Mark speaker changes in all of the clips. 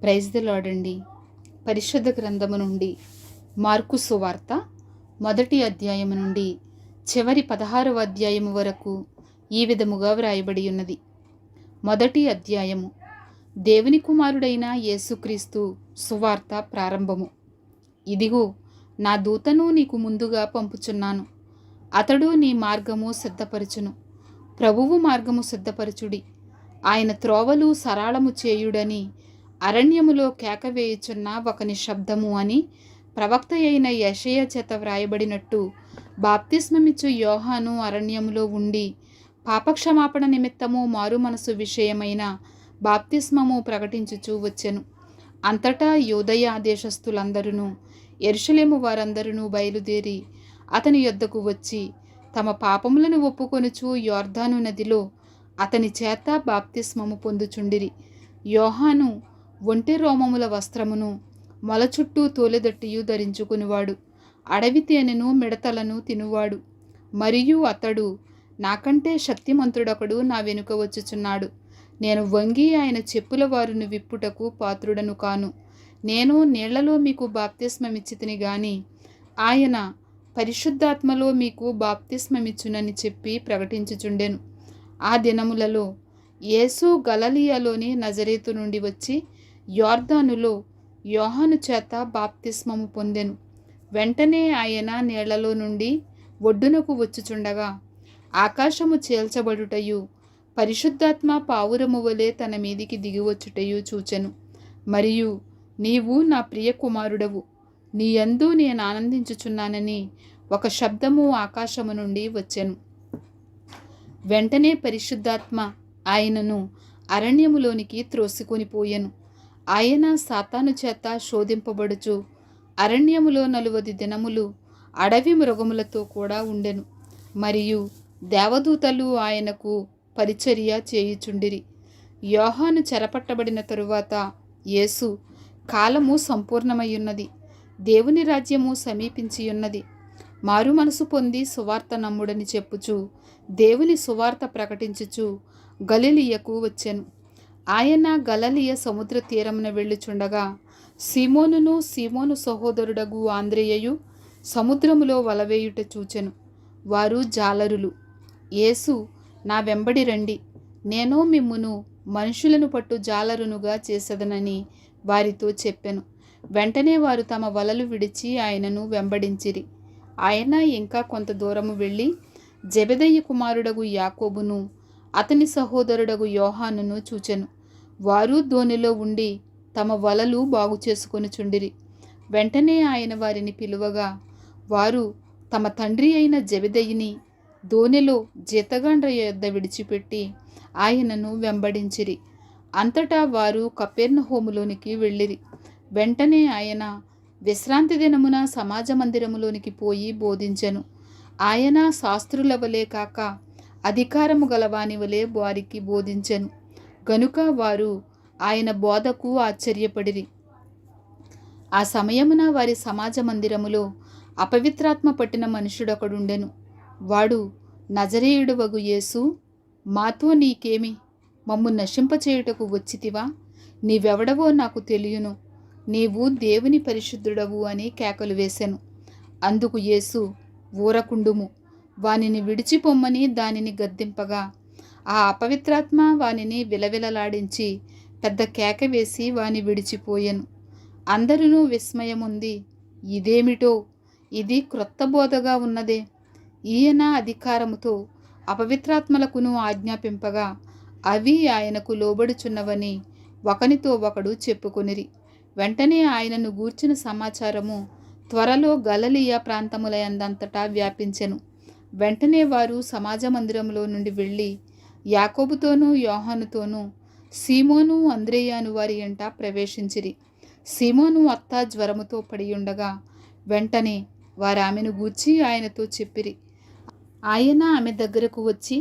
Speaker 1: Praise the lord అండి. పరిశుద్ధ గ్రంథము నుండి మార్కు సువార్త 1వ అధ్యాయము నుండి చివరి 16వ అధ్యాయము వరకు ఈ విధముగా వ్రాయబడి ఉన్నది. 1వ అధ్యాయము దేవుని కుమారుడైన యేసుక్రీస్తు సువార్త ప్రారంభము. ఇదిగో నా దూతను నీకు ముందుగా పంపుచున్నాను. అతడు నీ మార్గము సిద్ధపరచును. ప్రభువు మార్గము సిద్ధపరచుడి, ఆయన త్రోవలు సరళము చేయుడని అరణ్యములో కేకవేయుచున్న ఒకని శబ్దము అని ప్రవక్త అయిన యెషయా చేత వ్రాయబడినట్టు బాప్తిస్మమిచ్చు యోహాను అరణ్యములో ఉండి పాపక్షమాపణ నిమిత్తము మారు మనసు విషయమైన బాప్తిస్మము ప్రకటించుచూ వచ్చెను. అంతటా యూదయ దేశస్థులందరూ యెరూషలేము వారందరూ బయలుదేరి అతని యొద్దకు వచ్చి తమ పాపములను ఒప్పుకొనుచు యోర్దాను నదిలో అతని చేత బాప్తిస్మము పొందుచుండిరి. యోహాను ఒంటె రోమముల వస్త్రమును మొల చుట్టూ తోలెదట్టియు ధరించుకునివాడు, అడవి తేనెను మిడతలను తినువాడు. మరియు అతడు, నాకంటే శక్తిమంతుడొకడు నా వెనుక వచ్చుచున్నాడు, నేను వంగి ఆయన చెప్పుల వారును విప్పుటకు పాత్రుడను కాను. నేను నీళ్లలో మీకు బాప్తిస్మమిచ్చితిని గాని ఆయన పరిశుద్ధాత్మలో మీకు బాప్తిస్మమిచ్చునని చెప్పి ప్రకటించుచుండెను. ఆ దినములలో యేసు గలిలయలోని నజరేతు నుండి వచ్చి యోర్దానులో యోహాను చేత బాప్తిస్మము పొందెను. వెంటనే ఆయన నీళ్లలో నుండి ఒడ్డునకు వచ్చుచుండగా ఆకాశము చీల్చబడుటయు పరిశుద్ధాత్మ పావురము వలె తన మీదికి దిగివచ్చుటయు చూచెను. మరియు నీవు నా ప్రియ కుమారుడవు, నీ యందు నేను ఆనందించుచున్నానని ఒక శబ్దము ఆకాశము నుండి వచ్చెను. వెంటనే పరిశుద్ధాత్మ ఆయనను అరణ్యములోనికి త్రోసికొని పోయెను. ఆయన సాతాను చేత శోధింపబడుచు అరణ్యములో 40 దినములు అడవి మృగములతో కూడా ఉండెను. మరియు దేవదూతలు ఆయనకు పరిచర్య చేయుచుండిరి. యోహాను చెరపట్టబడిన తరువాత యేసు, కాలము సంపూర్ణమయ్యున్నది, దేవుని రాజ్యము సమీపించియున్నది, మారు మనసు పొంది సువార్త నమ్ముడని చెప్పుచు దేవుని సువార్త ప్రకటించుచు గలిలయకు వచ్చెను. ఆయన గలిలయ సముద్ర తీరమున వెళ్ళుచుండగా సీమోనును సీమోను సహోదరుడగు ఆంద్రెయయు సముద్రములో వలవేయుట చూచెను. వారు జాలరులు. యేసు, నా వెంబడి రండి, నేను మిమ్మును మనుషులను పట్టు జాలరునుగా చేసెదనని వారితో చెప్పెను. వెంటనే వారు తమ వలలు విడిచి ఆయనను వెంబడించిరి. ఆయన ఇంకా కొంత దూరము వెళ్ళి జెబెదయి కుమారుడగు యాకోబును అతని సహోదరుడగు యోహానును చూచెను. వారు దోణిలో ఉండి తమ వలలు బాగు చేసుకొనుచుండిరి. వెంటనే ఆయన వారిని పిలువగా వారు తమ తండ్రి అయిన జెబెదయిని దోణిలో జీతగాండ్ర యొద్ద విడిచిపెట్టి ఆయనను వెంబడించిరి. అంతటా వారు కపెర్నహూములోనికి వెళ్ళిరి. వెంటనే ఆయన విశ్రాంతి దినమున సమాజ మందిరములోనికి పోయి బోధించెను. ఆయన శాస్త్రుల వలె కాక అధికారము గలవాని వలె వారికి బోధించెను. గనుక వారు ఆయన బోధకు ఆశ్చర్యపడిరి. ఆ సమయమున వారి సమాజ మందిరములో అపవిత్రాత్మ పట్టిన మనుషుడొకడుండెను. వాడు, నజరేయుడు వగు యేసు, మాతో నీకేమి? మమ్ము నశింపచేయుటకు వచ్చితివా? నీవెవడవో నాకు తెలియను, నీవు దేవుని పరిశుద్ధుడవు అని కేకలు వేసెను. అందుకు యేసు, ఊరకుండుము, వానిని విడిచిపొమ్మని దానిని గద్దింపగా ఆ అపవిత్రాత్మ వానిని విలవిలలాడించి పెద్ద కేక వేసి వాని విడిచిపోయెను. అందరూ విస్మయముంది, ఇదేమిటో, ఇది క్రొత్త బోధగా ఉన్నదే, ఈయన అధికారముతో అపవిత్రాత్మలకును ఆజ్ఞాపింపగా అవి ఆయనకు లోబడుచున్నవని ఒకనితో ఒకడు చెప్పుకొనిరి. వెంటనే ఆయనను గూర్చిన సమాచారము త్వరలో గలిలయ ప్రాంతములయందంతటా వ్యాపించెను. వెంటనే వారు సమాజ మందిరంలో నుండి వెళ్ళి యాకోబుతోనూ యోహానుతోనూ సీమోను అంద్రెయాను వారి ఎంట ప్రవేశించిరి. సీమోను అత్త జ్వరముతో పడియుండగా వెంటనే వారు ఆమెను గూర్చి ఆయనతో చెప్పిరి. ఆయన ఆమె దగ్గరకు వచ్చి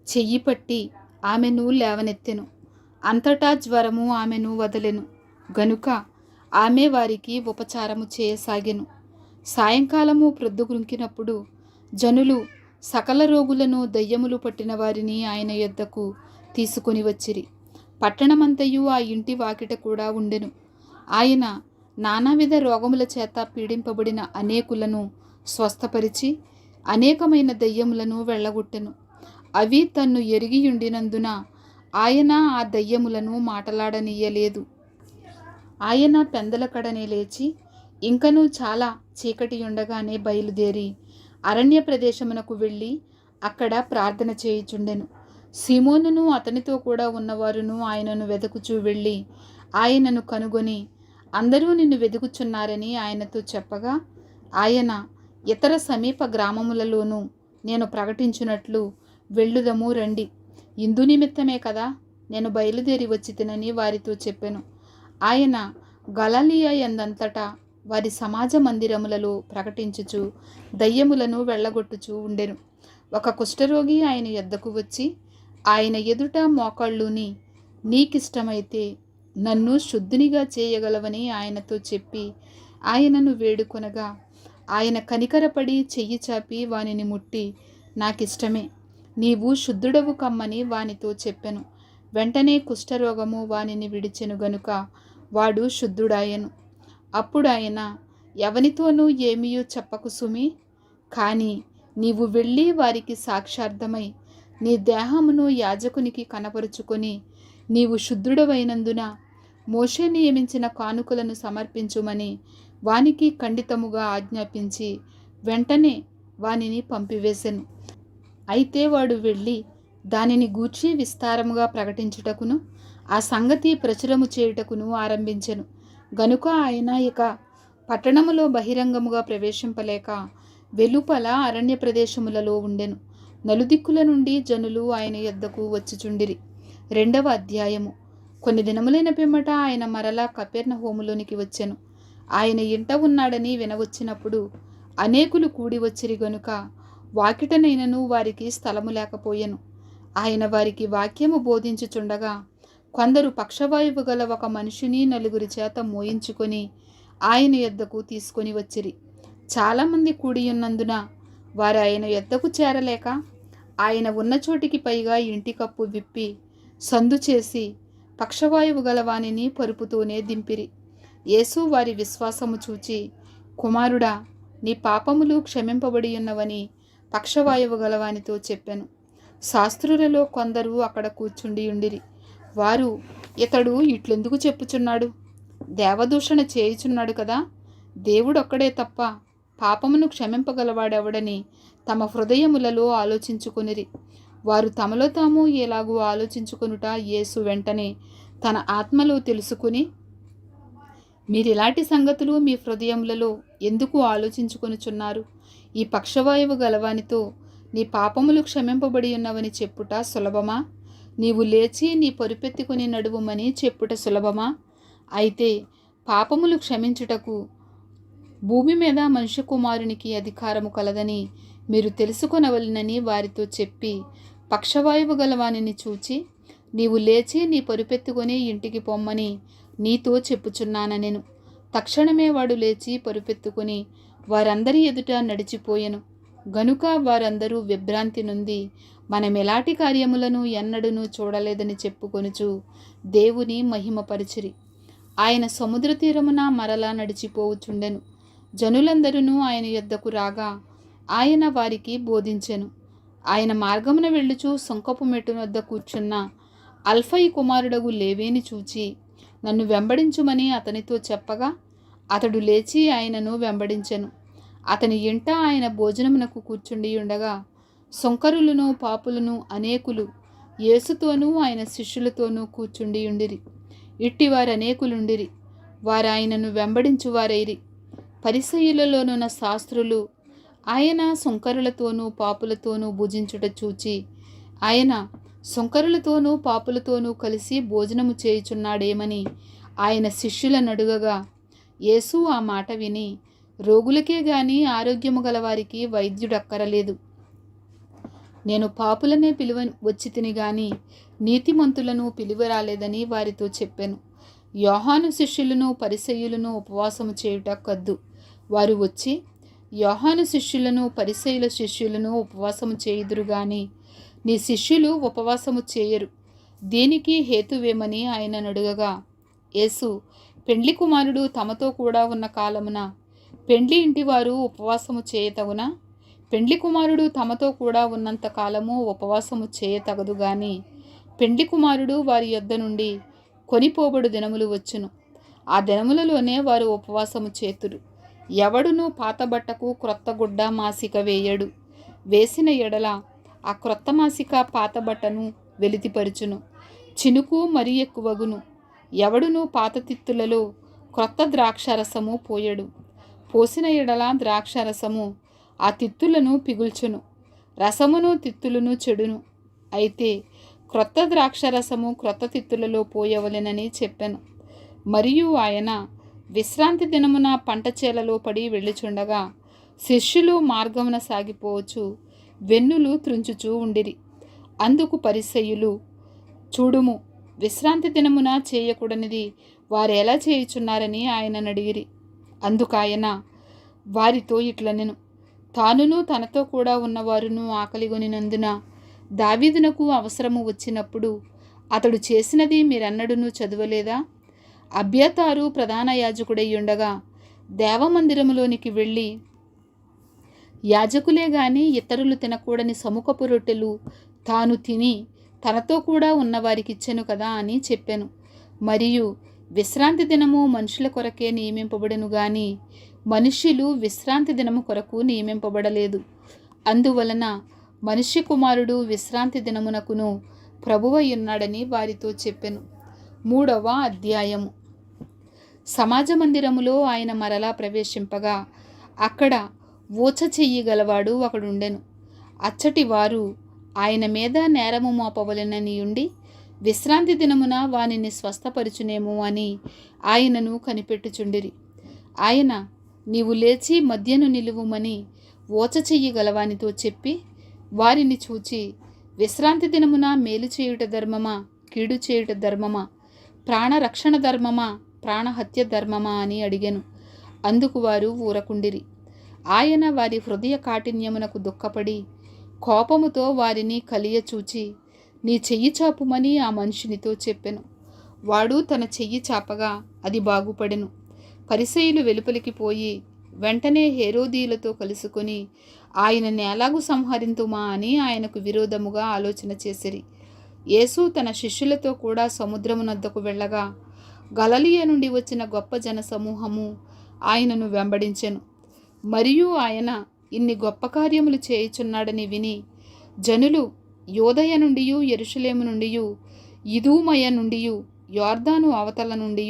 Speaker 1: చెయ్యి పట్టి ఆమెను లేవనెత్తెను. అంతటా జ్వరము ఆమెను వదలెను. గనుక ఆమె వారికి ఉపచారము చేయసాగెను. సాయంకాలము ప్రొద్దుగుంకినప్పుడు జనులు సకల రోగులను దయ్యములు పట్టిన వారిని ఆయన యొద్దకు తీసుకొని వచ్చిరి. పట్టణమంతయు ఆ ఇంటి వాకిట కూడా ఉండెను. ఆయన నానావిధ రోగముల చేత పీడింపబడిన అనేకులను స్వస్థపరిచి అనేకమైన దయ్యములను వెళ్ళగొట్టెను. అవి తన్ను ఎరిగియుండినందున ఆయన ఆ దయ్యములను మాటలాడనీయలేదు. ఆయన పెందలకడనే లేచి ఇంకనూ చాలా చీకటి ఉండగానే బయలుదేరి అరణ్య ప్రదేశమునకు వెళ్ళి అక్కడ ప్రార్థన చేయుచుండెను. సీమోనును అతనితో కూడా ఉన్నవారును ఆయనను వెదకుచూ వెళ్ళి ఆయనను కనుగొని, అందరూ నిన్ను వెదుకుచున్నారని ఆయనతో చెప్పగా, ఆయన, ఇతర సమీప గ్రామములలోనూ నేను ప్రకటించున్నట్లు వెళ్ళుదము రండి, ఇందు నిమిత్తమే కదా నేను బయలుదేరి వచ్చి తినని వారితో చెప్పెను. ఆయన గలిలయ యందంతటా వారి సమాజ మందిరములలో ప్రకటించుచు దయ్యములను వెళ్ళగొట్టుచూ ఉండెను. ఒక కుష్ఠరోగి ఆయన యొద్దకు వచ్చి ఆయన ఎదుట మోకాళ్ళూని, నీకిష్టమైతే నన్ను శుద్ధినిగా చేయగలవని ఆయనతో చెప్పి ఆయనను వేడుకొనగా, ఆయన కనికరపడి చెయ్యి చాపి వానిని ముట్టి, నాకిష్టమే, నీవు శుద్ధుడవు కమ్మని వానితో చెప్పెను. వెంటనే కుష్ఠరోగము వానిని విడిచెను గనుక వాడు శుద్ధుడాయెను. అప్పుడు ఆయన, ఎవనితోనూ ఏమీయూ చెప్పకు సుమి, కానీ నీవు వెళ్ళి వారికి సాక్షార్థమై నీ దేహమును యాజకునికి కనపరుచుకొని నీవు శుద్ధుడవైనందున మోషే నియమించిన కానుకలను సమర్పించుమని వానికి ఖండితముగా ఆజ్ఞాపించి వెంటనే వానిని పంపివేశెను. అయితే వాడు వెళ్ళి దానిని గూర్చి విస్తారముగా ప్రకటించుటకును ఆ సంగతి ప్రచురము చేయుటకును ఆరంభించెను. గనుక ఆయన ఇక పట్టణములో బహిరంగముగా ప్రవేశింపలేక వెలుపల అరణ్య ప్రదేశములలో ఉండెను. నలుదిక్కుల నుండి జనులు ఆయన యొద్దకు వచ్చిచుండిరి. 2వ అధ్యాయము. కొన్ని దినములైన పిమ్మట ఆయన మరలా కపెర్నహూములోనికి వచ్చెను. ఆయన ఇంట ఉన్నాడని వినవచ్చినప్పుడు అనేకులు కూడి వచ్చిరి గనుక వాకిటనైనను వారికి స్థలము లేకపోయెను. ఆయన వారికి వాక్యము బోధించుచుండగా కొందరు పక్షవాయువు గల ఒక మనిషిని 4 చేత మోయించుకొని ఆయన యొద్దకు తీసుకొని వచ్చిరి. చాలామంది కూడియున్నందున వారు ఆయన యొద్దకు చేరలేక ఆయన ఉన్న చోటికి పైగా ఇంటి కప్పు విప్పి సందు చేసి పక్షవాయువు గలవానిని పరుపుతోనే దింపిరి. యేసు వారి విశ్వాసము చూచి, కుమారుడా, నీ పాపములు క్షమింపబడి ఉన్నవని పక్షవాయువు గలవానితో చెప్పెను. శాస్త్రులలో కొందరు అక్కడ కూర్చుండి ఉండిరి. వారు, ఇతడు ఇట్లెందుకు చెప్పుచున్నాడు? దేవదూషణ చేయుచున్నాడు కదా. దేవుడొక్కడే తప్ప పాపమును క్షమింపగలవాడెవడని తమ హృదయములలో ఆలోచించుకొనిరి. వారు తమలో తాము ఎలాగూ ఆలోచించుకొనుట యేసు వెంటనే తన ఆత్మలో తెలుసుకుని, మీరిలాంటి సంగతులు మీ హృదయములలో ఎందుకు ఆలోచించుకొనుచున్నారు? ఈ పక్షవాయువు గలవానితో నీ పాపములు క్షమింపబడి ఉన్నవని చెప్పుట సులభమా? నీవు లేచి నీ పరుపెత్తుకుని నడువుమని చెప్పుట సులభమా? అయితే పాపములు క్షమించుటకు భూమి మీద మనుష్య కుమారునికి అధికారము కలదని మీరు తెలుసుకొనవలెనని వారితో చెప్పి పక్షవాయువు గలవానిని చూచి, నీవు లేచి నీ పరుపెత్తుకొని ఇంటికి పొమ్మని నీతో చెప్పుచున్నానెను. తక్షణమే వాడు లేచి పరుపెత్తుకొని వారందరి ఎదుట నడిచిపోయెను. గనుక వారందరూ విభ్రాంతి నొంది మనమెలాంటి కార్యములను ఎన్నడూనూ చూడలేదని చెప్పుకొనుచు దేవుని మహిమపరిచిరి. ఆయన సముద్ర తీరమున మరలా నడిచిపోవుచుండెను. జనులందరూ ఆయన యొద్దకు రాగా ఆయన వారికి బోధించెను. ఆయన మార్గమున వెళ్ళుచు సుంకపు మెట్టు వద్ద కూర్చున్న అల్ఫయి కుమారుడగు లేవీని చూచి, నన్ను వెంబడించుమని అతనితో చెప్పగా అతడు లేచి ఆయనను వెంబడించెను. అతని ఇంట ఆయన భోజనమునకు కూర్చుండి ఉండగా సుంకరులను పాపులను అనేకులు యేసుతోనూ ఆయన శిష్యులతోనూ కూర్చుండి ఉండిరి. ఇట్టివారు అనేకులుండిరి. వారు ఆయనను వెంబడించువారైరి. పరిసయ్యులలోనున్న శాస్త్రులు ఆయన సుంకరులతోనూ పాపులతోనూ భుజించుట చూచి, ఆయన సుంకరులతోనూ పాపులతోనూ కలిసి భోజనము చేయుచున్నాడేమని ఆయన శిష్యులను అడుగగా, యేసు ఆ మాట విని, రోగులకే గాని ఆరోగ్యము గలవారికి వైద్యుడక్కరలేదు, నేను పాపులనే పిలువ వచ్చి తిని గాని నీతిమంతులను పిలువరాలేదని వారితో చెప్పెను. యోహాను శిష్యులను పరిసయ్యులను ఉపవాసము చేయుట కద్దు. వారు వచ్చి, యోహాను శిష్యులను పరిసయ్యుల శిష్యులను ఉపవాసము చేయుదురు గాని నీ శిష్యులు ఉపవాసము చేయరు. దీనికి హేతువేమని ఆయనను అడుగగా, యేసు, పెండ్లి కుమారుడు తమతో కూడా ఉన్న కాలమున పెండ్లి ఇంటివారు ఉపవాసము చేయతగునా? పెండ్లి కుమారుడు తమతో కూడా ఉన్నంత కాలము ఉపవాసము చేయతగదు గాని పెండ్లి కుమారుడు వారి యొద్ద నుండి కొనిపోబడు దినములు వచ్చును. ఆ దినములలోనే వారు ఉపవాసము చేతురు. ఎవడును పాత బట్టకు క్రొత్త గుడ్డ మాసిక వేయడు. వేసిన ఎడల ఆ క్రొత్త మాసిక పాత బట్టను వెలితిపరుచును, చినుకు మరి ఎక్కువగును. ఎవడును పాత తిత్తులలో క్రొత్త ద్రాక్షారసము పోయడు. పోసిన ఎడల ద్రాక్షారసము ఆ తిత్తులను పిగుల్చును, రసమును తిత్తులను చెడును. అయితే క్రొత్త ద్రాక్షారసము క్రొత్త తిత్తులలో పోయవలెనని చెప్పాను. మరియు ఆయన విశ్రాంతి దినమున పంట చేలలో పడి వెళ్ళుచుండగా శిష్యులు మార్గమున సాగిపోవచ్చు వెన్నులు త్రుంచుచూ ఉండిరి. అందుకు పరిసయ్యులు, చూడుము, విశ్రాంతి దినమున చేయకూడనిది వారు ఎలా చేయుచున్నారని ఆయనను అడిగిరి. అందుకాయన వారితో ఇట్లనెను, తానును తనతో కూడా ఉన్నవారును ఆకలిగొనినందున దావీదునకు అవసరము వచ్చినప్పుడు అతడు చేసినది మీరెన్నడూనూ చదవలేదా? అబ్యాతారు ప్రధాన యాజకుడై ఉండగా దేవమందిరములోనికి వెళ్ళి యాజకులే గాని ఇతరులు తినకూడని సముఖపు రొట్టెలు తాను తిని తనతో కూడా ఉన్నవారికిచ్చెను కదా అని చెప్పాను. మరియు విశ్రాంతి దినము మనుషుల కొరకే నియమింపబడెను గాని మనుష్యులు విశ్రాంతి దినము కొరకు నియమింపబడలేదు. అందువలన మనుష్య కుమారుడు విశ్రాంతి దినమునకును ప్రభువై ఉన్నాడని వారితో చెప్పెను. 3వ అధ్యాయము. సమాజ మందిరములో ఆయన మరలా ప్రవేశింపగా అక్కడ ఊచ చెయ్యి గలవాడు ఒకడుండెను. అచ్చటి వారు ఆయన మీద నేరము మోపవలెనని ఉండి విశ్రాంతి దినమున వానిని స్వస్థపరచునేమో అని ఆయనను కనిపెట్టుచుండిరి. ఆయన, నీవు లేచి మధ్యను నిలువుమని ఊచ చెయ్యి గలవానితో చెప్పి వారిని చూచి, విశ్రాంతి దినమున మేలు చేయుట ధర్మమా, కీడు చేయుట ధర్మమా, ప్రాణరక్షణ ధర్మమా, ప్రాణహత్య ధర్మమా అని అడిగెను. అందుకు వారు ఊరకుండిరి. ఆయన వారి హృదయ కాఠిన్యమునకు దుఃఖపడి కోపముతో వారిని కలియచూచి, నీ చెయ్యి చాపుమని ఆ మనుషునితో చెప్పెను. వాడు తన చెయ్యి చాపగా అది బాగుపడెను. పరిసయ్యులు వెలుపలికి పోయి వెంటనే హేరోదీయులతో కలుసుకొని ఆయన నేలాగు సంహరింతుమా అని ఆయనకు విరోధముగా ఆలోచన చేసిరి. యేసు తన శిష్యులతో కూడా సముద్రమునద్దకు వెళ్ళగా గలిలయ నుండి వచ్చిన గొప్ప జన సమూహము ఆయనను వెంబడించెను. మరియు ఆయన ఇన్ని గొప్ప కార్యములు చేయుచున్నాడని విని జనులు యోదయ నుండి, యెరూషలేము నుండి, ఇదూమయ నుండి, యొర్దాను అవతల నుండి,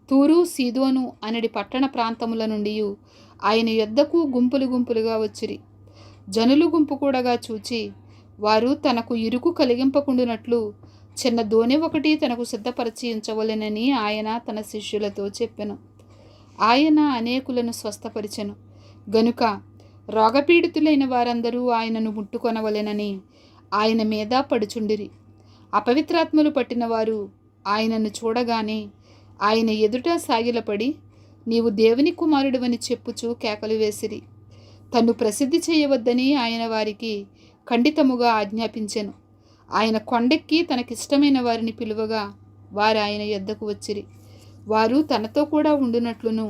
Speaker 1: తూరు సీదోను అనడి పట్టణ ప్రాంతముల నుండి ఆయన యొద్దకు గుంపులు గుంపులుగా వచ్చిరి. జనులు గుంపు కూడగా చూచి వారు తనకు ఇరుకు కలిగింపకుండునట్లు చిన్న దోణి ఒకటి తనకు సిద్ధపరచి ఉంచవలెనని ఆయన తన శిష్యులతో చెప్పెను. ఆయన అనేకులను స్వస్థపరిచెను గనుక రోగపీడితులైన వారందరూ ఆయనను ముట్టుకొనవలెనని ఆయన మీద పడుచుండిరి. అపవిత్రాత్మలు పట్టిన వారు ఆయనను చూడగానే ఆయన ఎదుట సాగిలపడి, నీవు దేవుని కుమారుడివని చెప్పుచూ కేకలు వేసిరి. తన్ను ప్రసిద్ధి చేయవద్దని ఆయన వారికి ఖండితముగా ఆజ్ఞాపించెను. ఆయన కొండెక్కి తనకిష్టమైన వారిని పిలువగా వారు ఆయన యొద్దకు వచ్చిరి. వారు తనతో కూడా ఉండునట్లును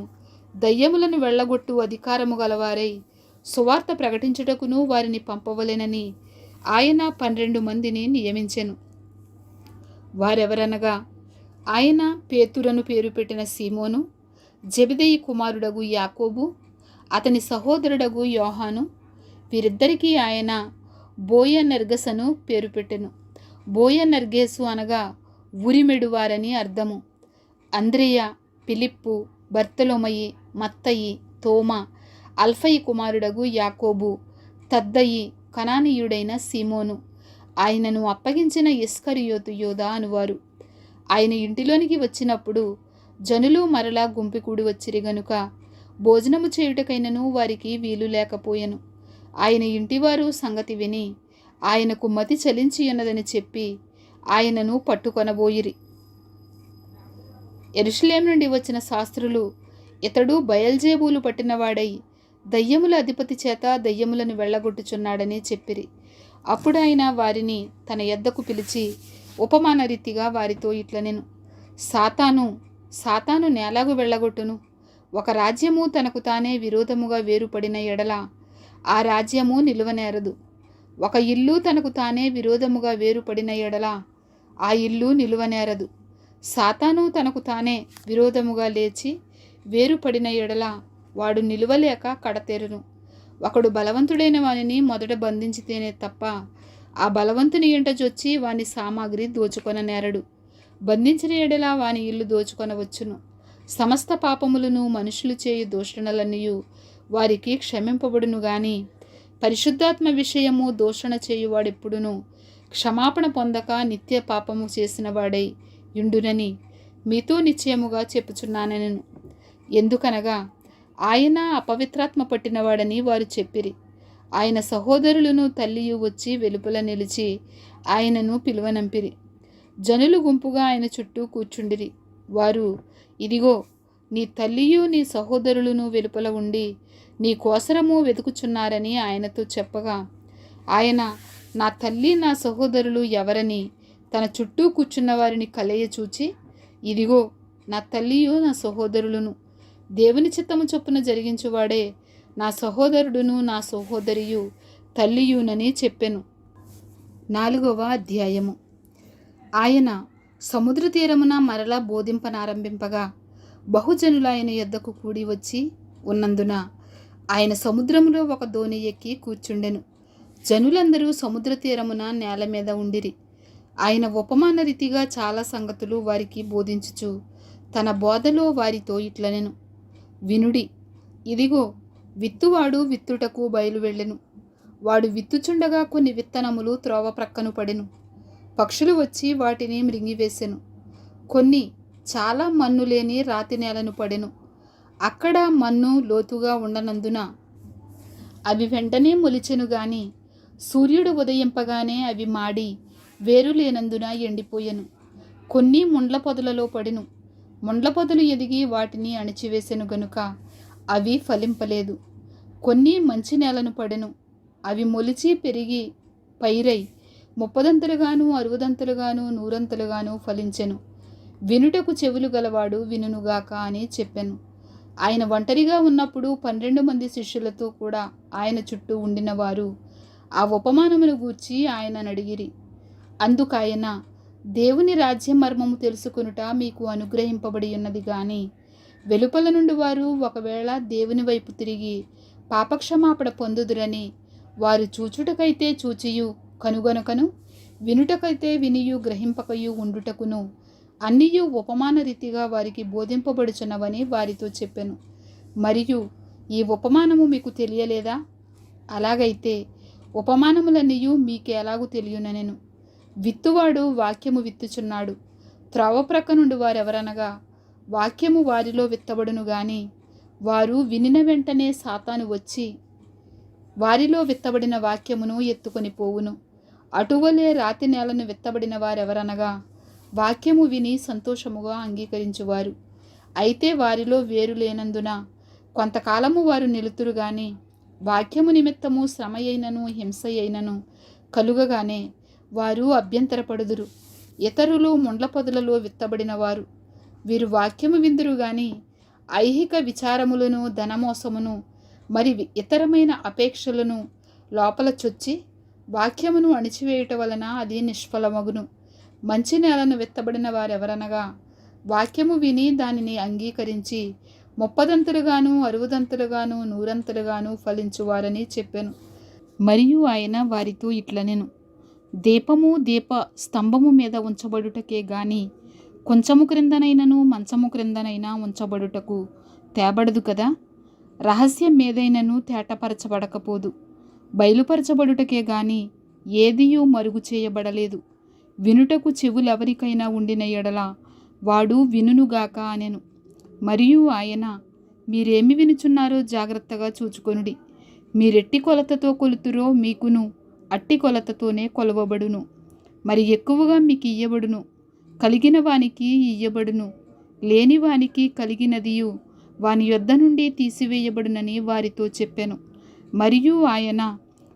Speaker 1: దయ్యములను వెళ్ళగొట్టు అధికారము గలవారై సువార్త ప్రకటించుటకును వారిని పంపవలెనని ఆయన 12 మందిని నియమించెను. వారెవరనగా, ఆయన పేతురను పేరు పెట్టిన సీమోను, జెబెదయి కుమారుడగు యాకోబు, అతని సహోదరుడగు యోహాను. వీరిద్దరికీ ఆయన బోయనెర్గసను పేరు పెట్టెను. బోయనెర్గేసు అనగా ఉరిమెడువారని అర్థము. అంద్రెయ, ఫిలిప్పు, బర్తొలొమయి, మత్తయి, తోమా, అల్ఫయి కుమారుడగు యాకోబు, తద్దయి, కనానీయుడైన సీమోను, ఆయనను అప్పగించిన ఇస్కరియోతు యోధా అనువారు. ఆయన ఇంటిలోనికి వచ్చినప్పుడు జనులు మరలా గుంపికూడి వచ్చిరి గనుక భోజనము చేయుటకైనను వారికి వీలు లేకపోయెను. ఆయన ఇంటివారు సంగతి విని ఆయనకు మతి చలించి ఉన్నదని చెప్పి ఆయనను పట్టుకొనబోయిరి. యెరూషలేము నుండి వచ్చిన శాస్త్రులు, ఇతడు బయల్జేబూలు పట్టినవాడై దయ్యముల అధిపతి చేత దయ్యములను వెళ్ళగొట్టుచున్నాడని చెప్పిరి. అప్పుడు ఆయన వారిని తన యొద్దకు పిలిచి ఉపమాన రీతిగా వారితో ఇట్లనెను. సాతాను సాతాను నేలకు వెళ్ళగొట్టును. ఒక రాజ్యము తనకు తానే విరోధముగా వేరుపడిన ఎడల ఆ రాజ్యము నిలువనేరదు. ఒక ఇల్లు తనకు తానే విరోధముగా వేరుపడిన ఎడల ఆ ఇల్లు నిలువనేరదు. సాతాను తనకు తానే విరోధముగా లేచి వేరుపడిన ఎడల వాడు నిలువలేక కడతెరును. ఒకడు బలవంతుడైన వానిని మొదట బంధించితేనే తప్ప ఆ బలవంతుని ఇంట జొచ్చి వాని సామాగ్రి దోచుకొన నేరడు. బంధించిన ఎడల వాని ఇల్లు దోచుకొనవచ్చును. సమస్త పాపములను మనుషులు చేయు దూషణలన్నయు వారికి క్షమింపబడును గాని పరిశుద్ధాత్మ విషయము దూషణ చేయువాడెప్పుడును క్షమాపణ పొందక నిత్య పాపము చేసిన వాడై యుండునని మీతో నిశ్చయముగా చెప్పుచున్నానెను. ఎందుకనగా ఆయన అపవిత్రాత్మ పట్టినవాడని వారు చెప్పిరి. ఆయన సహోదరులను తల్లియు వచ్చి వెలుపల నిలిచి ఆయనను పిలువనంపిరి. జనులు గుంపుగా ఆయన చుట్టూ కూర్చుండిరి. వారు, ఇదిగో నీ తల్లియు నీ సహోదరులను వెలుపల ఉండి నీ కోసరము వెతుకుచున్నారని ఆయనతో చెప్పగా, ఆయన నా తల్లి నా సహోదరులు ఎవరని తన చుట్టూ కూర్చున్న వారిని కలయ చూచి, ఇదిగో నా తల్లియు నా సహోదరులను, దేవుని చిత్తము చొప్పున జరిగించువాడే నా సహోదరుడును నా సహోదరియు తల్లియునని చెప్పెను. 4వ అధ్యాయము. ఆయన సముద్ర తీరమున మరలా బోధింపనారంభింపగా బహుజనులు ఆయన యొద్దకు కూడి వచ్చి ఉన్నందున ఆయన సముద్రములో ఒక దోణి ఎక్కి కూర్చుండెను. జనులందరూ సముద్ర తీరమున నేల మీద ఉండిరి. ఆయన ఉపమాన రీతిగా చాలా సంగతులు వారికి బోధించుచు తన బోధలో వారితో ఇట్లనెను. వినుడి. ఇదిగో విత్తువాడు విత్తుటకు బయలువెళ్ళెను. వాడు విత్తుచుండగా కొన్ని విత్తనములు త్రోవ ప్రక్కను పడెను. పక్షులు వచ్చి వాటిని మృంగివేసెను. కొన్ని చాలా మన్ను లేని రాతి నేలను పడెను. అక్కడ మన్ను లోతుగా ఉండనందున అవి వెంటనే మొలిచెను గాని సూర్యుడు ఉదయింపగానే అవి మాడి వేరు లేనందున ఎండిపోయెను. కొన్ని ముండ్ల పొదలలో పడెను. ముండ్ల పొదలు ఎదిగి వాటిని అణిచివేసెను గనుక అవి ఫలింపలేదు. కొన్ని మంచి నేలను పడెను. అవి మొలిచి పెరిగి పైరై 30 60 100 ఫలించెను. వినుటకు చెవులు గలవాడు వినుగాక అని చెప్పెను. ఆయన ఒంటరిగా ఉన్నప్పుడు 12 మంది శిష్యులతో కూడా ఆయన చుట్టూ ఉండిన వారు ఆ ఉపమానమును గూర్చి ఆయనను అడిగిరి. అందుకాయన, దేవుని రాజ్య మర్మము తెలుసుకొనుట మీకు అనుగ్రహింపబడి ఉన్నది గాని వెలుపల నుండి వారు ఒకవేళ దేవుని వైపు తిరిగి పాపక్షమాపణ పొందుదురని వారు చూచుటకైతే చూచియు కనుగొనకను, వినుటకైతే వినియు గ్రహింపకయు ఉండుటకును అన్నియు ఉపమాన రీతిగా వారికి బోధింపబడుచున్నవని వారితో చెప్పెను. మరియు ఈ ఉపమానము మీకు తెలియలేదా? అలాగైతే ఉపమానములన్నీయు మీకెలాగూ తెలియనెను. విత్తువాడు వాక్యము విత్తుచున్నాడు. త్రోవ ప్రక్క నుండి వారెవరనగా వాక్యము వారిలో విత్తబడును గాని వారు వినిన వెంటనే సాతాను వచ్చి వారిలో విత్తబడిన వాక్యమును ఎత్తుకొని పోవును. అటువలే రాతి నేలను విత్తబడిన వారెవరనగా వాక్యము విని సంతోషముగా అంగీకరించువారు. అయితే వారిలో వేరు లేనందున కొంతకాలము వారు నిలుతురు గాని వాక్యము నిమిత్తము శ్రమ అయినను హింస అయినను కలుగగానే వారు అభ్యంతరపడుదురు. ఇతరులు ముండ్ల పొదలలో విత్తబడిన వారు. వీరు వాక్యము విందురు గాని ఐహిక విచారములను ధనమోసమును మరి ఇతరమైన అపేక్షలను లోపల చొచ్చి వాక్యమును అణిచివేయుట వలన అది నిష్ఫలమగును. మంచి నేలను విత్తబడిన వారెవరనగా వాక్యము విని దానిని అంగీకరించి 30 60 100 ఫలించువారని చెప్పెను. మరియు ఆయన వారితో ఇట్లనెను. దీపము దీప స్తంభము మీద ఉంచబడుటకే గాని కొంచెము క్రిందనైనను మంచము క్రిందనైనా ఉంచబడుటకు తేబడదు కదా. రహస్యం ఏదైనను తేటపరచబడకపోదు. బయలుపరచబడుటకే గాని ఏదియూ మరుగు చేయబడలేదు. వినుటకు చెవులెవరికైనా ఉండిన ఎడల వాడు వినుగాక అనెను. మరియు ఆయన, మీరేమి వినుచున్నారో జాగ్రత్తగా చూచుకొనుడి. మీరెట్టి కొలతతో కొలుతురో మీకును అట్టి కొలతతోనే కొలవబడును. మరి ఎక్కువగా మీకు ఇయ్యబడును. కలిగిన వానికి ఇయ్యబడును, లేని వానికి కలిగినదియు వాని యొద్ద నుండి తీసివేయబడునని వారితో చెప్పెను. మరియు ఆయన,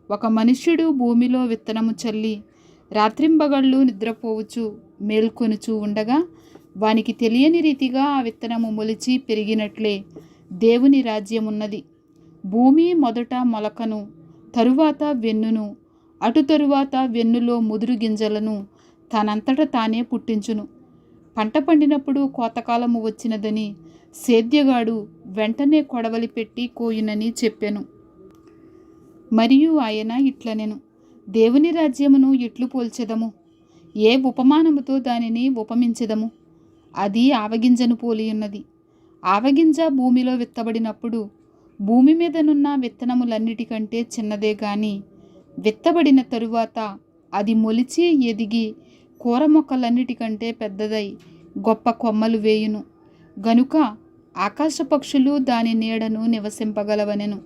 Speaker 1: ఒక మనుష్యుడు భూమిలో విత్తనము చల్లి రాత్రింబగళ్ళు నిద్రపోవచ్చు మేల్కొనుచు ఉండగా వానికి తెలియని రీతిగా ఆ విత్తనము మొలిచి పెరిగినట్లే దేవుని రాజ్యమున్నది. భూమి మొదట మొలకను, తరువాత వెన్నును, అటు తరువాత వెన్నులో ముదురు గింజలను తనంతట తానే పుట్టించును. పంట పండినప్పుడు కోతకాలము వచ్చినదని సేద్యగాడు వెంటనే కొడవలి పెట్టి కోయునని చెప్పెను. మరియు ఆయన ఇట్లనెను, దేవుని రాజ్యమును ఎట్లు పోల్చెదము? ఏ ఉపమానముతో దానిని ఉపమించెదము? అది ఆవగింజను పోలియున్నది. ఆవగింజ భూమిలో విత్తబడినప్పుడు భూమి మీదనున్న విత్తనములన్నిటికంటే చిన్నదే గాని విత్తబడిన తరువాత అది మొలిచి ఎదిగి కూర మొక్కలన్నిటికంటే పెద్దదై గొప్ప కొమ్మలు వేయును. గనుక ఆకాశ పక్షులు దాని నీడను నివసింపగలవనెను.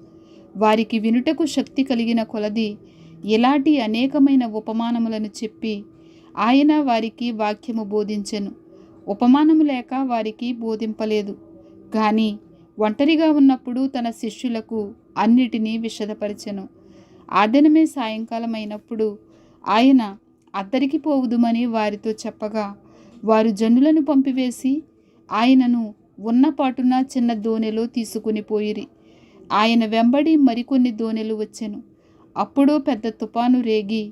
Speaker 1: వారికి వినుటకు శక్తి కలిగిన కొలది ఇలాంటి అనేకమైన ఉపమానములను చెప్పి ఆయన వారికి వాక్యము బోధించెను. ఉపమానము లేక వారికి బోధింపలేదు గాని ఒంటరిగా ఉన్నప్పుడు తన శిష్యులకు అన్నిటినీ విశదపరిచెను. ఆ దినమే సాయంకాలం అయినప్పుడు ఆయన అద్దరికి పోవుదుమని వారితో చెప్పగా వారు జనులను పంపివేసి ఆయనను ఉన్నపాటున చిన్న దోణిలో తీసుకుని పోయిరి. ఆయన వెంబడి మరికొన్ని దోణెలు వచ్చెను. అప్పుడు పెద్ద తుఫాను రేగి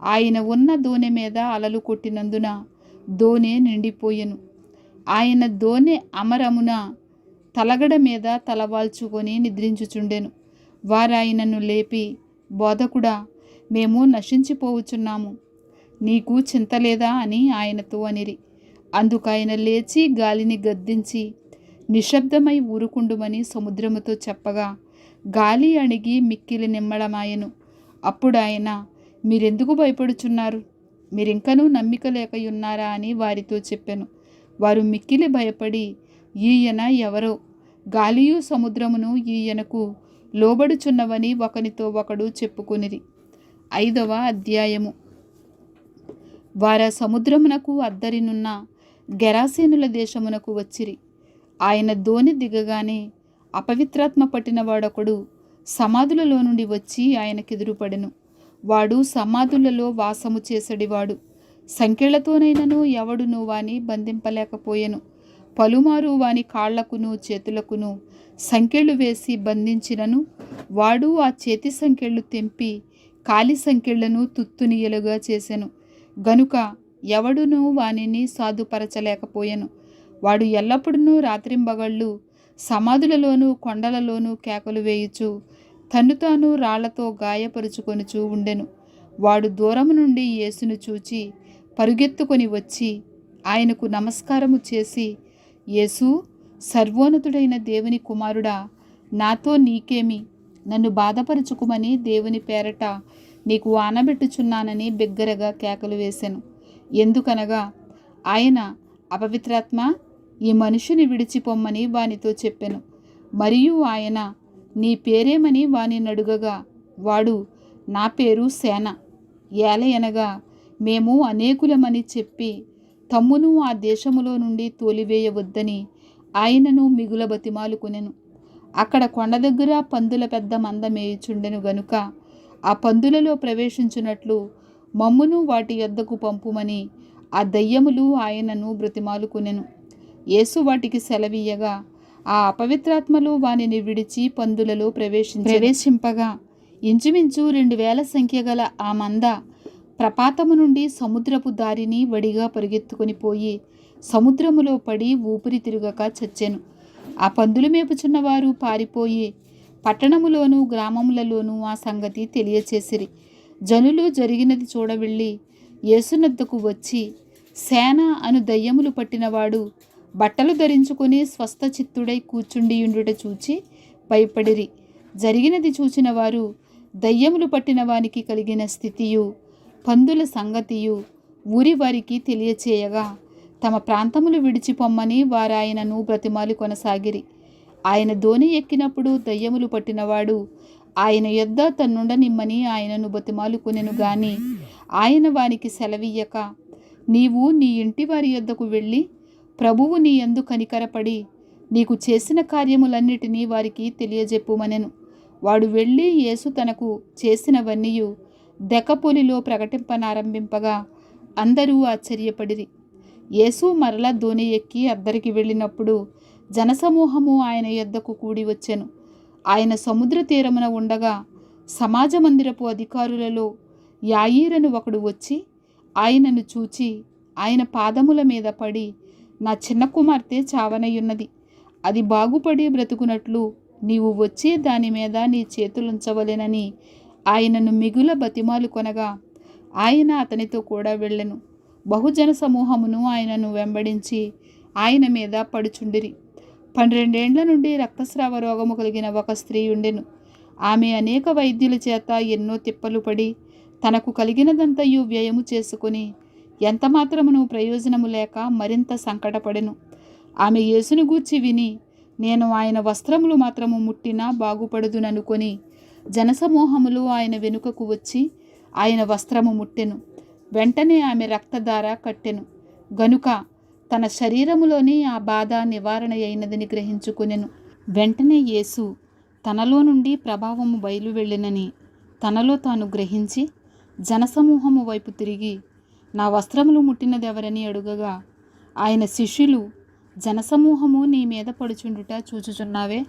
Speaker 1: ఆయన ఉన్న దోణె మీద అలలు కొట్టినందున దోణె నిండిపోయెను. ఆయన దోణె అమరమున తలగడ మీద తలవాల్చుకొని నిద్రించుచుండెను. వారాయనను లేపి, బోధకుడా, మేము నశించిపోవుచున్నాము, నీకు చింత లేదా అని ఆయనతో అనిరి. అందుకైన లేచి గాలిని గద్దించి నిశ్శబ్దమై ఊరుకుండుమని సముద్రముతో చెప్పగా గాలి అణిగి మిక్కిలి నిమ్మళమాయెను. అప్పుడు ఆయన, మీరెందుకు భయపడుచున్నారు? మీరింకనూ నమ్మిక లేకయున్నారా అని వారితో చెప్పెను. వారు మిక్కిలి భయపడి, ఈయన ఎవరో, గాలియు సముద్రమును ఈయనకు లోబడుచున్నవని ఒకనితో ఒకడు చెప్పుకొనిరి. 5వ అధ్యాయము. వార సముద్రమునకు అద్దరినున్న గెరాసేనుల దేశమునకు వచ్చిరి. ఆయన దోణి దిగగానే అపవిత్రాత్మ పట్టిన వాడొకడు సమాధులలో నుండి వచ్చి ఆయనకెదురుపడెను. వాడు సమాధులలో వాసము చేసడివాడు. సంకెళ్లతోనైనను ఎవడును వాని బంధింపలేకపోయెను. పలుమారు వాని కాళ్లకును చేతులకును సంకెళ్ళు వేసి బంధించినను వాడు ఆ చేతి సంకెళ్ళు తెంపి కాలి సంకెళ్లను తుత్తునియలుగా చేసెను. గనుక ఎవడునూ వానిని సాధుపరచలేకపోయెను. వాడు ఎల్లప్పుడూ రాత్రింబగళ్ళు సమాధులలోనూ కొండలలోనూ కేకలు వేయుచు తన్ను తాను రాళ్లతో గాయపరుచుకొనుచూ ఉండెను. వాడు దూరము నుండి యేసును చూచి పరుగెత్తుకొని వచ్చి ఆయనకు నమస్కారము చేసి, యేసు, సర్వోన్నతుడైన దేవుని కుమారుడా, నాతో నీకేమి? నన్ను బాధపరుచుకుమని దేవుని పేరట నీకు ఆనబెట్టుచున్నానని బిగ్గరగా కేకలు వేసెను. ఎందుకనగా ఆయన, అపవిత్రాత్మ, ఈ మనుషుని విడిచిపోమ్మని వానితో చెప్పెను. మరియు ఆయన, నీ పేరేమని వాని నడుగగా వాడు, నా పేరు సేన, ఏలయనగా మేము అనేకులమని చెప్పి తమ్మును ఆ దేశములో నుండి తోలివేయవద్దని ఆయనను మిగుల బతిమాలుకొనెను. అక్కడ కొండ దగ్గర పందుల పెద్ద మంద మేయుచుండెను గనుక ఆ పందులలో ప్రవేశించున్నట్లు మమ్మును వాటి యొద్దకు పంపుమని ఆ దయ్యములు ఆయనను బ్రతిమాలుకొనెను. యేసు వాటికి సెలవీయగా ఆ అపవిత్రాత్మలు వానిని విడిచి పందులలో ప్రవేశింపగా ఇంచుమించు 2000 సంఖ్య గల ఆ మంద ప్రపాతము నుండి సముద్రపు దారిని వడిగా పరిగెత్తుకొని పోయి సముద్రములో పడి ఊపిరి తిరుగక చచ్చెను. ఆ పందులు మేపుచున్నవారు పారిపోయి పట్టణములోను గ్రామములలోనూ ఆ సంగతి తెలియచేసిరి. జనులు జరిగినది చూడవెళ్ళి యేసునద్దకు వచ్చి, సేన అను దయ్యములు పట్టినవాడు బట్టలు ధరించుకొని స్వస్థచిత్తుడై కూర్చుండియుండుట చూచి భయపడిరి. జరిగినది చూచిన వారు దయ్యములు పట్టిన వానికి కలిగిన స్థితియు పందుల సంగతియు ఊరి వారికి తెలియచేయగా తమ ప్రాంతములు విడిచిపొమ్మని వారాయనను బ్రతిమాలి కొనసాగిరి. ఆయన దోణి ఎక్కినప్పుడు దయ్యములు పట్టినవాడు ఆయన యొద్ద తన్నుండనిమ్మని ఆయనను బతిమాలుకొనెను గాని ఆయన వానికి సెలవీయక, నీవు నీ ఇంటి వారి యొద్దకు వెళ్ళి ప్రభువు నీ యందు కనికరపడి నీకు చేసిన కార్యములన్నిటినీ వారికి తెలియజెప్పుమనెను. వాడు వెళ్ళి యేసు తనకు చేసినవన్నీయు దెకపొలిలో ప్రకటింపనారంభింపగా అందరూ ఆశ్చర్యపడిరి. యేసు మరలా దోణి ఎక్కి అద్దరికి వెళ్ళినప్పుడు జనసమూహము ఆయన యొద్దకు కూడి వచ్చెను. ఆయన సముద్ర తీరమున ఉండగా సమాజ మందిరపు అధికారులలో యాయీరను ఒకడు వచ్చి ఆయనను చూచి ఆయన పాదముల మీద పడి, నా చిన్న కుమార్తె చావనయ్యున్నది, అది బాగుపడి బ్రతుకున్నట్లు నీవు వచ్చి దాని మీద నీ చేతులుంచవలెనని ఆయనను మిగుల బతిమాలు కొనగా ఆయన అతనితో కూడా వెళ్ళెను. బహుజన సమూహమును ఆయనను వెంబడించి ఆయన మీద పడుచుండిరి. 12 ఏండ్ల నుండి రక్తస్రావ రోగము కలిగిన ఒక స్త్రీ ఉండెను. ఆమె అనేక వైద్యుల చేత ఎన్నో తిప్పలు పడి తనకు కలిగినదంతయు వ్యయము చేసుకుని ఎంతమాత్రమును ప్రయోజనము లేక మరింత సంకటపడెను. ఆమె యేసును గూర్చి విని, నేను ఆయన వస్త్రములు మాత్రము ముట్టినా బాగుపడుదుననుకొని జనసమూహములు ఆయన వెనుకకు వచ్చి ఆయన వస్త్రము ముట్టెను. వెంటనే ఆమె రక్తధార కట్టెను గనుక తన శరీరములోని ఆ బాధ నివారణ అయినదని గ్రహించుకొనెను. వెంటనే యేసు తనలో నుండి ప్రభావము బయలు వెళ్ళినని తనలో తాను గ్రహించి జనసమూహము వైపు తిరిగి, నా వస్త్రములు ముట్టినదెవరని అడుగగా ఆయన శిష్యులు, జనసమూహము నీ మీద పడుచుండుట చూచుచున్నావే,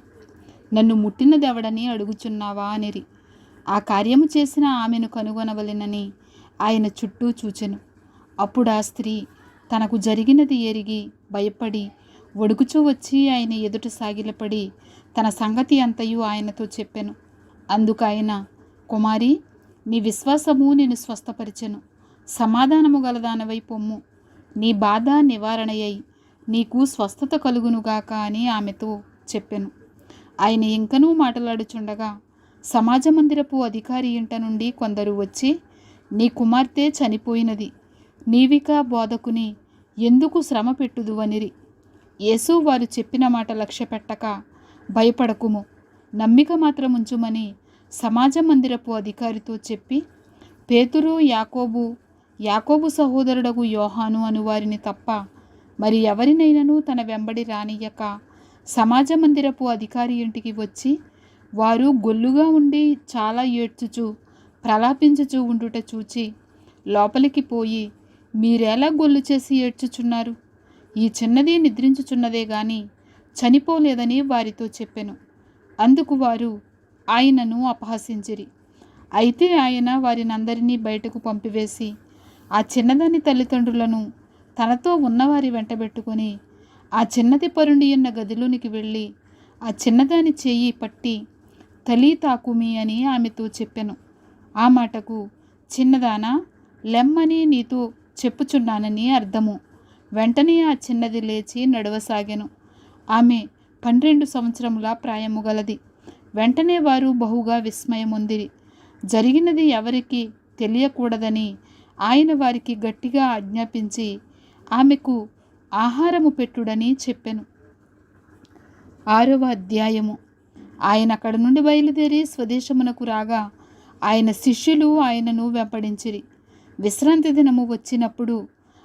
Speaker 1: నన్ను ముట్టినదెవడని అడుగుచున్నావా అనిరి. ఆ కార్యము చేసిన ఆమెను కనుగొనవలెనని ఆయన చుట్టూ చూచెను. అప్పుడు ఆ స్త్రీ తనకు జరిగినది ఎరిగి భయపడి వణుకుచూ వచ్చి ఆయన ఎదుట సాగిలపడి తన సంగతి అంతయు ఆయనతో చెప్పెను. అందుకు ఆయన, కుమారి, నీ విశ్వాసము నేను స్వస్థపరిచెను, సమాధానము గలదానవై పొమ్ము, నీ బాధ నివారణయ్యి నీకు స్వస్థత కలుగునుగాక అని ఆమెతో చెప్పెను. ఆయన ఇంకనూ మాట్లాడుచుండగా సమాజ మందిరపు అధికారి ఇంట నుండి కొందరు వచ్చి, నీ కుమార్తె చనిపోయినది, నీవిక బోధకుని ఎందుకు శ్రమ పెట్టుదు అనిరి. యేసు వారు చెప్పిన మాట లక్ష్య పెట్టక, భయపడకుము, నమ్మిక మాత్రం ఉంచుమని సమాజ మందిరపు అధికారితో చెప్పి, పేతురు, యాకోబు సహోదరుడగు యోహాను అను వారిని తప్ప మరి ఎవరినైనాను తన వెంబడి రానియ్యక సమాజ మందిరపు అధికారి ఇంటికి వచ్చి వారు గొల్లుగా ఉండి చాలా ఏడ్చుచు ప్రలాపించుచూ ఉండుట చూచి లోపలికి పోయి, మీరెలా గొల్లు చేసి ఏడ్చుచున్నారు? ఈ చిన్నది నిద్రించుచున్నదే గాని చనిపోలేదని వారితో చెప్పెను. అందుకు వారు ఆయనను అపహసించిరి. అయితే ఆయన వారినందరినీ బయటకు పంపివేసి ఆ చిన్నదాని తల్లిదండ్రులను తనతో ఉన్నవారి వెంటబెట్టుకొని ఆ చిన్నది పరుండి ఉన్న గదిలోనికి వెళ్ళి ఆ చిన్నదాని చెయ్యి పట్టి తలీతాకుమి అని ఆమెతో చెప్పెను. ఆ మాటకు, చిన్నదానా, లెమ్మని నీతో చెప్పుచున్నానని అర్థము. వెంటనే ఆ చిన్నది లేచి నడవసాగెను. ఆమె 12 సంవత్సరముల ప్రాయము గలది. వెంటనే వారు బహుగా విస్మయమొందిరి. జరిగినది ఎవరికి తెలియకూడదని ఆయన వారికి గట్టిగా ఆజ్ఞాపించి ఆమెకు ఆహారము పెట్టుడని చెప్పెను. 6వ అధ్యాయము. ఆయన అక్కడ నుండి బయలుదేరి స్వదేశమునకు రాగా ఆయన శిష్యులు ఆయనను వెంబడించిరి. విశ్రాంతి దినము వచ్చినప్పుడు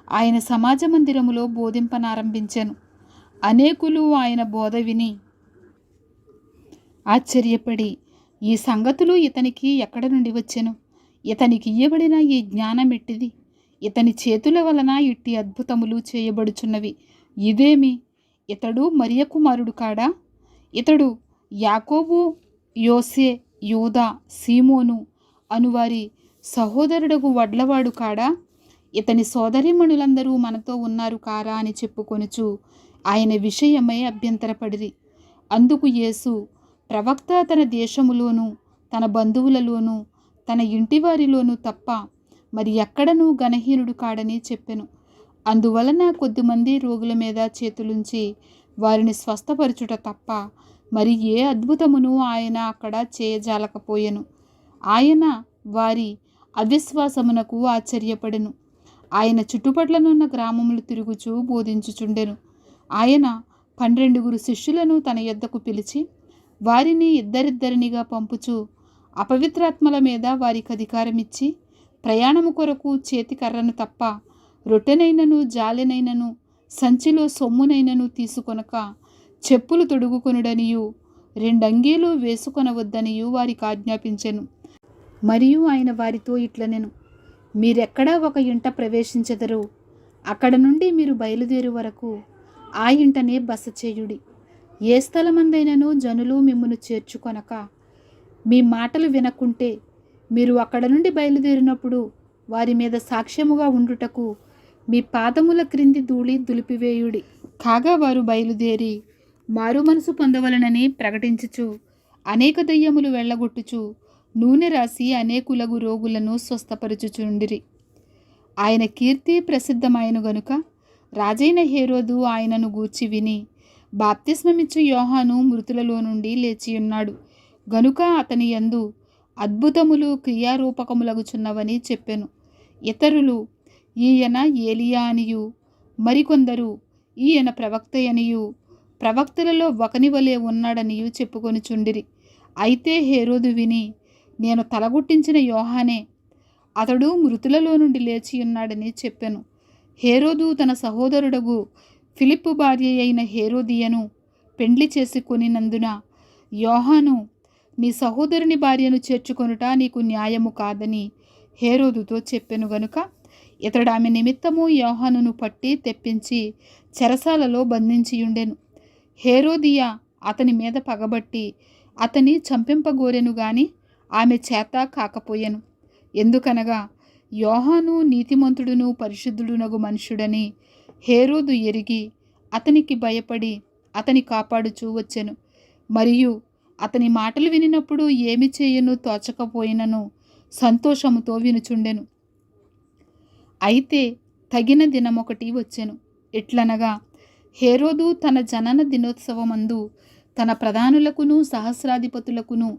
Speaker 1: ఆయన సమాజ మందిరములో బోధింపనారంభించెను. అనేకులు ఆయన బోధ విని ఆశ్చర్యపడి, ఈ సంగతులు ఇతనికి ఎక్కడ నుండి వచ్చెను? ఇతనికి ఇయ్యబడిన ఈ జ్ఞానం ఎట్టిది? ఇతని చేతుల వలన ఇట్టి అద్భుతములు చేయబడుచున్నవి ఇదేమి? ఇతడు మరియ కుమారుడు కాడా? ఇతడు యాకోబు, యోసే, యూదా, సీమోను అనువారి సహోదరుడగు వడ్లవాడు కాడా? ఇతని సోదరీమణులందరూ మనతో ఉన్నారు కారా అని చెప్పుకొనుచు ఆయన విషయమై అభ్యంతరపడిరి. అందుకు యేసు, ప్రవక్త తన దేశములోను తన బంధువులలోను తన ఇంటివారిలోనూ తప్ప మరి ఎక్కడనూ ఘనహీనుడు కాడని చెప్పెను. అందువలన కొద్దిమంది రోగుల మీద చేతులుంచి వారిని స్వస్థపరచుట తప్ప మరి ఏ అద్భుతమును ఆయన అక్కడ చేయజాలకపోయెను. ఆయన వారి అవిశ్వాసమునకు ఆశ్చర్యపడెను. ఆయన చుట్టుపట్లనున్న గ్రామములు తిరుగుచూ బోధించుచుండెను. ఆయన 12 శిష్యులను తన యొద్దకు పిలిచి వారిని ఇద్దరిద్దరినిగా పంపుచు అపవిత్రాత్మల మీద వారికి అధికారమిచ్చి, ప్రయాణము కొరకు చేతికర్రను తప్ప రొట్టెనైనను జాలెనైనను సంచిలో సొమ్మునైనను తీసుకొనక చెప్పులు తొడుగుకొనుడనియు 2 అంగీలు వేసుకొనవద్దనియు వారికి ఆజ్ఞాపించెను. మరియు ఆయన వారితో ఇట్లనెను, మీరెక్కడా ఒక ఇంట ప్రవేశించెదరో అక్కడ నుండి మీరు బయలుదేరు వరకు ఆ ఇంటనే బస చేయుడి. ఏ స్థలమందైనను జనులు మిమ్మును చేర్చుకొనక మీ మాటలు వినకుంటే మీరు అక్కడ నుండి బయలుదేరినప్పుడు వారి మీద సాక్ష్యముగా ఉండుటకు మీ పాదముల క్రింది ధూళి దులిపివేయుడి. కాగా వారు బయలుదేరి మారు మనసు పొందవలనని ప్రకటించుచు అనేక దయ్యములు వెళ్ళగొట్టుచు నూనె రాసి అనేకులగు రోగులను స్వస్థపరచుచుండిరి. ఆయన కీర్తి ప్రసిద్ధమైన గనుక రాజైన హేరోదు ఆయనను గూర్చి విని, బాప్తిస్మమిచ్చు యోహాను మృతులలో నుండి లేచియున్నాడు గనుక అతని యందు అద్భుతములు క్రియారూపకములగుచున్నవని చెప్పెను. ఇతరులు ఈయన ఏలియా అనియు, మరికొందరు ఈయన ప్రవక్త అనియు, ప్రవక్తలలో ఒకని వలె ఉన్నాడనియు చెప్పుకొనుచుండిరి. అయితే హేరోదు విని, నేను తలగుట్టించిన యోహానే, అతడు మృతులలో నుండి లేచి ఉన్నాడని చెప్పెను. హేరోదు తన సహోదరుడగు ఫిలిప్పు భార్య అయిన హేరోదియను పెండ్లి చేసుకొనినందున యోహాను, నీ సహోదరుని భార్యను చేర్చుకొనుట నీకు న్యాయము కాదని హేరోదుతో చెప్పెను గనుక ఇతడు ఆమె నిమిత్తము యోహానును పట్టి తెప్పించి చెరసాలలో బంధించియుండెను. హేరోదియ అతని మీద పగబట్టి అతని చంపింపగోరెను గాని ఆమె చేత కాకపోయెను. ఎందుకనగా యోహాను నీతిమంతుడును పరిశుద్ధుడునగు మనుష్యుడని హేరోదు ఎరిగి అతనికి భయపడి అతని కాపాడుచూ వచ్చెను. మరియు అతని మాటలు వినినప్పుడు ఏమి చేయను తోచకపోయినను సంతోషముతో వినుచుండెను. అయితే తగిన దినమొకటి వచ్చెను. ఎట్లనగా హేరోదు తన జనన దినోత్సవమందు తన ప్రధానులకును సహస్రాధిపతులకును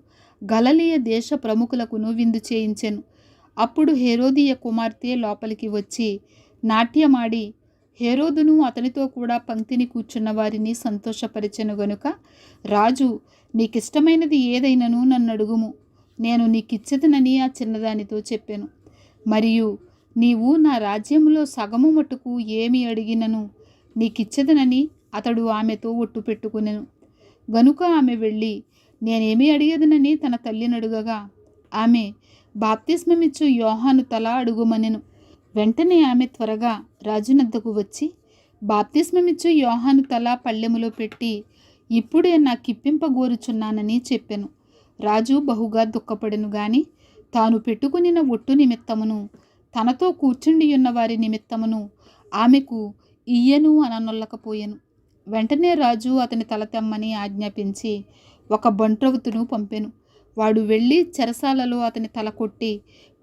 Speaker 1: గలిలయ దేశ ప్రముఖులకును విందు చేయించెను. అప్పుడు హేరోదియ కుమార్తె లోపలికి వచ్చి నాట్యమాడి హేరోదును అతనితో కూడా పంక్తిని కూర్చున్న వారిని సంతోషపరిచెను గనుక రాజు, నీకిష్టమైనది ఏదైనను నన్ను అడుగుము, నేను నీకిచ్చేదనని ఆ చిన్నదానితో చెప్పెను. మరియు నీవు నా రాజ్యములో సగము మట్టుకు ఏమి అడిగినను నీకిచ్చేదనని అతడు ఆమెతో ఒట్టు పెట్టుకునెను. గనుక ఆమె వెళ్ళి నేనేమి అడిగేదనని తన తల్లిని అడుగగా ఆమె బాప్తిస్మమిచ్చు యోహాను తల అడుగుమనెను. వెంటనే ఆమె త్వరగా రాజునద్దకు వచ్చి బాప్తిస్మమిచ్చు యోహాను తల పళ్ళెములో పెట్టి ఇప్పుడే నాకిప్పింపగోరుచున్నానని చెప్పెను. రాజు బహుగా దుఃఖపడెను గాని తాను పెట్టుకునిన ఒట్టు నిమిత్తమును తనతో కూర్చుండి ఉన్న వారి నిమిత్తమును ఆమెకు ఇయ్యను అననొల్లకపోయెను. వెంటనే రాజు అతని తల తెమ్మని ఆజ్ఞాపించి ఒక బంట్రవుతును పంపెను. వాడు వెళ్ళి చెరసాలలో అతని తల కొట్టి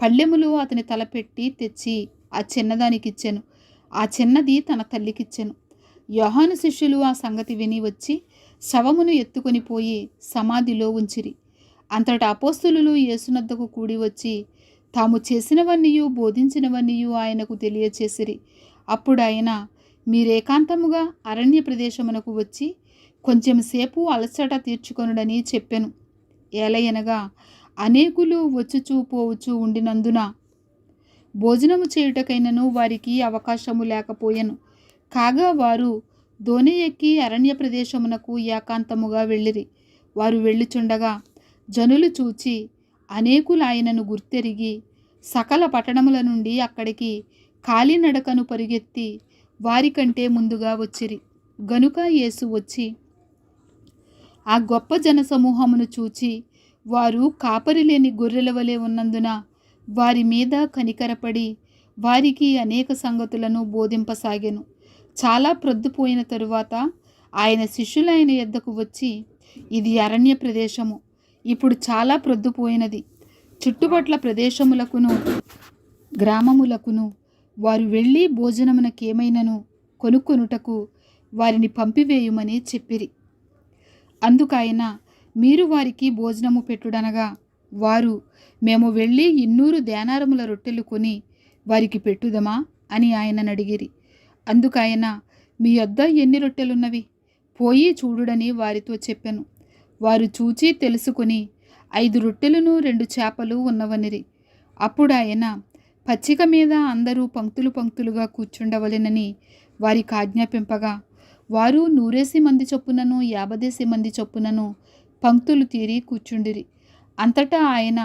Speaker 1: పళ్ళెములో అతని తల పెట్టి తెచ్చి ఆ చిన్నదానికిచ్చెను. ఆ చిన్నది తన తల్లికిచ్చెను. యోహాను శిష్యులు ఆ సంగతి విని వచ్చి శవమును ఎత్తుకొని పోయి సమాధిలో ఉంచిరి. అంతటా అపోస్తలులు యేసునద్దకు కూడి వచ్చి తాము చేసినవన్నీయు బోధించినవన్నీయు ఆయనకు తెలియచేసిరి. అప్పుడు ఆయన, మీరేకాంతముగా అరణ్య ప్రదేశమునకు వచ్చి కొంచెం సేపు అలసట తీర్చుకొనుడని చెప్పెను. ఏలయనగా అనేకులు వచ్చుచూ పోవచ్చు ఉండినందున భోజనము చేయుటకైనను వారికి అవకాశము లేకపోయెను. కాగా వారు దోణి ఎక్కి అరణ్య ప్రదేశమునకు ఏకాంతముగా వెళ్ళిరి. వారు వెళ్ళుచుండగా జనులు చూచి అనేకులు ఆయనను గుర్తెరిగి సకల పట్టణముల నుండి అక్కడికి కాలినడకను పరిగెత్తి వారికంటే ముందుగా వచ్చిరి. గనుక యేసు వచ్చి ఆ గొప్ప జనసమూహమును చూచి వారు కాపరి లేని గొర్రెల వలె ఉన్నందున వారి మీద కనికరపడి వారికి అనేక సంగతులను బోధింపసాగెను. చాలా ప్రొద్దుపోయిన తరువాత ఆయన శిష్యులైన యొద్దకు వచ్చి, ఇది అరణ్య ప్రదేశము, ఇప్పుడు చాలా ప్రొద్దుపోయినది. చుట్టుపట్ల ప్రదేశములకును గ్రామములకును వారు వెళ్ళి భోజనమునకేమైనను కొనుక్కొనుటకు వారిని పంపివేయుమని చెప్పిరి. అందుకైన మీరు వారికి భోజనము పెట్టుడనగా వారు, మేము వెళ్ళి 200 దేనారముల రొట్టెలు కొని వారికి పెట్టుదమా అని ఆయనను అడిగిరి. అందుకైన, మీ యొద్ద ఎన్ని రొట్టెలున్నవి పోయి చూడుడని వారితో చెప్పెను. వారు చూచి తెలుసుకొని 5 రొట్టెలను 2 చేపలు ఉన్నవనిరి. అప్పుడు ఆయన, పచ్చిక మీద అందరూ పంక్తులు పంక్తులుగా కూర్చుండవలెనని వారికి ఆజ్ఞాపింపగా వారు 100 మంది చొప్పునను 50 మంది చొప్పునను పంక్తులు తీరి కూర్చుండిరి. అంతటా ఆయన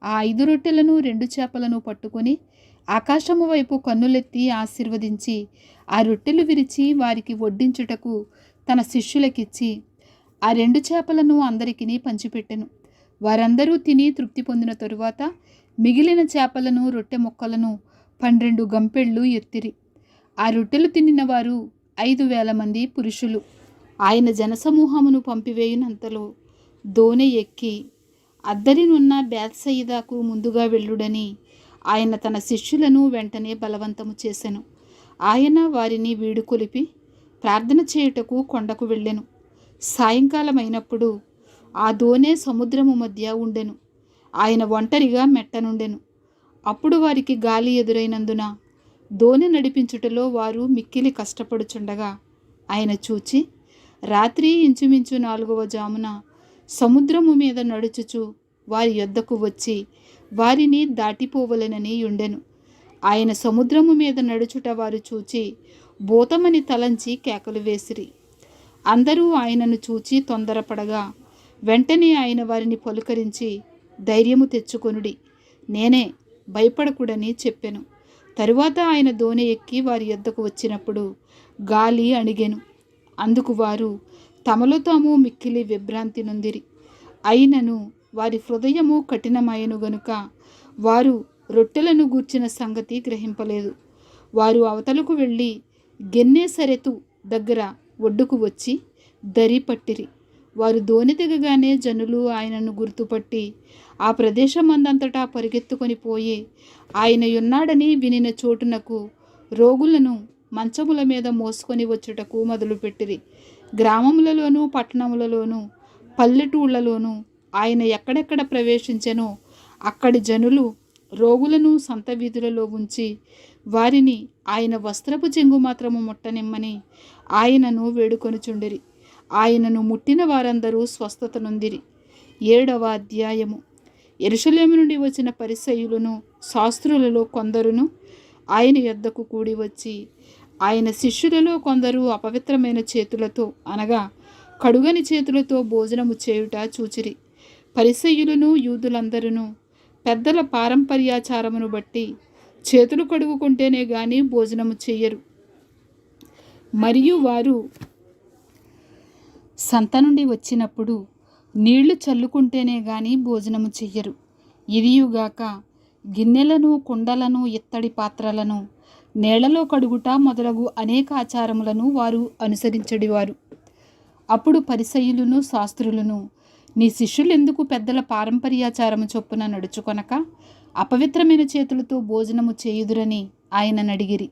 Speaker 1: ఆ 5 రొట్టెలను 2 చేపలను పట్టుకొని ఆకాశము వైపు కన్నులెత్తి ఆశీర్వదించి ఆ రొట్టెలు విరిచి వారికి వడ్డించుటకు తన శిష్యులకిచ్చి ఆ 2 చేపలను అందరికీ పంచిపెట్టెను. వారందరూ తిని తృప్తి పొందిన తరువాత మిగిలిన చేపలను రొట్టె ముక్కలను 12 గంపెళ్ళు ఎత్తిరి. ఆ రొట్టెలు తినిన వారు 5,000 మంది పురుషులు. ఆయన జనసమూహమును పంపివేయునంతలో దోణి ఎక్కి అద్దరినున్న బేత్సయిదాకు ముందుగా వెళ్ళుడని ఆయన తన శిష్యులను వెంటనే బలవంతము చేసెను. ఆయన వారిని వీడుకొలిపి ప్రార్థన చేయుటకు కొండకు వెళ్ళెను. సాయంకాలం అయినప్పుడు ఆ దోణి సముద్రము మధ్య ఉండెను. ఆయన ఒంటరిగా మెట్టనుండెను. అప్పుడు వారికి గాలి ఎదురైనందున దోణి నడిపించుటలో వారు మిక్కిలి కష్టపడుచుండగా ఆయన చూచి రాత్రి ఇంచుమించు 4వ జామున సముద్రము మీద నడుచుచు వారి యొద్దకు వచ్చి వారిని దాటిపోవలెనని ఉండెను. ఆయన సముద్రము మీద నడుచుట వారు చూచి భూతమని తలంచి కేకలు వేసిరి. అందరూ ఆయనను చూచి తొందరపడగా వెంటనే ఆయన వారిని పలుకరించి ధైర్యము తెచ్చుకొనుడి, నేనే, భయపడకుడని చెప్పెను. తరువాత ఆయన దోణి ఎక్కి వారి యొద్దకు వచ్చినప్పుడు గాలి అణిగెను. అందుకు వారు తమలో తాము మిక్కిలి విభ్రాంతి నొందిరి. అయినను వారి హృదయము కఠినమయను గనుక వారు రొట్టెలను గూర్చిన సంగతి గ్రహింపలేదు. వారు అవతలకు వెళ్ళి గెన్నేసరెతు దగ్గర ఒడ్డుకు వచ్చి దరి పట్టిరి. వారు దోణి దిగగానే జనులు ఆయనను గుర్తుపట్టి ఆ ప్రదేశమందంతటా పరిగెత్తుకొని పోయి ఆయన ఉన్నాడని వినిన చోటునకు రోగులను మంచముల మీద మోసుకొని వచ్చుటకు మొదలుపెట్టిరి. గ్రామములలోనూ పట్టణములలోనూ పల్లెటూళ్లలోనూ ఆయన ఎక్కడెక్కడ ప్రవేశించెనో అక్కడి జనులు రోగులను సంత వీధులలో ఉంచి వారిని ఆయన వస్త్రపు చెంగు మాత్రము ముట్టనిమ్మని ఆయనను వేడుకొనుచుండిరి. ఆయనను ముట్టిన వారందరూ స్వస్థత నొందిరి. 7వ అధ్యాయము. యెరూషలేము నుండి వచ్చిన పరిసయ్యులను శాస్త్రులలో కొందరును ఆయన యొద్దకు కూడి వచ్చి ఆయన శిష్యులలో కొందరు అపవిత్రమైన చేతులతో అనగా కడుగని చేతులతో భోజనము చేయుట చూచిరి. పరిసయ్యులను యూదులందరూ పెద్దల పారంపర్యాచారమును బట్టి చేతులు కడుగుకుంటేనే గాని భోజనము చెయ్యరు. మరియు వారు సంత నుండి వచ్చినప్పుడు నీళ్లు చల్లుకుంటేనే గాని భోజనము చెయ్యరు. ఇదియుగాక గిన్నెలను, కుండలను, ఇత్తడి పాత్రలను నేలలో కడుగుట మొదలగు అనేక ఆచారములను వారు అనుసరించడివారు. అప్పుడు పరిసయ్యులను శాస్త్రులను, నీ శిష్యులెందుకు పెద్దల పారంపర్యాచారము చొప్పున నడుచుకొనక అపవిత్రమైన చేతులతో భోజనము చేయుదురని ఆయన అడిగిరి.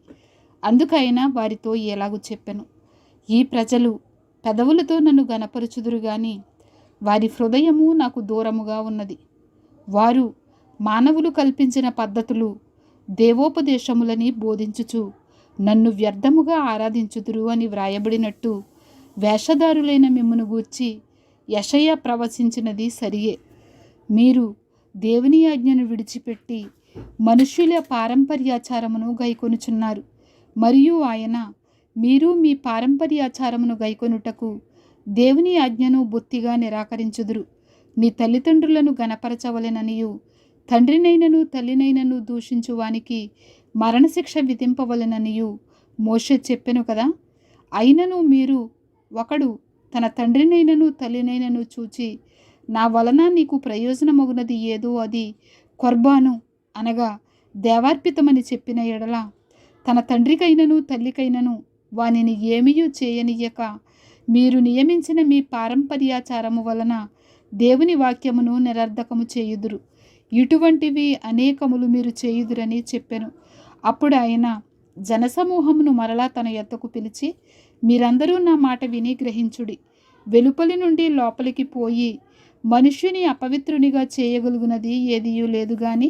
Speaker 1: అందుకైన వారితో ఎలాగూ చెప్పెను, ఈ ప్రజలు పెదవులతో నన్ను గనపరుచుదురు గాని వారి హృదయము నాకు దూరముగా ఉన్నది. వారు మానవులు కల్పించిన పద్ధతులు దేవోపదేశములని బోధించుచు నన్ను వ్యర్థముగా ఆరాధించుదురు అని వ్రాయబడినట్టు వేషధారులైన మిమ్మును గూర్చి యెషయా ప్రవచించినది సరియే. మీరు దేవుని ఆజ్ఞను విడిచిపెట్టి మనుష్యుల పారంపర్యాచారమును గైకొనుచున్నారు. మరియు ఆయన, మీరు మీ పారంపర్యాచారమును గైకొనుటకు దేవుని ఆజ్ఞను బొత్తిగా నిరాకరించుదురు. నీ తల్లిదండ్రులను గనపరచవలెననియు తండ్రినైనను తల్లినైనను దూషించువానికి మరణశిక్ష విధింపవలెననియు మోషే చెప్పెను కదా. అయినను మీరు ఒకడు తన తండ్రినైనను తల్లినైనను చూచి నా వలన నీకు ప్రయోజనమగునది ఏదో అది కొర్బాను అనగా దేవార్పితమని చెప్పిన ఎడల తన తండ్రికైనను తల్లికైనను వానిని ఏమీయూ చేయనియ్యక మీరు నియమించిన మీ పారంపర్యాచారము వలన దేవుని వాక్యమును నిరర్ధకము చేయుదురు. ఇటువంటివి అనేకములు మీరు చేయుదురని చెప్పెను. అప్పుడు ఆయన జనసమూహమును మరలా తన యొద్దకు పిలిచి, మీరందరూ నా మాట విని గ్రహించుడి. వెలుపలి నుండి లోపలికి పోయి మనుష్యుని అపవిత్రునిగా చేయగలుగునది ఏదియూ లేదు గాని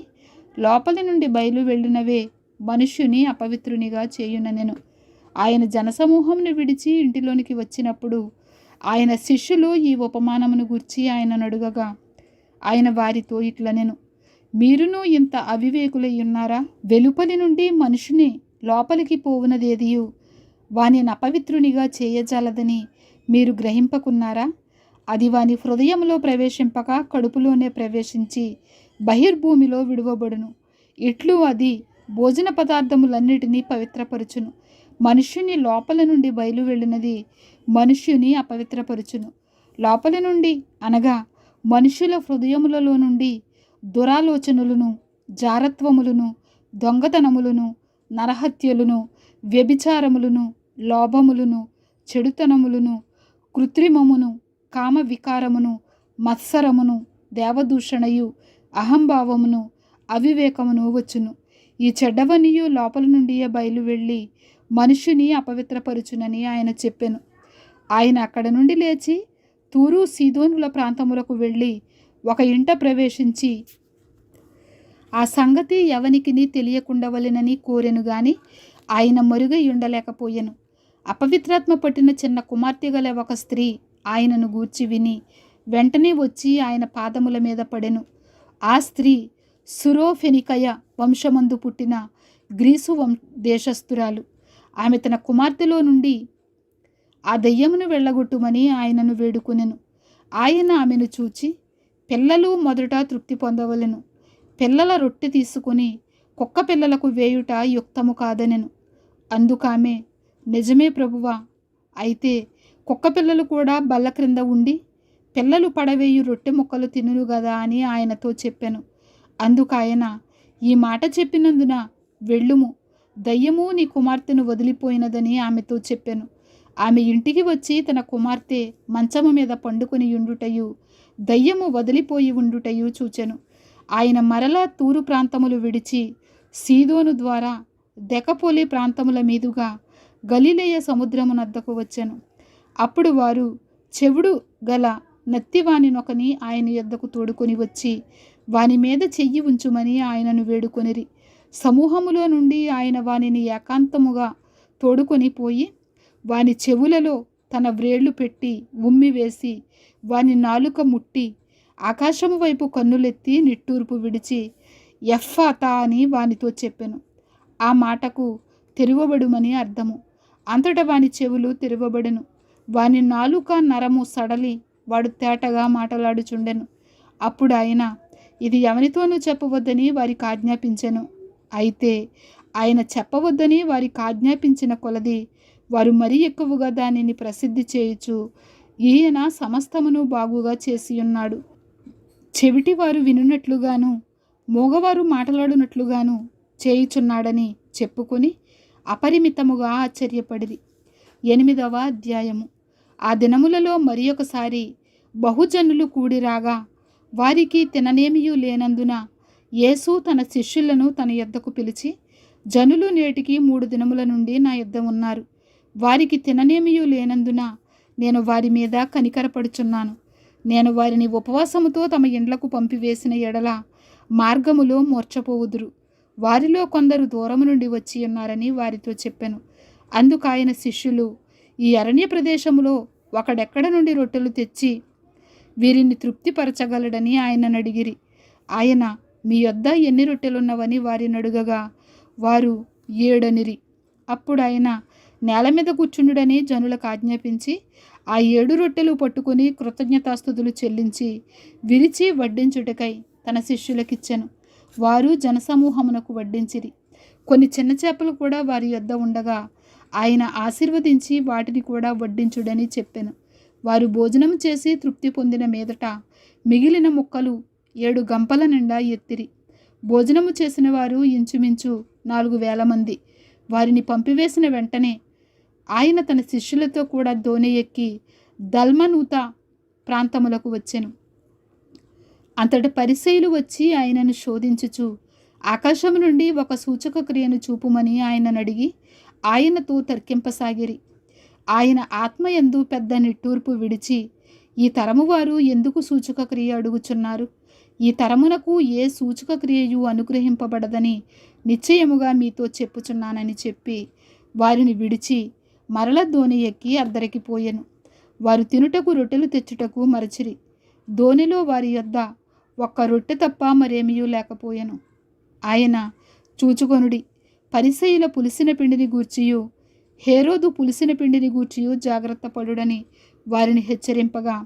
Speaker 1: లోపలి నుండి బయలు వెళ్ళినవే మనుష్యుని అపవిత్రునిగా చేయుననెను. ఆయన జనసమూహమును విడిచి ఇంటిలోనికి వచ్చినప్పుడు ఆయన శిష్యులు ఈ ఉపమానమును గూర్చి ఆయనను అడుగగా ఆయన వారితో ఇట్లనెను, మీరును ఇంత అవివేకులై ఉన్నారా? వెలుపలి నుండి మనుషుని లోపలికి పోవునదేదియు వానిని అపవిత్రునిగా చేయజాలదని మీరు గ్రహింపకున్నారా? అది వాని హృదయంలో ప్రవేశింపక కడుపులోనే ప్రవేశించి బహిర్భూమిలో విడువబడును. ఇట్లు అది భోజన పదార్థములన్నిటినీ పవిత్రపరచును. మనుష్యుని లోపల నుండి బయలు వెళ్ళినది మనుష్యుని అపవిత్రపరచును. లోపల నుండి అనగా మనుషుల హృదయములలో నుండి దురాలోచనలను, జారత్వములను, దొంగతనములను, నరహత్యలను, వ్యభిచారములను, లోభములను, చెడుతనములను, కృత్రిమమును, కామ వికారమును, మత్సరమును, దేవదూషణయు, అహంభావమును, అవివేకమును వచ్చును. ఈ చెడ్డవనియు లోపల నుండియే బయలు వెళ్ళి మనుషుని అపవిత్రపరచునని ఆయన చెప్పెను. ఆయన అక్కడ నుండి లేచి తూరు సీదోనుల ప్రాంతములకు వెళ్ళి ఒక ఇంట ప్రవేశించి ఆ సంగతి ఎవనికిని తెలియకుండవలెనని కోరెను గాని ఆయన మరుగై ఉండలేకపోయెను. అపవిత్రాత్మ పట్టిన చిన్న కుమార్తె గల ఒక స్త్రీ ఆయనను గూర్చి విని వెంటనే వచ్చి ఆయన పాదముల మీద పడెను. ఆ స్త్రీ సురోఫెనికయ వంశమందు పుట్టిన గ్రీసు దేశస్థురాలు. ఆమె తన కుమార్తెలో నుండి ఆ దయ్యమును వెళ్ళగొట్టుమని ఆయనను వేడుకొనెను. ఆయన ఆమెను చూచి, పిల్లలు మొదట తృప్తి పొందవలెను, పిల్లల రొట్టె తీసుకుని కుక్క పిల్లలకు వేయుట యుక్తము కాదనెను. అందుకామె, నిజమే ప్రభువా, అయితే కుక్క పిల్లలు కూడా బల్ల క్రింద ఉండి పిల్లలు పడవేయు రొట్టె ముక్కలు తినును గదా అని ఆయనతో చెప్పాను. అందుకాయన, ఈ మాట చెప్పినందున వెళ్ళుము, దయ్యము నీ కుమార్తెను వదిలిపోయినదని ఆమెతో చెప్పాను. ఆమె ఇంటికి వచ్చి తన కుమార్తె మంచము మీద పండుకొని ఉండుటయు దయ్యము వదిలిపోయి ఉండుటయు చూచెను. ఆయన మరలా తూరు ప్రాంతములు విడిచి సీదోను ద్వారా దెకపోలి ప్రాంతముల మీదుగా గలిలయ సముద్రమునద్దకు వచ్చెను. అప్పుడు వారు చెవుడు గల నత్తివానినొకని ఆయన యొద్దకు తోడుకొని వచ్చి వాని మీద చెయ్యి ఉంచుమని ఆయనను వేడుకొనిరి. సమూహములో నుండి ఆయన వానిని ఏకాంతముగా తోడుకొని పోయి వాని చెవులలో తన వ్రేళ్లు పెట్టి ఉమ్మివేసి వాని నాలుక ముట్టి ఆకాశము వైపు కన్నులెత్తి నిట్టూర్పు విడిచి ఎఫ్ఫాతా అని వానితో చెప్పెను. ఆ మాటకు తెరువబడుమని అర్థము. అంతట వాని చెవులు తెరువబడెను. వాని నాలుక నరము సడలి వాడు తేటగా మాటలాడుచుండెను. అప్పుడు ఆయన, ఇది ఎవనితోనూ చెప్పవద్దని వారికి ఆజ్ఞాపించెను. అయితే ఆయన చెప్పవద్దని వారికి ఆజ్ఞాపించిన కొలది వారు మరీ ఎక్కువగా దానిని ప్రసిద్ధి చేయుచు, ఈయన సమస్తమును బాగుగా చేసియున్నాడు, చెవిటివారు వినున్నట్లుగాను మోగవారు మాట్లాడునట్లుగాను చేయుచున్నాడని చెప్పుకొని అపరిమితముగా ఆశ్చర్యపడిరి. 8వ అధ్యాయము. ఆ దినములలో మరి ఒకసారి బహుజనులు కూడిరాగా వారికి తిననేమియూ లేనందున యేసు తన శిష్యులను తన యొద్దకు పిలిచి, జనులు నేటికి 3 దినముల నుండి నా యొద్ద ఉన్నారు. వారికి తిననేమియూ లేనందున నేను వారి మీద కనికరపడుచున్నాను. నేను వారిని ఉపవాసముతో తమ ఇండ్లకు పంపివేసిన ఎడల మార్గములో మూర్ఛపోవుదురు. వారిలో కొందరు దూరము నుండి వచ్చి ఉన్నారని వారితో చెప్పెను. అందుకు ఆయన శిష్యులు, ఈ అరణ్య ప్రదేశములో ఒకడెక్కడ నుండి రొట్టెలు తెచ్చి వీరిని తృప్తిపరచగలడని ఆయనను అడిగిరి. ఆయన, మీ యొద్ద ఎన్ని రొట్టెలున్నవని వారిని అడుగగా వారు 7 అనిరి. అప్పుడు ఆయన నేల మీద కూర్చుండుడని జనులకు ఆజ్ఞాపించి ఆ 7 రొట్టెలు పట్టుకుని కృతజ్ఞతాస్తుతులు చెల్లించి విరిచి వడ్డించుటకై తన శిష్యులకిచ్చెను. వారు జనసమూహమునకు వడ్డించిరి. కొన్ని చిన్న చేపలు కూడా వారి యొద్ద ఉండగా ఆయన ఆశీర్వదించి వాటిని కూడా వడ్డించుడని చెప్పెను. వారు భోజనం చేసి తృప్తి పొందిన మీదట మిగిలిన ముక్కలు 7 గంపల నిండా ఎత్తిరి. భోజనము చేసిన వారు ఇంచుమించు 4,000 మంది. వారిని పంపివేసిన వెంటనే ఆయన తన శిష్యులతో కూడా దోణి ఎక్కి దల్మనూత ప్రాంతములకు వచ్చెను. అంతటి పరిసయ్యులు వచ్చి ఆయనను శోధించుచు ఆకాశము నుండి ఒక సూచక క్రియను చూపుమని ఆయనను అడిగి ఆయనతో తర్కింపసాగిరి. ఆయన ఆత్మయందు పెద్ద నిట్టూర్పు విడిచి, ఈ తరము వారు ఎందుకు సూచక క్రియ అడుగుచున్నారు? ఈ తరమునకు ఏ సూచక క్రియయు అనుగ్రహింపబడదని నిశ్చయముగా మీతో చెప్పుచున్నానని చెప్పి వారిని విడిచి మరల దోణి ఎక్కి అద్దరికి పోయెను. వారు తినుటకు రొట్టెలు తెచ్చుటకు మరచిరి. దోణిలో వారి యొద్ద ఒక్క రొట్టె తప్ప మరేమియూ లేకపోయెను. ఆయన, చూచుకొనుడి, పరిసయ్యుల పులిసిన పిండిని గూర్చియు హేరోదు పులిసిన పిండిని గూర్చియు జాగ్రత్త పడుడని వారిని హెచ్చరింపగా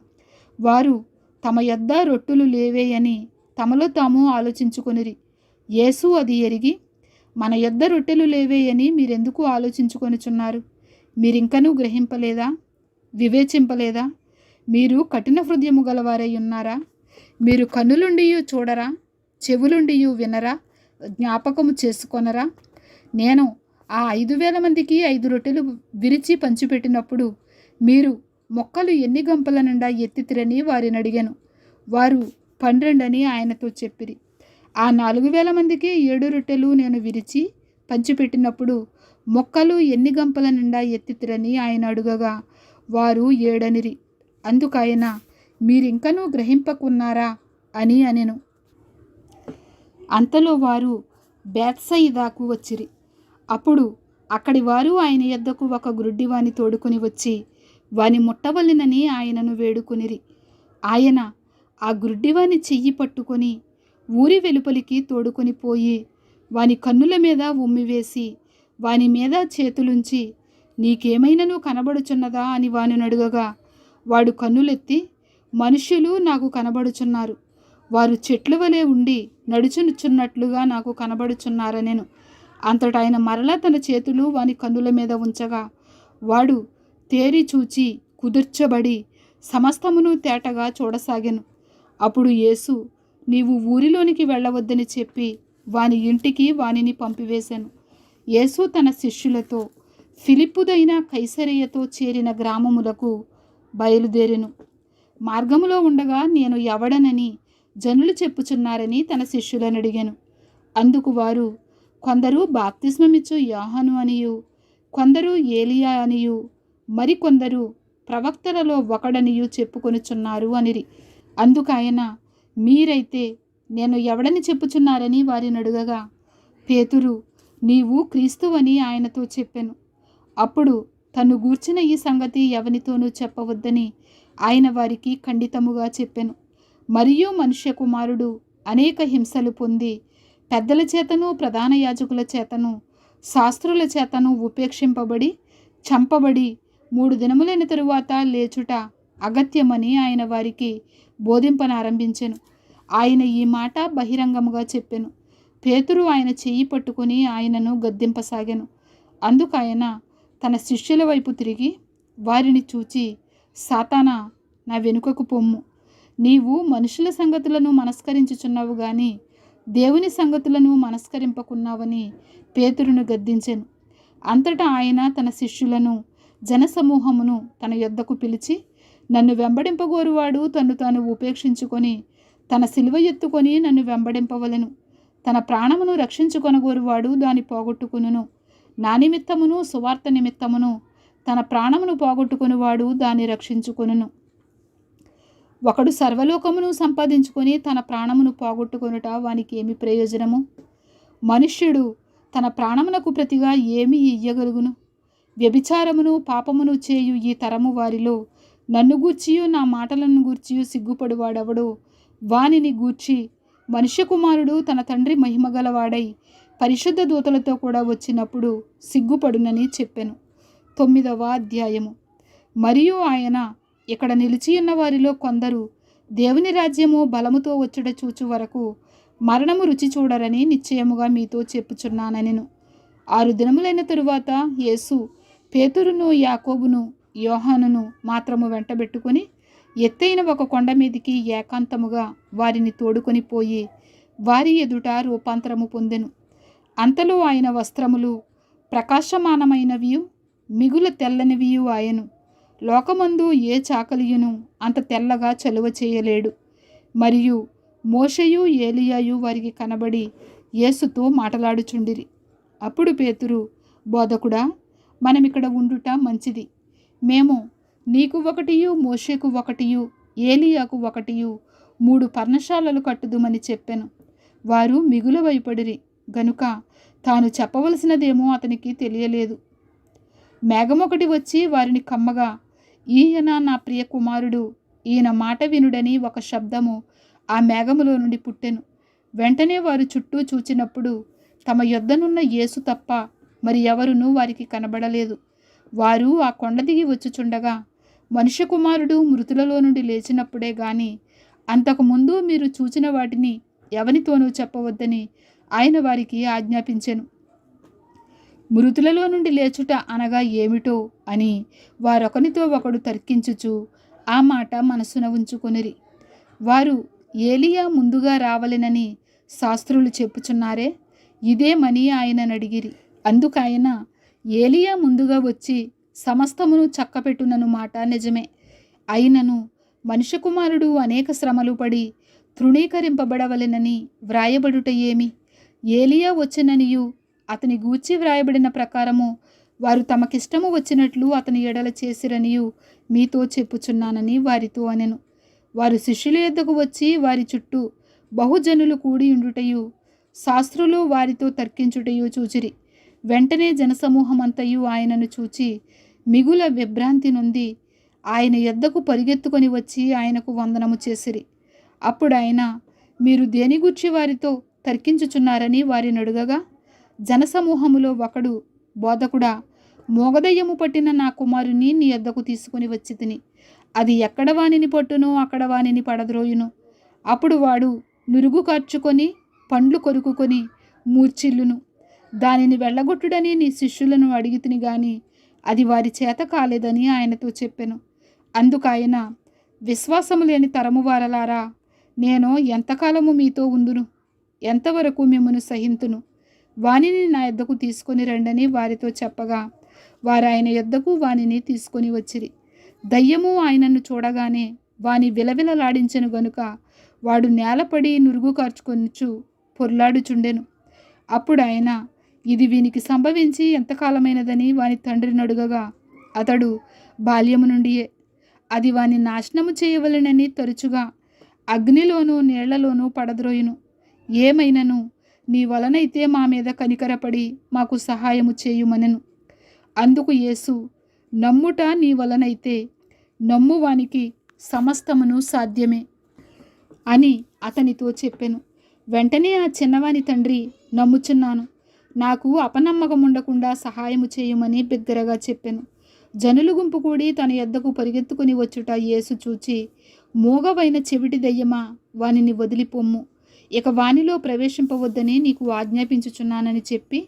Speaker 1: వారు తమ యొద్ద రొట్టెలు లేవేయని తమలో తాము ఆలోచించుకొనిరి. యేసు అది ఎరిగి, మన యొద్ద రొట్టెలు లేవే అని మీరెందుకు ఆలోచించుకొనుచున్నారు? మీరింకనూ గ్రహింపలేదా? వివేచింపలేదా? మీరు కఠిన హృదయము గలవారై ఉన్నారా? మీరు కన్నులుండియు చూడరా? చెవులుండియు వినరా? జ్ఞాపకము చేసుకొనరా? నేను ఆ 5,000 మందికి 5 రొట్టెలు విరిచి పంచిపెట్టినప్పుడు మీరు మొక్కలు ఎన్ని గంపల నిండా ఎత్తితిరని వారిని అడిగాను. వారు 12 అని ఆయనతో చెప్పిరి. ఆ 4,000 మందికి 7 రొట్టెలు నేను విరిచి పంచిపెట్టినప్పుడు మొక్కలు ఎన్ని గంపల నిండా ఎత్తితిరని ఆయన అడుగగా వారు 7 అనిరి. అందుకైన మీరింకనూ గ్రహింపకున్నారా అని అనెను. అంతలో వారు బేత్సయిదాకు వచ్చిరి. అప్పుడు అక్కడి వారు ఆయన యొద్దకు ఒక గ్రుడ్డివాని తోడుకొని వచ్చి వాని ముట్టవలెనని ఆయనను వేడుకొనిరి. ఆయన ఆ గ్రుడ్డివాని చెయ్యి పట్టుకొని ఊరి వెలుపలికి తోడుకొని పోయి వాని కన్నుల మీద ఉమ్మివేసి వాని మీద చేతులుంచి, నీకేమైనను కనబడుచున్నదా అని వాని అడుగగా వాడు కన్నులెత్తి, మనుష్యులు నాకు కనబడుచున్నారు, వారు చెట్ల వలె ఉండి నడుచుచున్నట్లుగా నాకు కనబడుచున్నారనెను. అంతటా ఆయన మరలా తన చేతులు వాని కన్నుల మీద ఉంచగా వాడు తేరి చూచి కుదుర్చబడి సమస్తమును తేటగా చూడసాగెను. అప్పుడు యేసు, నీవు ఊరిలోనికి వెళ్ళవద్దని చెప్పి వాని ఇంటికి వానిని పంపివేశాను. యేసు తన శిష్యులతో ఫిలిప్పుదైన కైసరయ్యతో చేరిన గ్రామములకు బయలుదేరెను. మార్గములో ఉండగా నేను ఎవడనని జనులు చెప్పుచున్నారని తన శిష్యులను అడిగాను. అందుకు వారు, కొందరు బాప్తిస్మమిచ్చు యోహాను అనియు, కొందరు ఏలియా అనియు, మరికొందరు ప్రవక్తలలో ఒకడనియు చెప్పుకొనుచున్నారు అనిరి. అందుకైన మీరైతే నేను ఎవడని చెప్పుచున్నారని వారిని అడుగగా పేతురు, నీవు క్రీస్తువని ఆయనతో చెప్పెను. అప్పుడు తను గూర్చిన ఈ సంగతి ఎవనితోనూ చెప్పవద్దని ఆయన వారికి ఖండితముగా చెప్పెను. మరియు మనుష్య కుమారుడు అనేక హింసలు పొంది పెద్దల చేతను ప్రధాన యాజకుల చేతను శాస్త్రుల చేతను ఉపేక్షింపబడి చంపబడి 3 దినములైన తరువాత లేచుట అగత్యమని ఆయన వారికి బోధింపనారంభించెను. ఆయన ఈ మాట బహిరంగముగా చెప్పెను. పేతురు ఆయన చెయ్యి పట్టుకొని ఆయనను గద్దింపసాగెను. అందుకైన తన శిష్యుల వైపు తిరిగి వారిని చూచి, సాతానా, నా వెనుకకు పొమ్ము, నీవు మనుషుల సంగతులను మనస్కరించుచున్నావు గాని దేవుని సంగతులను మనస్కరింపకున్నావని పేతురును గద్దించెను. అంతటా ఆయన తన శిష్యులను జనసమూహమును తన యొద్దకు పిలిచి, నన్ను వెంబడింపగోరువాడు తన్ను తాను ఉపేక్షించుకొని తన సిలువ ఎత్తుకొని నన్ను వెంబడింపవలెను. తన ప్రాణమును రక్షించుకొనగోరువాడు దాని పోగొట్టుకొనును. నా నిమిత్తమును సువార్త నిమిత్తమును తన ప్రాణమును పోగొట్టుకొనివాడు దాన్ని రక్షించుకొనును. ఒకడు సర్వలోకమును సంపాదించుకొని తన ప్రాణమును పోగొట్టుకొనుట వానికి ఏమి ప్రయోజనము? మనుష్యుడు తన ప్రాణమునకు ప్రతిగా ఏమి ఇయ్యగలుగును? వ్యభిచారమును పాపమును చేయు ఈ తరము వారిలో నన్ను గూర్చియు నా మాటలను గూర్చియు సిగ్గుపడువాడెవడో వానిని గూర్చి మనుష్య కుమారుడు తన తండ్రి మహిమగలవాడై పరిశుద్ధ దూతలతో కూడా వచ్చినప్పుడు సిగ్గుపడునని చెప్పెను. 9వ అధ్యాయము. మరియు ఆయన, ఇక్కడ నిలిచి ఉన్న వారిలో కొందరు దేవుని రాజ్యము బలముతో వచ్చుట చూచు వరకు మరణము రుచి చూడరని నిశ్చయముగా మీతో చెప్పుచున్నానెను. 6 దినములైన తరువాత యేసు పేతురును యాకోబును యోహానును మాత్రము వెంటబెట్టుకొని ఎత్తైన ఒక కొండ మీదికి ఏకాంతముగా వారిని తోడుకొని పోయి వారి ఎదుట రూపాంతరము పొందెను. అంతలో ఆయన వస్త్రములు ప్రకాశమానమైనవియు మిగుల తెల్లనివియు ఆయను. లోకమందు ఏ చాకలియును అంత తెల్లగా చలువ చేయలేడు. మరియు మోషేయు ఏలియాయు వారికి కనబడి యేసుతో మాటలాడుచుండిరి. అప్పుడు పేతురు, బోధకుడా, మనమిక్కడ ఉండుట మంచిది. మేము నీకు ఒకటియు, మోషేకు ఒకటియు, ఏలియాకు ఒకటియు 3 పర్ణశాలలు కట్టుదుమని చెప్పెను. వారు మిగుల భయపడిరి గనుక తాను చెప్పవలసినదేమో అతనికి తెలియలేదు. మేఘమొకటి వచ్చి వారిని కమ్మగా, ఈయన నా ప్రియ కుమారుడు, ఈయన మాట వినుడని ఒక శబ్దము ఆ మేఘములో నుండి పుట్టెను. వెంటనే వారు చుట్టూ చూచినప్పుడు తమ యొద్దనున్న యేసు తప్ప మరి ఎవరునూ వారికి కనబడలేదు. వారు ఆ కొండ దిగి వచ్చుచుండగా, మనుష్య కుమారుడు మృతులలో నుండి లేచినప్పుడే గాని అంతకుముందు మీరు చూచిన వాటిని ఎవనితోనూ చెప్పవద్దని ఆయన వారికి ఆజ్ఞాపించెను. మృతులలో నుండి లేచుట అనగా ఏమిటో అని వారొకనితో ఒకడు తర్కించుచు ఆ మాట మనసున ఉంచుకొనిరి. వారు ఏలియా ముందుగా రావలెనని శాస్త్రులు చెప్పుచున్నారే, ఇదేమని ఆయనను అడిగిరి. అందుకాయన, ఏలియా ముందుగా వచ్చి సమస్తమును చక్కపెట్టునను మాట నిజమే. అయినను మనుష్య కుమారుడు అనేక శ్రమలు పడి తృణీకరింపబడవలెనని వ్రాయబడుట ఏమి? ఏలియా వచ్చిననియు అతని గూర్చి వ్రాయబడిన ప్రకారము వారు తమకిష్టము వచ్చినట్లు అతని ఎడల చేసిరనియు మీతో చెప్పుచున్నానని వారితో అనెను. వారు శిష్యుల యొద్దకు వచ్చి వారి చుట్టూ బహుజనులు కూడి ఉండుటయు శాస్త్రులు వారితో తర్కించుటయు చూచిరి. వెంటనే జనసమూహమంతయు ఆయనను చూచి మిగుల విభ్రాంతి నొంది ఆయన యొద్దకు పరిగెత్తుకొని వచ్చి ఆయనకు వందనము చేసిరి. అప్పుడు ఆయన, మీరు దేని గూర్చి వారితో తర్కించుచున్నారని వారిని అడుగగా, జనసమూహములో ఒకడు, బోధకుడా, మోగదయ్యము పట్టిన నా కుమారుని నీ యొద్దకు తీసుకుని వచ్చి తిని, అది ఎక్కడ వానిని పట్టునో అక్కడ వానిని పడద్రోయును. అప్పుడు వాడు నురుగు కార్చుకొని పండ్లు కొరుకుకొని మూర్చిల్లును. దానిని వెళ్ళగొట్టుడని నీ శిష్యులను అడిగితిని గాని అది వారి చేత కాలేదని ఆయనతో చెప్పెను. అందుకాయన, విశ్వాసము లేని తరము వారలారా, నేను ఎంతకాలము మీతో ఉందును? ఎంతవరకు మిమ్మును సహింతును? వానిని నా యొద్దకు తీసుకొని రండని వారితో చెప్పగా వారు ఆయన యొద్దకు వానిని తీసుకొని వచ్చిరి. దయ్యము ఆయనను చూడగానే వాని విలవిలలాడించెను గనుక వాడు నేలపడి నురుగు కార్చుకొనుచు పొర్లాడుచుండెను. అప్పుడు ఆయన, ఇది వీనికి సంభవించి ఎంతకాలమైనదని వాని తండ్రిని అడుగగా అతడు, బాల్యము నుండియే. అది వాని నాశనము చేయవలెనని తరచుగా అగ్నిలోనూ నీళ్లలోనూ పడద్రోయును. ఏమైనను నీ వలనైతే మా మీద కనికరపడి మాకు సహాయము చేయుమనెను. అందుకు యేసు, నమ్ముట నీ వలనైతే నమ్మువానికి సమస్తమును సాధ్యమే అని అతనితో చెప్పెను. వెంటనే ఆ చిన్నవాని తండ్రి, నమ్ముచున్నాను, నాకు అపనమ్మకం ఉండకుండా సహాయము చేయమని బిగ్గరగా చెప్పెను. జనులు గుంపు కూడి తన యొద్దకు పరిగెత్తుకుని వచ్చుట యేసు చూచి, మోగవైన చెవిటి దయ్యమా, వానిని వదిలిపొమ్ము, ఇక వానిలో ప్రవేశింపవద్దని నీకు ఆజ్ఞాపించుచున్నానని చెప్పి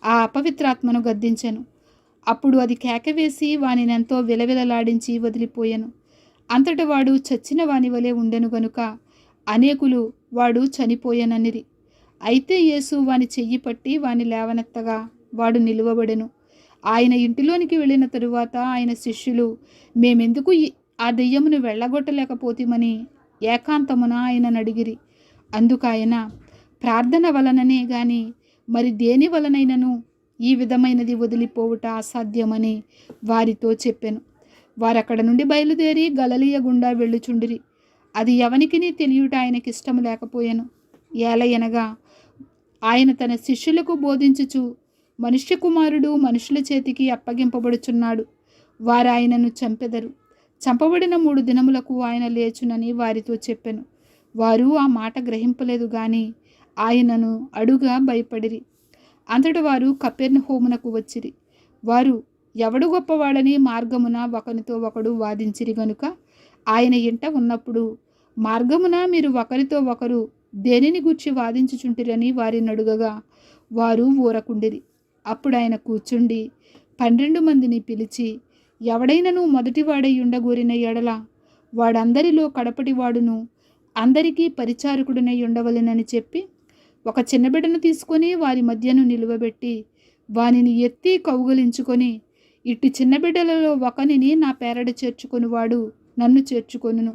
Speaker 1: ఆ అపవిత్రాత్మను గద్దించెను. అప్పుడు అది కేకవేసి వానినెంతో విలవిలలాడించి వదిలిపోయెను. అంతట వాడు చచ్చిన వాని వలె ఉండెను గనుక అనేకులు వాడు చనిపోయెననిరి. అయితే యేసు వాని చెయ్యి పట్టి వాని లేవనెత్తగా వాడు నిలువబడెను. ఆయన ఇంటిలోనికి వెళ్ళిన తరువాత ఆయన శిష్యులు, మేమెందుకు ఆ దెయ్యమును వెళ్ళగొట్టలేకపోతేమని ఏకాంతమున ఆయనను అడిగిరి. అందుకాయన, ప్రార్థన వలననే గాని మరి దేని వలనైనను ఈ విధమైనది వదిలిపోవుట అసాధ్యమని వారితో చెప్పెను. వారక్కడ నుండి బయలుదేరి గలిలయ గుండా వెళ్ళుచుండిరి. అది ఎవనికిని తెలియుట ఆయనకిష్టము లేకపోయెను. ఏలయనగా ఆయన తన శిష్యులకు బోధించుచు, మనుష్య కుమారుడు మనుషుల చేతికి అప్పగింపబడుచున్నాడు, వారు ఆయనను చంపెదరు, చంపబడిన 3 దినములకు ఆయన లేచునని వారితో చెప్పెను. వారు ఆ మాట గ్రహింపలేదు గాని ఆయనను అడుగా భయపడిరి. అంతట వారు కపెర్నహూమునకు వచ్చిరి. వారు ఎవడు గొప్పవాడని మార్గమున ఒకనితో ఒకడు వాదించిరి గనుక ఆయన ఇంట ఉన్నప్పుడు, మార్గమున మీరు ఒకరితో ఒకరు దేనిని గూర్చి వాదించుచుంటిరని వారిని అడుగగా వారు ఊరకుండిరి. అప్పుడు ఆయన కూర్చుండి 12 మందిని పిలిచి, ఎవడైనను మొదటివాడై ఉండగోరిన ఎడల వాడందరిలో కడపటివాడును అందరికీ పరిచారకుడినై ఉండవలెనని చెప్పి, ఒక చిన్న బిడ్డను తీసుకొని వారి మధ్యను నిలువబెట్టి వానిని ఎత్తి కౌగలించుకొని, ఇట్టి చిన్న బిడ్డలలో ఒకనిని నా పేరట చేర్చుకొనివాడు నన్ను చేర్చుకొనును,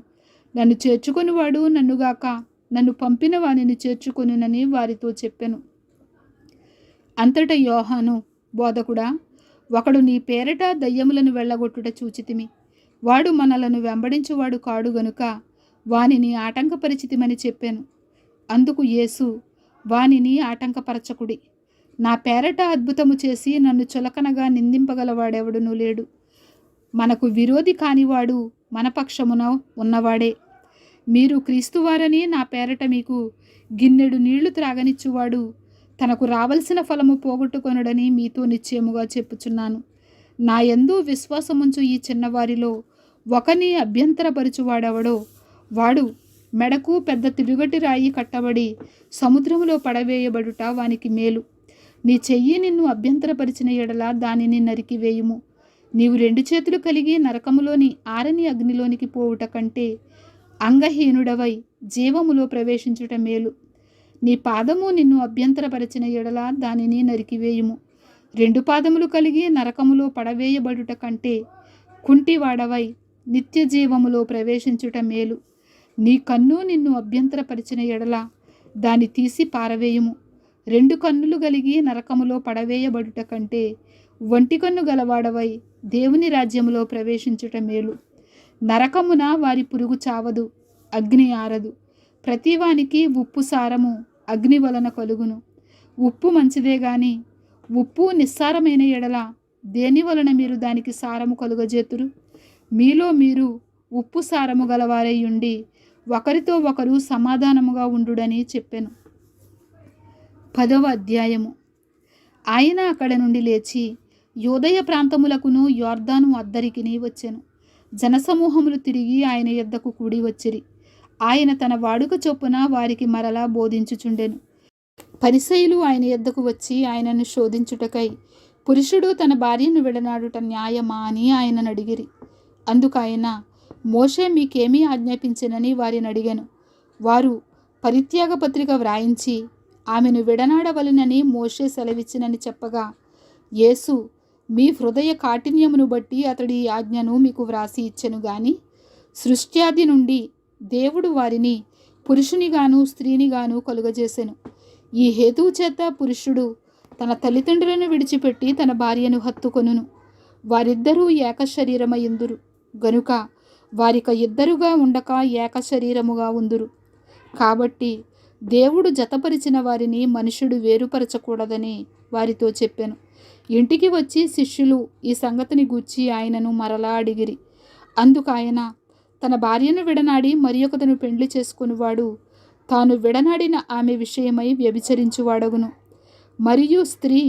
Speaker 1: నన్ను చేర్చుకొనివాడు నన్నుగాక నన్ను పంపిన వానిని చేర్చుకొనునని వారితో చెప్పెను. అంతటా యోహాను, బోధకుడా, ఒకడు నీ పేరట దయ్యములను వెళ్ళగొట్టుట చూచితిమి, వాడు మనలను వెంబడించువాడు కాడు గనుక వానిని ఆటంకపరిచితిమని చెప్పాను. అందుకు యేసు, వానిని ఆటంకపరచకుడి, నా పేరట అద్భుతము చేసి నన్ను చులకనగా నిందింపగలవాడెవడునూ లేడు. మనకు విరోధి కానివాడు మన పక్షమున ఉన్నవాడే. మీరు క్రీస్తువారని నా పేరట మీకు గిన్నెడు నీళ్లు త్రాగనిచ్చువాడు తనకు రావలసిన ఫలము పోగొట్టుకొనుడని మీతో నిశ్చయముగా చెప్పుచున్నాను. నా యందు విశ్వాసముంచు ఈ చిన్నవారిలో ఒకని అభ్యంతరపరచువాడెవడో వాడు మెడకు పెద్ద తిరుగటి రాయి కట్టబడి సముద్రములో పడవేయబడుట వానికి మేలు. నీ చెయ్యి నిన్ను అభ్యంతరపరిచిన ఎడల దానిని నరికివేయుము. నీవు 2 చేతులు కలిగి నరకములోని ఆరని అగ్నిలోనికి పోవుట కంటే అంగహీనుడవై జీవములో ప్రవేశించుట మేలు. నీ పాదము నిన్ను అభ్యంతరపరిచిన ఎడల దానిని నరికివేయుము. 2 పాదములు కలిగి నరకములో పడవేయబడుట కంటే కుంటివాడవై నిత్య జీవములో ప్రవేశించుట మేలు. నీ కన్ను నిన్ను అభ్యంతరపరిచిన ఎడల దాన్ని తీసి పారవేయుము. 2 కన్నులు కలిగి నరకములో పడవేయబడుట కంటే ఒంటి కన్ను గలవాడవై దేవుని రాజ్యములో ప్రవేశించుట మేలు. నరకమున వారి పురుగు చావదు, అగ్ని ఆరదు. ప్రతివానికి ఉప్పు సారము అగ్ని వలన కలుగును. ఉప్పు మంచిదే గాని ఉప్పు నిస్సారమైన ఎడల దేని వలన మీరు దానికి సారము కలుగజేతురు? మీలో మీరు ఉప్పు సారము గలవారై ఉండి ఒకరితో ఒకరు సమాధానముగా ఉండుడని చెప్పెను. 10వ అధ్యాయము. ఆయన అక్కడ నుండి లేచి యోదయ ప్రాంతములకును యొర్దాను అద్దరికిని వచ్చెను. జనసమూహములు తిరిగి ఆయన యొద్దకు కూడి వచ్చిరి. ఆయన తన వాడుక చొప్పున వారికి మరలా బోధించుచుండెను. పరిసయ్యులు ఆయన యొద్దకు వచ్చి ఆయనను శోధించుటకై పురుషుడు తన భార్యను విడనాడుట న్యాయమా అని ఆయనను అడిగిరి. అందుకు ఆయన, మోషే మీకేమీ ఆజ్ఞాపించెనని వారిని అడిగాను. వారు పరిత్యాగ పత్రిక వ్రాయించి ఆమెను విడనాడవలెనని మోషే సెలవిచ్చినని చెప్పగా, యేసు, మీ హృదయ కాఠిన్యమును బట్టి అతడి ఈ ఆజ్ఞను మీకు వ్రాసి ఇచ్చెను గాని సృష్ట్యాది నుండి దేవుడు వారిని పురుషునిగాను స్త్రీనిగాను కలుగజేసెను. ఈ హేతువు చేత పురుషుడు తన తల్లిదండ్రులను విడిచిపెట్టి తన భార్యను హత్తుకొనును. వారిద్దరూ ఏక శరీరమయుందురు గనుక వారిక ఇద్దరుగా ఉండక ఏక శరీరముగా ఉందురు. కాబట్టి దేవుడు జతపరిచిన వారిని మనుషుడు వేరుపరచకూడదని వారితో చెప్పెను. ఇంటికి వచ్చి శిష్యులు ఈ సంగతిని గూర్చి ఆయనను మరలా అడిగిరి. అందుకు ఆయన, తన భార్యను విడనాడి మరి ఒకతను పెండ్లి చేసుకునివాడు తాను విడనాడిన ఆమె విషయమై వ్యభిచరించువాడగును. మరియు స్త్రీ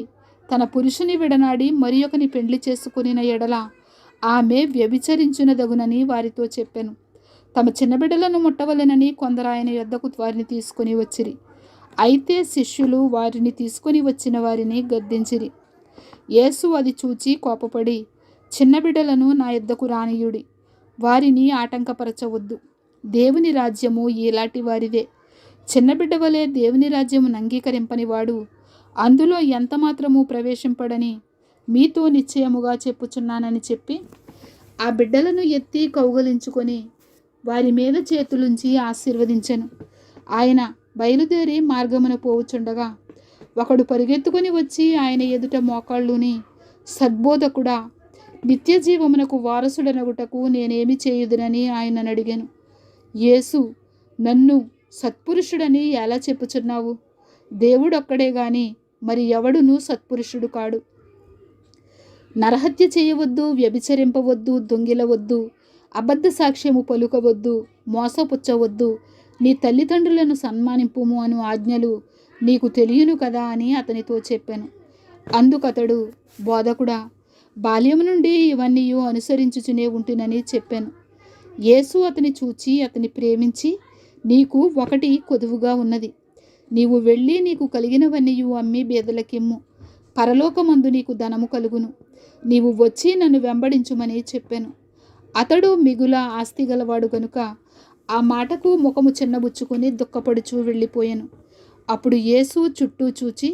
Speaker 1: తన పురుషుని విడనాడి మరి ఒకని పెండ్లి చేసుకునిన ఎడల ఆమె వ్యభిచరించునదగునని వారితో చెప్పెను. తమ చిన్నబిడ్డలను ముట్టవలెనని కొందరు ఆయన యొద్దకు వారిని తీసుకొని వచ్చిరి. అయితే శిష్యులు వారిని తీసుకొని వచ్చిన వారిని గద్దించిరి. యేసు అది చూచి కోపపడి, చిన్న బిడ్డలను నా యొద్దకు రానియుడి, వారిని ఆటంకపరచవద్దు. దేవుని రాజ్యము ఈలాంటి వారిదే. చిన్న బిడ్డ వలె దేవుని రాజ్యమును అంగీకరింపని వాడు అందులో ఎంతమాత్రము ప్రవేశింపడని మీతో నిశ్చయముగా చెప్పుచున్నానని చెప్పి ఆ బిడ్డలను ఎత్తి కౌగలించుకొని వారి మీద చేతులుంచి ఆశీర్వదించెను. ఆయన బయలుదేరి మార్గమున పోవుచుండగా ఒకడు పరిగెత్తుకొని వచ్చి ఆయన ఎదుట మోకాళ్ళుని, సద్బోధకుడా, నిత్య జీవమునకు వారసుడనగుటకు నేనేమి చేయుదునని ఆయనను అడిగాను. యేసు, నన్ను సత్పురుషుడని ఎలా చెప్పుచున్నావు? దేవుడొక్కడే గాని మరి ఎవడునూ సత్పురుషుడు కాడు. నరహత్య చేయవద్దు, వ్యభిచరింపవద్దు, దొంగిలవద్దు, అబద్ధ సాక్ష్యము పలుకవద్దు, మోసపుచ్చవద్దు, నీ తల్లిదండ్రులను సన్మానింపుము అను ఆజ్ఞలు నీకు తెలియను కదా అని అతనితో చెప్పాను. అందుకతడు, బోధకుడా, బాల్యము నుండి ఇవన్నీ అనుసరించుచునే ఉంటునని చెప్పాను. యేసు అతని చూచి అతని ప్రేమించి, నీకు ఒకటి కొదువుగా ఉన్నది. నీవు వెళ్ళి నీకు కలిగినవన్నీ అమ్మి బీదలకిమ్ము, పరలోకమందు నీకు ధనము కలుగును. నీవు వచ్చి నన్ను వెంబడించుమని చెప్పాను. అతడు మిగుల ఆస్తి గలవాడు గనుక ఆ మాటకు ముఖము చిన్నబుచ్చుకొని దుఃఖపడుచూ వెళ్ళిపోయాను. అప్పుడు యేసు చుట్టూ చూచి,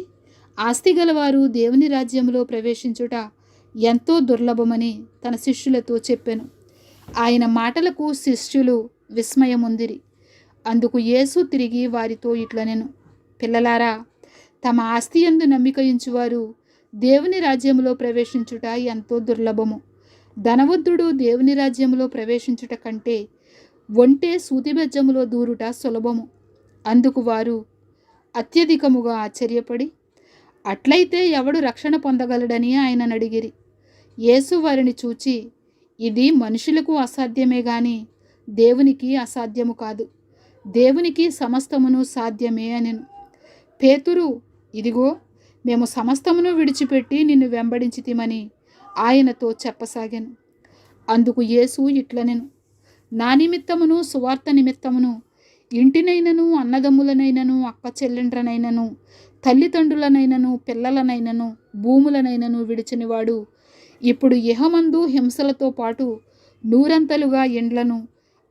Speaker 1: ఆస్తి గలవారు దేవుని రాజ్యంలో ప్రవేశించుట ఎంతో దుర్లభమని తన శిష్యులతో చెప్పాను. ఆయన మాటలకు శిష్యులు విస్మయముందిరి. అందుకు యేసు తిరిగి వారితో ఇట్లనెను, పిల్లలారా, తమ ఆస్తి యందు నమ్మిక ఉంచువారు దేవుని రాజ్యంలో ప్రవేశించుట ఎంతో దుర్లభము. ధనవంతుడు దేవుని రాజ్యంలో ప్రవేశించుట కంటే ఒంటె సూతిబెజ్జములో దూరుట సులభము. అందుకు వారు అత్యధికముగా ఆశ్చర్యపడి, అట్లయితే ఎవడు రక్షణ పొందగలడని ఆయనను అడిగిరి. యేసు వారిని చూచి, ఇది మనుషులకు అసాధ్యమే గాని దేవునికి అసాధ్యము కాదు. దేవునికి సమస్తమును సాధ్యమే అనెను. పేతురు, ఇదిగో, మేము సమస్తమును విడిచిపెట్టి నిన్ను వెంబడించితిమని ఆయనతో చెప్పసాగాను. అందుకు యేసు ఇట్లనెను, నా నిమిత్తమును సువార్త నిమిత్తమును ఇంటినైనను, అన్నదమ్ములనైనను, అక్క చెల్లెండ్రనైనను, తల్లిదండ్రులనైనను, పిల్లలనైనను, భూములనైనను విడిచినవాడు ఇప్పుడు ఇహమందు హింసలతో పాటు నూరంతలుగా ఇండ్లను,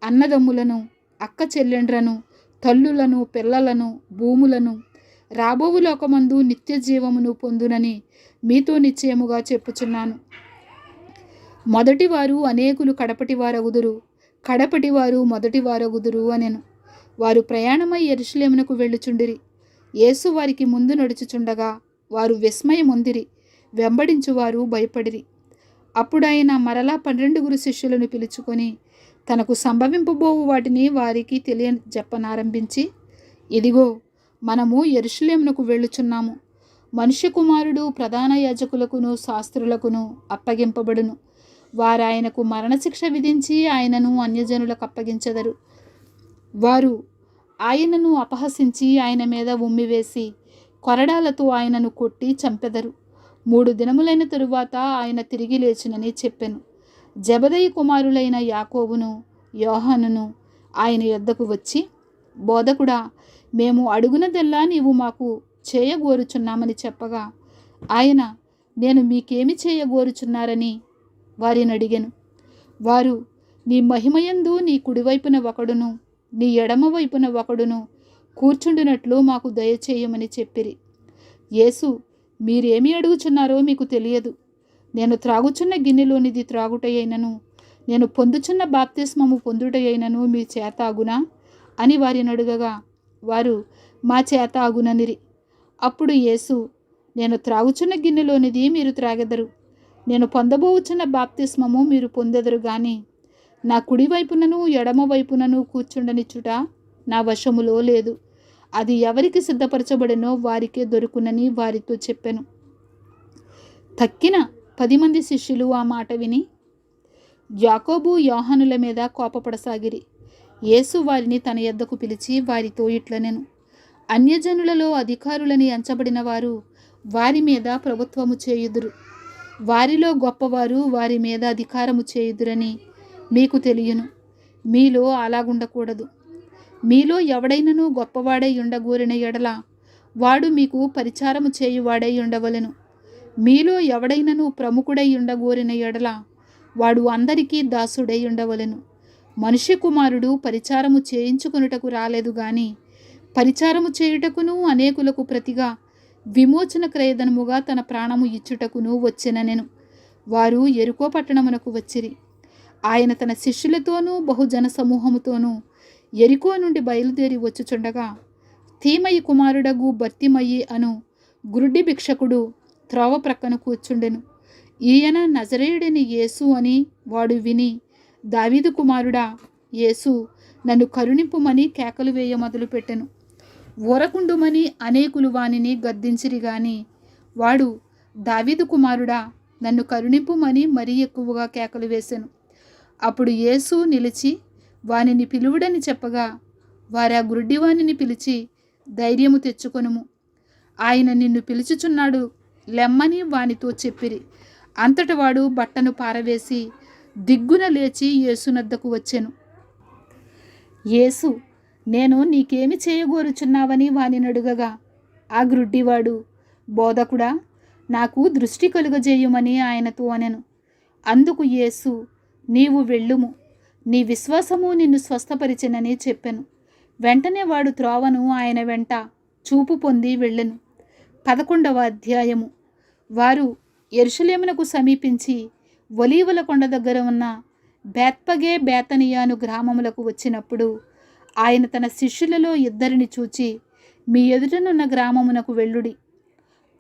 Speaker 1: అన్నదమ్ములను, అక్క చెల్లెండ్రను, తల్లులను, పిల్లలను, భూములను రాబోవు లోకమందు నిత్య జీవమును పొందునని మీతో నిశ్చయముగా చెప్పుచున్నాను. మొదటివారు అనేకులు కడపటివారగుదురు, కడపటివారు మొదటివారగుదురు అనెను. వారు ప్రయాణమై యెరూషలేమునకు వెళ్ళుచుండిరి. యేసు వారికి ముందు నడుచుచుండగా వారు విస్మయమొందిరి, వెంబడించువారు భయపడిరి. అప్పుడు ఆయన మరలా 12 శిష్యులను పిలుచుకొని తనకు సంభవింపబోవు వాటిని వారికి తెలియజెప్పనారంభించి, ఇదిగో మనము యెరూషలేమునకు వెళ్ళుచున్నాము. మనుష్య కుమారుడు ప్రధాన యాజకులకును శాస్త్రులకును అప్పగింపబడును. వారాయనకు మరణశిక్ష విధించి ఆయనను అన్యజనులకు అప్పగించెదరు. వారు ఆయనను అపహసించి ఆయన మీద ఉమ్మివేసి కొరడాలతో ఆయనను కొట్టి చంపెదరు. 3 దినములైన తరువాత ఆయన తిరిగి లేచునని చెప్పెను. జెబెదయి కుమారులైన యాకోబును, యోహానును ఆయన యొద్దకు వచ్చి, బోధకుడా, మేము అడుగునదెల్లా నీవు మాకు చేయగోరుచున్నామని చెప్పగా ఆయన, నేను మీకేమి చేయగోరుచున్నారని వారిని అడిగెను. వారు, నీ మహిమయందు నీ కుడివైపున ఒకడును నీ ఎడమ వైపున ఒకడును కూర్చుండినట్లు మాకు దయచేయమని చెప్పిరి. యేసు, మీరేమి అడుగుచున్నారో మీకు తెలియదు. నేను త్రాగుచున్న గిన్నెలోనిది త్రాగుటయైనను, నేను పొందుచున్న బాప్తిస్మము పొందుటయైనను మీ చేత అగునా అని వారిని అడుగగా వారు, మా చేత అగుననిరి. అప్పుడు యేసు, నేను త్రాగుచున్న గిన్నెలోనిది మీరు త్రాగెదరు, నేను పొందబోచున్న బాప్తిస్మము మీరు పొందెదరు గాని నా కుడివైపునను ఎడమ వైపునను కూర్చుండనిచ్చుట నా వశములో లేదు. అది ఎవరికి సిద్ధపరచబడినో వారికే దొరుకునని వారితో చెప్పెను. తక్కిన 10 మంది శిష్యులు ఆ మాట విని యాకోబు, యోహానుల మీద కోపపడసాగిరి. యేసు వారిని తన యొద్దకు పిలిచి వారితో ఇట్లనెను, అన్యజనులలో అధికారులని ఎంచబడిన వారు వారి మీద ప్రభుత్వము చేయుదురు. వారిలో గొప్పవారు వారి మీద అధికారము చేయుదురని మీకు తెలియను. మీలో అలాగుండకూడదు. మీలో ఎవడైనను గొప్పవాడై ఉండగోరిన ఎడల వాడు మీకు పరిచారము చేయువాడై ఉండవలెను. మీలో ఎవడైనను ప్రముఖుడై ఉండగోరిన ఎడల వాడు అందరికీ దాసుడై ఉండవలెను. మనుష్య కుమారుడు పరిచారము చేయించుకొనుటకు రాలేదు గాని పరిచారము చేయుటకును అనేకులకు ప్రతిగా విమోచన క్రయధనముగా తన ప్రాణము ఇచ్చుటకును వచ్చెననెను. వారు యెరికో పట్టణమునకు వచ్చిరి. ఆయన తన శిష్యులతోనూ బహుజన సమూహముతోనూ యెరికో నుండి బయలుదేరి వచ్చుచుండగా తీమయి కుమారుడగు బర్తిమయి అను గురుడి భిక్షకుడు త్రోవ ప్రక్కన కూర్చుండెను. ఈయన నజరేయుడని యేసు అని వాడు విని, దావీదు కుమారుడా యేసు, నన్ను కరుణింపుమని కేకలు వేయ మొదలుపెట్టెను. ఊరకుండుమని అనేకులు వానిని గద్దించిరి గాని వాడు, దావీదు కుమారుడా నన్ను కరుణింపుమని మరీ ఎక్కువగా కేకలు వేసెను. అప్పుడు యేసు నిలిచి వానిని పిలువుడని చెప్పగా వారు ఆ గుడ్డివానిని పిలిచి, ధైర్యము తెచ్చుకొనుము, ఆయన నిన్ను పిలుచుచున్నాడు, లెమ్మని వానితో చెప్పిరి. అంతట వాడు బట్టను పారవేసి దిగ్గున లేచి యేసునద్దకు వచ్చెను. యేసు, నేను నీకేమి చేయగోరుచున్నావని వానిని అడుగగా ఆ గ్రుడ్డివాడు, బోధకుడా, నాకు దృష్టి కలుగజేయుమని ఆయనతో అనెను. అందుకు యేసు, నీవు వెళ్ళుము, నీ విశ్వాసము నిన్ను స్వస్థపరిచెనని చెప్పెను. వెంటనే వాడు త్రోవను ఆయన వెంట చూపు పొంది వెళ్ళెను. 11వ అధ్యాయము. వారు యెరూషలేమునకు సమీపించి ఒలీవల కొండ దగ్గర ఉన్న బేత్పగే బేతనియాను గ్రామములకు వచ్చినప్పుడు ఆయన తన శిష్యులలో 2 చూచి, మీ ఎదుటనున్న గ్రామమునకు వెళ్ళుడి.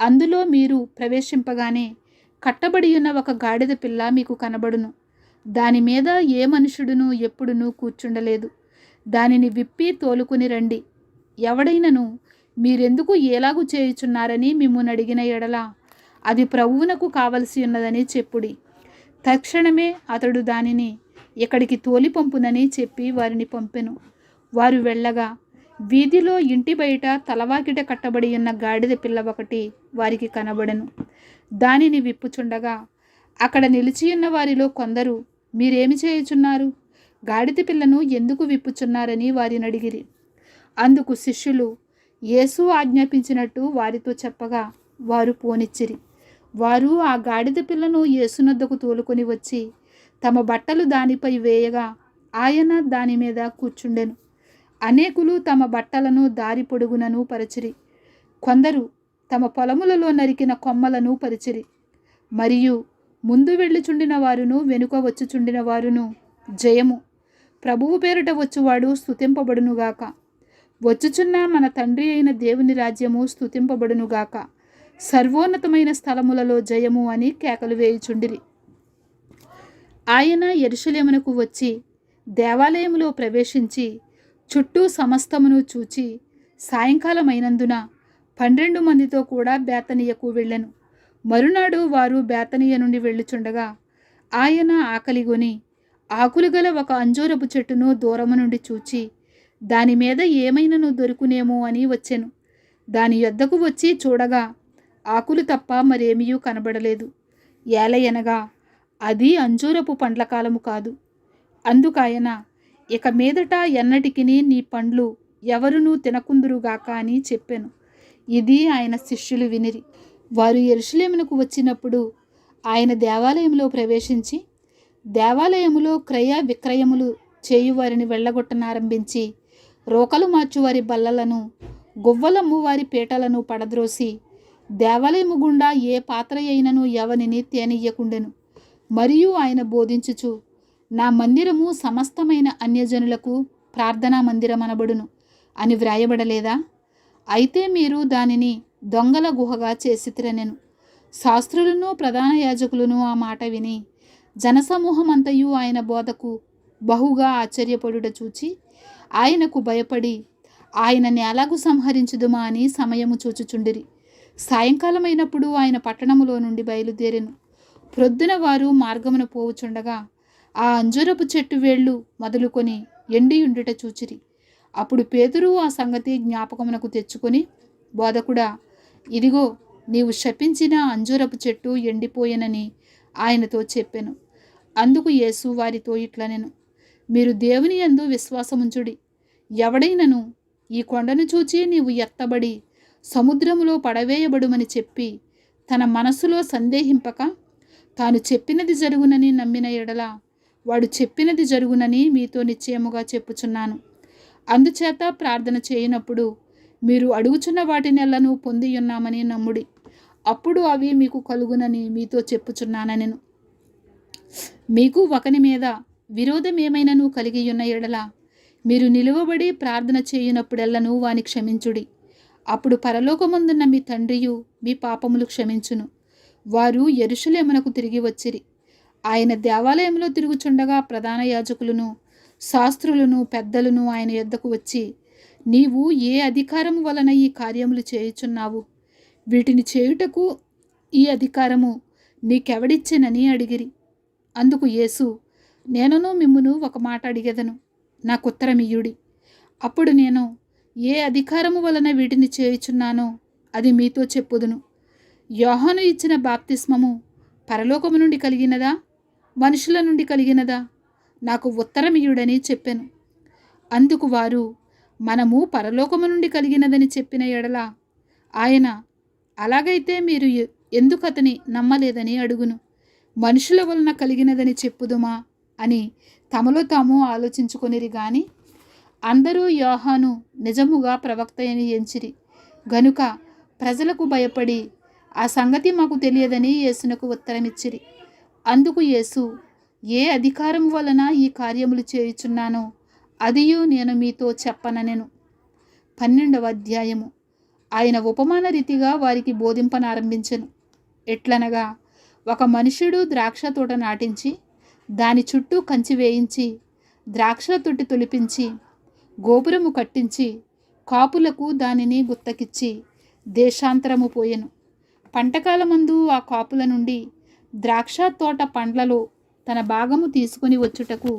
Speaker 1: అందులో మీరు ప్రవేశింపగానే కట్టబడి ఉన్న ఒక గాడిద పిల్ల మీకు కనబడును. దాని మీద ఏ మనుషుడును ఎప్పుడునూ కూర్చుండలేదు. దానిని విప్పి తోలుకుని రండి. ఎవడైనను మీరెందుకు ఏలాగు చేయుచున్నారని మిమ్మును అడిగిన ఎడల అది ప్రభువునకు కావలసి ఉన్నదని చెప్పుడి. తక్షణమే అతడు దానిని ఇక్కడికి తోలి పంపునని చెప్పి వారిని పంపెను. వారు వెళ్ళగా వీధిలో ఇంటి బయట తలవాకిట కట్టబడి ఉన్న గాడిద పిల్ల ఒకటి వారికి కనబడెను. దానిని విప్పుచుండగా అక్కడ నిలిచియున్న వారిలో కొందరు, మీరేమి చేయుచున్నారు? గాడిద పిల్లను ఎందుకు విప్పుచున్నారని వారిని అడిగిరి. అందుకు శిష్యులు యేసు ఆజ్ఞాపించినట్టు వారితో చెప్పగా వారు పోనిచ్చిరి. వారు ఆ గాడిద పిల్లను యేసునొద్దకు తోలుకొని వచ్చి తమ బట్టలు దానిపై వేయగా ఆయన దాని మీద కూర్చుండెను. అనేకులు తమ బట్టలను దారి పొడుగునను పరిచిరి. కొందరు తమ పొలములలో నరికిన కొమ్మలను పరిచిరి. మరియు ముందు వెళ్ళుచుండిన వారును వెనుక వచ్చుచుండిన వారును, జయము, ప్రభువు పేరిట వచ్చువాడు స్తుతింపబడునుగాక, వచ్చుచున్న మన తండ్రి అయిన దేవుని రాజ్యము స్తుతింపబడునుగాక, సర్వోన్నతమైన స్థలములలో జయము అని కేకలు వేయుచుండిరి. ఆయన యెరూషలేమునకు వచ్చి దేవాలయములో ప్రవేశించి చుట్టూ సమస్తమును చూచి సాయంకాలమైనందున 12 మందితో కూడా బేతనియకు వెళ్ళెను. మరునాడు వారు బేతనియ నుండి వెళ్ళుచుండగా ఆయన ఆకలిగొని ఆకులు గల ఒక అంజూరపు చెట్టును దూరము నుండి చూచి దాని మీద ఏమైనను దొరుకునేమో అని వచ్చెను. దాని యొద్దకు వచ్చి చూడగా ఆకులు తప్ప మరేమీ కనబడలేదు. ఏలయనగా అది అంజూరపు పండ్ల కాలము కాదు. అందుకాయన ఇక మీదట ఎన్నటికిని నీ పండ్లు ఎవరునూ తినకుందురుగాక అని చెప్పెను. ఇది ఆయన శిష్యులు వినిరి. వారు యెరూషలేమునకు వచ్చినప్పుడు ఆయన దేవాలయంలో ప్రవేశించి దేవాలయములో క్రయ విక్రయములు చేయువారిని వెళ్ళగొట్టనారంభించి రోకలు మార్చువారి బల్లలను గువ్వలమ్ము వారి పీటలను పడద్రోసి దేవాలయము గుండా ఏ పాత్ర అయినను ఎవనిని తేనియ్యకుండెను. మరియు ఆయన బోధించుచు, నా మందిరము సమస్తమైన అన్యజనులకు ప్రార్థనా మందిరమనబడును అని వ్రాయబడలేదా? అయితే మీరు దానిని దొంగల గుహగా చేసితిరనెను. శాస్త్రులను ప్రధాన యాజకులను ఆ మాట విని జనసమూహమంతయు ఆయన బోధకు బహుగా ఆశ్చర్యపడుట చూచి ఆయనకు భయపడి ఆయనని ఎలాగు సంహరించుదుమా అని సమయము చూచుచుండిరి. సాయంకాలమైనప్పుడు ఆయన పట్టణములో నుండి బయలుదేరెను. ప్రొద్దున వారు మార్గమున పోవుచుండగా ఆ అంజూరపు చెట్టు వేళ్ళు మొదలుకొని ఎండియుండుట చూచిరి. అప్పుడు పేతురు ఆ సంగతి జ్ఞాపకమునకు తెచ్చుకొని, బోధకుడా, ఇదిగో నీవు శపించిన అంజూరపు చెట్టు ఎండిపోయెనని ఆయనతో చెప్పెను. అందుకు యేసు వారితో ఇట్లనెను, మీరు దేవుని యందు విశ్వాసముంచుడి. ఎవడైనను ఈ కొండను చూచి నీవు ఎత్తబడి సముద్రములో పడవేయబడుమని చెప్పి తన మనస్సులో సందేహింపక తాను చెప్పినది జరుగునని నమ్మిన ఎడల వాడు చెప్పినది జరుగునని మీతో నిశ్చయముగా చెప్పుచున్నాను. అందుచేత ప్రార్థన చేయనప్పుడు మీరు అడుగుచున్న వాటినెల్లను పొంది ఉన్నామని నమ్ముడి, అప్పుడు అవి మీకు కలుగునని మీతో చెప్పుచున్నానెను. మీకు ఒకని మీద విరోధమేమైనను కలిగి ఉన్న ఎడల మీరు నిలువబడి ప్రార్థన చేయునప్పుడెల్లను వాని క్షమించుడి. అప్పుడు పరలోకమందున్న మీ తండ్రియు మీ పాపములు క్షమించును. వారు యెరూషలేమునకు తిరిగి వచ్చిరి. ఆయన దేవాలయంలో తిరుగుచుండగా ప్రధాన యాజకులను శాస్త్రులను పెద్దలను ఆయన యొద్దకు వచ్చి, నీవు ఏ అధికారము వలన ఈ కార్యములు చేయుచున్నావు? వీటిని చేయుటకు ఈ అధికారము నీకెవడిచ్చెనని అడిగిరి. అందుకు యేసు, నేనును మిమ్మును ఒక మాట అడిగెదను, నాకుత్తరమియ్యుడి. అప్పుడు నేను ఏ అధికారము వలన వీటిని చేయుచున్నానో అది మీతో చెప్పుదును. యోహాను ఇచ్చిన బాప్తిస్మము పరలోకము నుండి కలిగినదా, మనుషుల నుండి కలిగినదా? నాకు ఉత్తరమియ్యుడని చెప్పెను. అందుకు వారు, మనము పరలోకము నుండి కలిగినదని చెప్పిన ఎడల ఆయన, అలాగైతే మీరు ఎందుకు అతని నమ్మలేదని అడుగును. మనుషుల వలన కలిగినదని చెప్పుదుమా అని తమలో తాము ఆలోచించుకొనిరి. గాని అందరూ యోహాను నిజముగా ప్రవక్త అని ఎంచిరి గనుక ప్రజలకు భయపడి ఆ సంగతి మాకు తెలియదని యేసునకు ఉత్తరమిచ్చిరి. అందుకు యేసు, ఏ అధికారం వలన ఈ కార్యములు చేయుచున్నానో అదియు నేను మీతో చెప్పననెను. 12వ అధ్యాయము. ఆయన ఉపమాన రీతిగా వారికి బోధింపనారంభించెను. ఎట్లనగా, ఒక మనుష్యుడు ద్రాక్ష తోట నాటించి దాని చుట్టూ కంచి వేయించి ద్రాక్షల తొట్టి తొలిపించి గోపురము కట్టించి కాపులకు దానిని గుత్తకిచ్చి దేశాంతరము పోయెను. పంటకాలమందు ఆ కాపుల నుండి ద్రాక్ష తోట పండ్లలో తన భాగము తీసుకుని వచ్చుటకు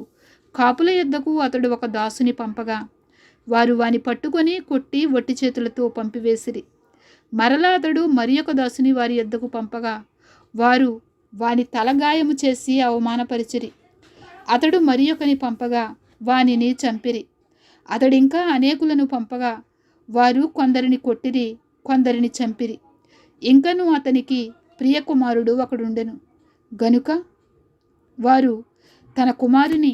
Speaker 1: కాపుల యొద్దకు అతడు ఒక దాసుని పంపగా వారు వాని పట్టుకొని కొట్టి వట్టి చేతులతో పంపివేసిరి. మరలా అతడు మరి ఒక దాసుని వారి యొద్దకు పంపగా వారు వాని తలగాయము చేసి అవమానపరిచిరి. అతడు మరి ఒకని పంపగా వానిని చంపిరి. అతడింకా అనేకులను పంపగా వారు కొందరిని కొట్టిరి, కొందరిని చంపిరి. ఇంకను అతనికి ప్రియకుమారుడు ఒకడుండెను గనుక వారు తన కుమారుని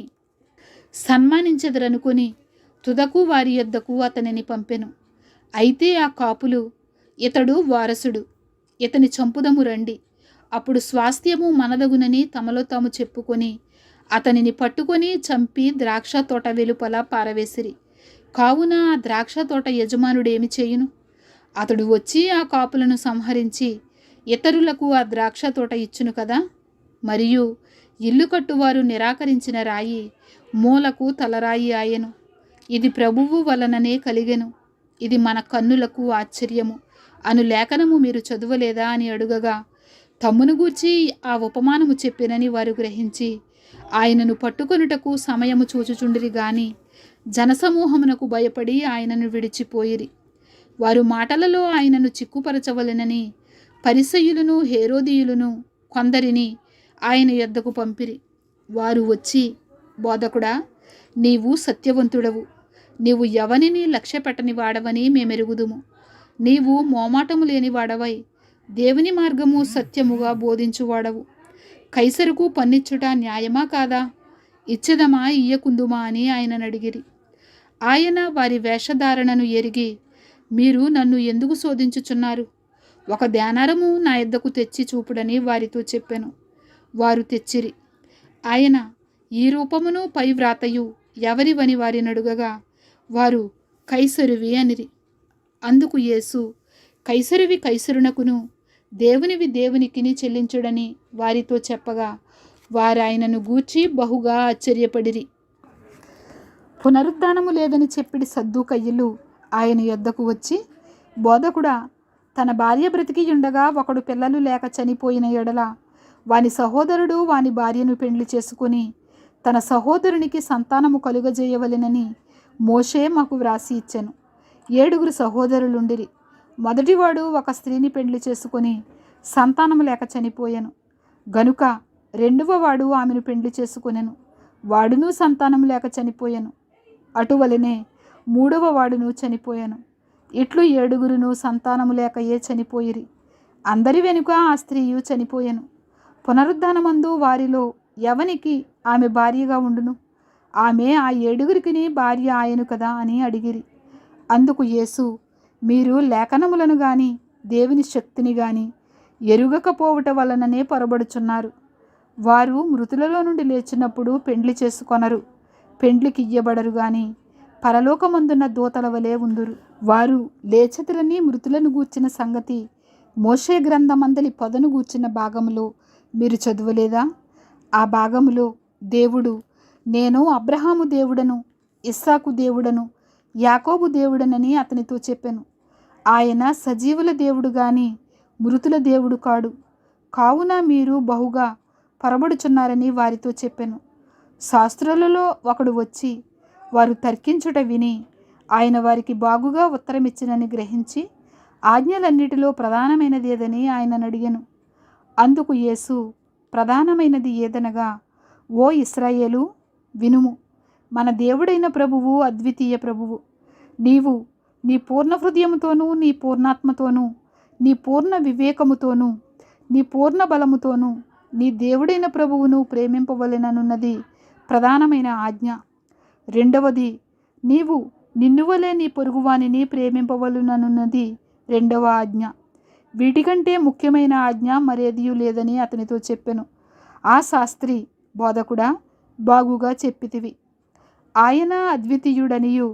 Speaker 1: సన్మానించెదరనుకొని తుదకు వారి యొద్దకు అతనిని పంపెను. అయితే ఆ కాపులు, ఇతడు వారసుడు, ఇతని చంపుదము రండి, అప్పుడు స్వాస్థ్యము మనదగునని తమలో తాము చెప్పుకొని అతనిని పట్టుకొని చంపి ద్రాక్ష తోట వెలుపల పారవేసిరి. కావున ఆ ద్రాక్ష తోట యజమానుడేమి చేయును? అతడు వచ్చి ఆ కాపులను సంహరించి ఇతరులకు ఆ ద్రాక్ష తోట ఇచ్చును కదా. మరియు ఇల్లు కట్టువారు నిరాకరించిన రాయి మూలకు తలరాయి ఆయెను. ఇది ప్రభువు వలననే కలిగెను, ఇది మన కన్నులకు ఆశ్చర్యము అను లేఖనము మీరు చదువలేదా అని అడుగగా, తమ్మును గూర్చి ఆ ఉపమానము చెప్పినని వారు గ్రహించి ఆయనను పట్టుకొనుటకు సమయము చూచుచుండిరి గాని జనసమూహమునకు భయపడి ఆయనను విడిచిపోయిరి. వారు మాటలలో ఆయనను చిక్కుపరచవలెనని పరిసయ్యులను హేరోదీయులను కొందరిని ఆయన యొద్దకు పంపిరి. వారు వచ్చి, బోధకుడా, నీవు సత్యవంతుడవు, నీవు ఎవనిని లక్ష్య పెట్టని వాడవని మేమెరుగుదుము. నీవు మోమాటము లేని వాడవై దేవుని మార్గము సత్యముగా బోధించువాడవు. కైసరుకు పన్నిచ్చుట న్యాయమా కాదా? ఇచ్చెదమా ఇయ్యకుందుమా అని ఆయనను అడిగిరి. ఆయన వారి వేషధారణను ఎరిగి, మీరు నన్ను ఎందుకు శోధించుచున్నారు? ఒక దేనారము నా యొద్దకు తెచ్చి చూపుడని వారితో చెప్పెను. వారు తెచ్చిరి. ఆయన, ఈ రూపమును పై వ్రాతయు ఎవరివని వారిని అడుగగా వారు, కైసరువి అనిరి. అందుకు యేసు, కైసరువి కైసరునకును, దేవునివి దేవునికిని చెల్లించుడని వారితో చెప్పగా వారు ఆయనను గూర్చి బహుగా ఆశ్చర్యపడిరి. పునరుద్ధానము లేదని చెప్పిడి సద్దూకయ్యులు ఆయన యొద్దకు వచ్చి, బోధకుడా, తన భార్య బ్రతికియుండగా ఒకడు పిల్లలు లేక చనిపోయిన ఎడల వాని సహోదరుడు వాని భార్యను పెండ్లి చేసుకుని తన సహోదరునికి సంతానము కలుగజేయవలెనని మోషే మాకు వ్రాసి ఇచ్చెను. 7 సహోదరులుండిరి. మొదటివాడు ఒక స్త్రీని పెండ్లి చేసుకుని సంతానము లేక చనిపోయాను గనుక రెండవ వాడు ఆమెను పెండ్లి చేసుకునెను, వాడును సంతానము లేక చనిపోయాను. అటువలనే 3వ వాడును చనిపోయాను. ఇట్లు 7 సంతానము లేకయే చనిపోయిరి. అందరి వెనుక ఆ స్త్రీయు చనిపోయాను. పునరుద్ధానమందు వారిలో ఎవనికి ఆమె భార్యగా ఉండును? ఆమె ఆ 7 భార్య ఆయను కదా అని అడిగిరి. అందుకు యేసు, మీరు లేఖనములను గాని దేవుని శక్తిని గాని ఎరుగకపోవుట వలననే పొరబడుచున్నారు. వారు మృతులలో నుండి లేచినప్పుడు పెండ్లి చేసుకొనరు, పెండ్లికి ఇయ్యబడరు గాని పరలోకమందున్న దూతల వలె ఉందురు. వారు లేచెదరని మృతులను గూర్చిన సంగతి మోషే గ్రంథమందలి పొదను గూర్చిన భాగములో మీరు చదువలేదా? ఆ భాగములో దేవుడు, నేను అబ్రహాము దేవుడను, ఇస్సాకు దేవుడను, యాకోబు దేవుడనని అతనితో చెప్పెను. ఆయన సజీవుల దేవుడు గాని మృతుల దేవుడు కాడు. కావున మీరు బహుగా పొరబడుచున్నారని వారితో చెప్పెను. శాస్త్రులలో ఒకడు వచ్చి వారు తర్కించుట విని ఆయన వారికి బాగుగా ఉత్తరమిచ్చినని గ్రహించి, ఆజ్ఞలన్నిటిలో ప్రధానమైనది ఏదని ఆయనను అడిగెను. అందుకు యేసు, ప్రధానమైనది ఏదనగా, ఓ ఇశ్రాయేలు, వినుము, మన దేవుడైన ప్రభువు అద్వితీయ ప్రభువు. నీవు నీ పూర్ణ హృదయముతోనూ, నీ పూర్ణాత్మతోనూ, నీ పూర్ణ వివేకముతోనూ, నీ పూర్ణ బలముతోనూ నీ దేవుడైన ప్రభువును ప్రేమింపవలెననున్నది ప్రధానమైన ఆజ్ఞ. రెండవది, నీవు నిన్నువలే నీ పొరుగువానిని ప్రేమింపవలెననున్నది రెండవ ఆజ్ఞ. వీటికంటే ముఖ్యమైన ఆజ్ఞ మరేదియూ లేదని అతనితో చెప్పెను. ఆ శాస్త్రి, బోధకుడా, బాగుగా చెప్పితివి. ఆయన అద్వితీయుడనియు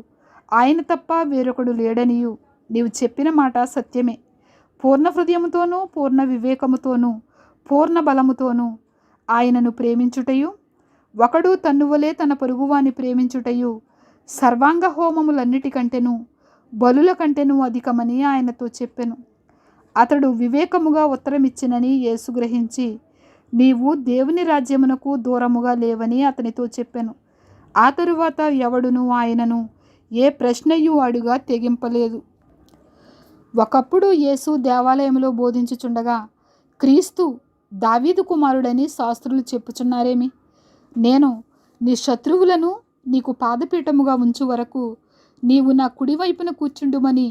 Speaker 1: ఆయన తప్ప వేరొకడు లేడనియు నీవు చెప్పిన మాట సత్యమే. పూర్ణ హృదయముతోనూ, పూర్ణ వివేకముతోనూ, పూర్ణ బలముతోనూ ఆయనను ప్రేమించుటయు, ఒకడు తన్నువలే తన పొరుగువాని ప్రేమించుటయు సర్వాంగ హోమములన్నిటికంటేనూ బలుల కంటేనూ అధికమని ఆయనతో చెప్పెను. అతడు వివేకముగా ఉత్తరమిచ్చినని యేసు గ్రహించి, నీవు దేవుని రాజ్యమునకు దూరముగా లేవని అతనితో చెప్పెను. ఆ తరువాత ఎవడును ఆయనను ఏ ప్రశ్నయు అడుగా తెగింపలేదు. ఒకప్పుడు యేసు దేవాలయంలో బోధించుచుండగా, క్రీస్తు దావీదు కుమారుడని శాస్త్రులు చెప్పుచున్నారేమి? నేను నీ శత్రువులను నీకు పాదపీఠముగా ఉంచు వరకు నీవు నా కుడివైపున కూర్చుండుమని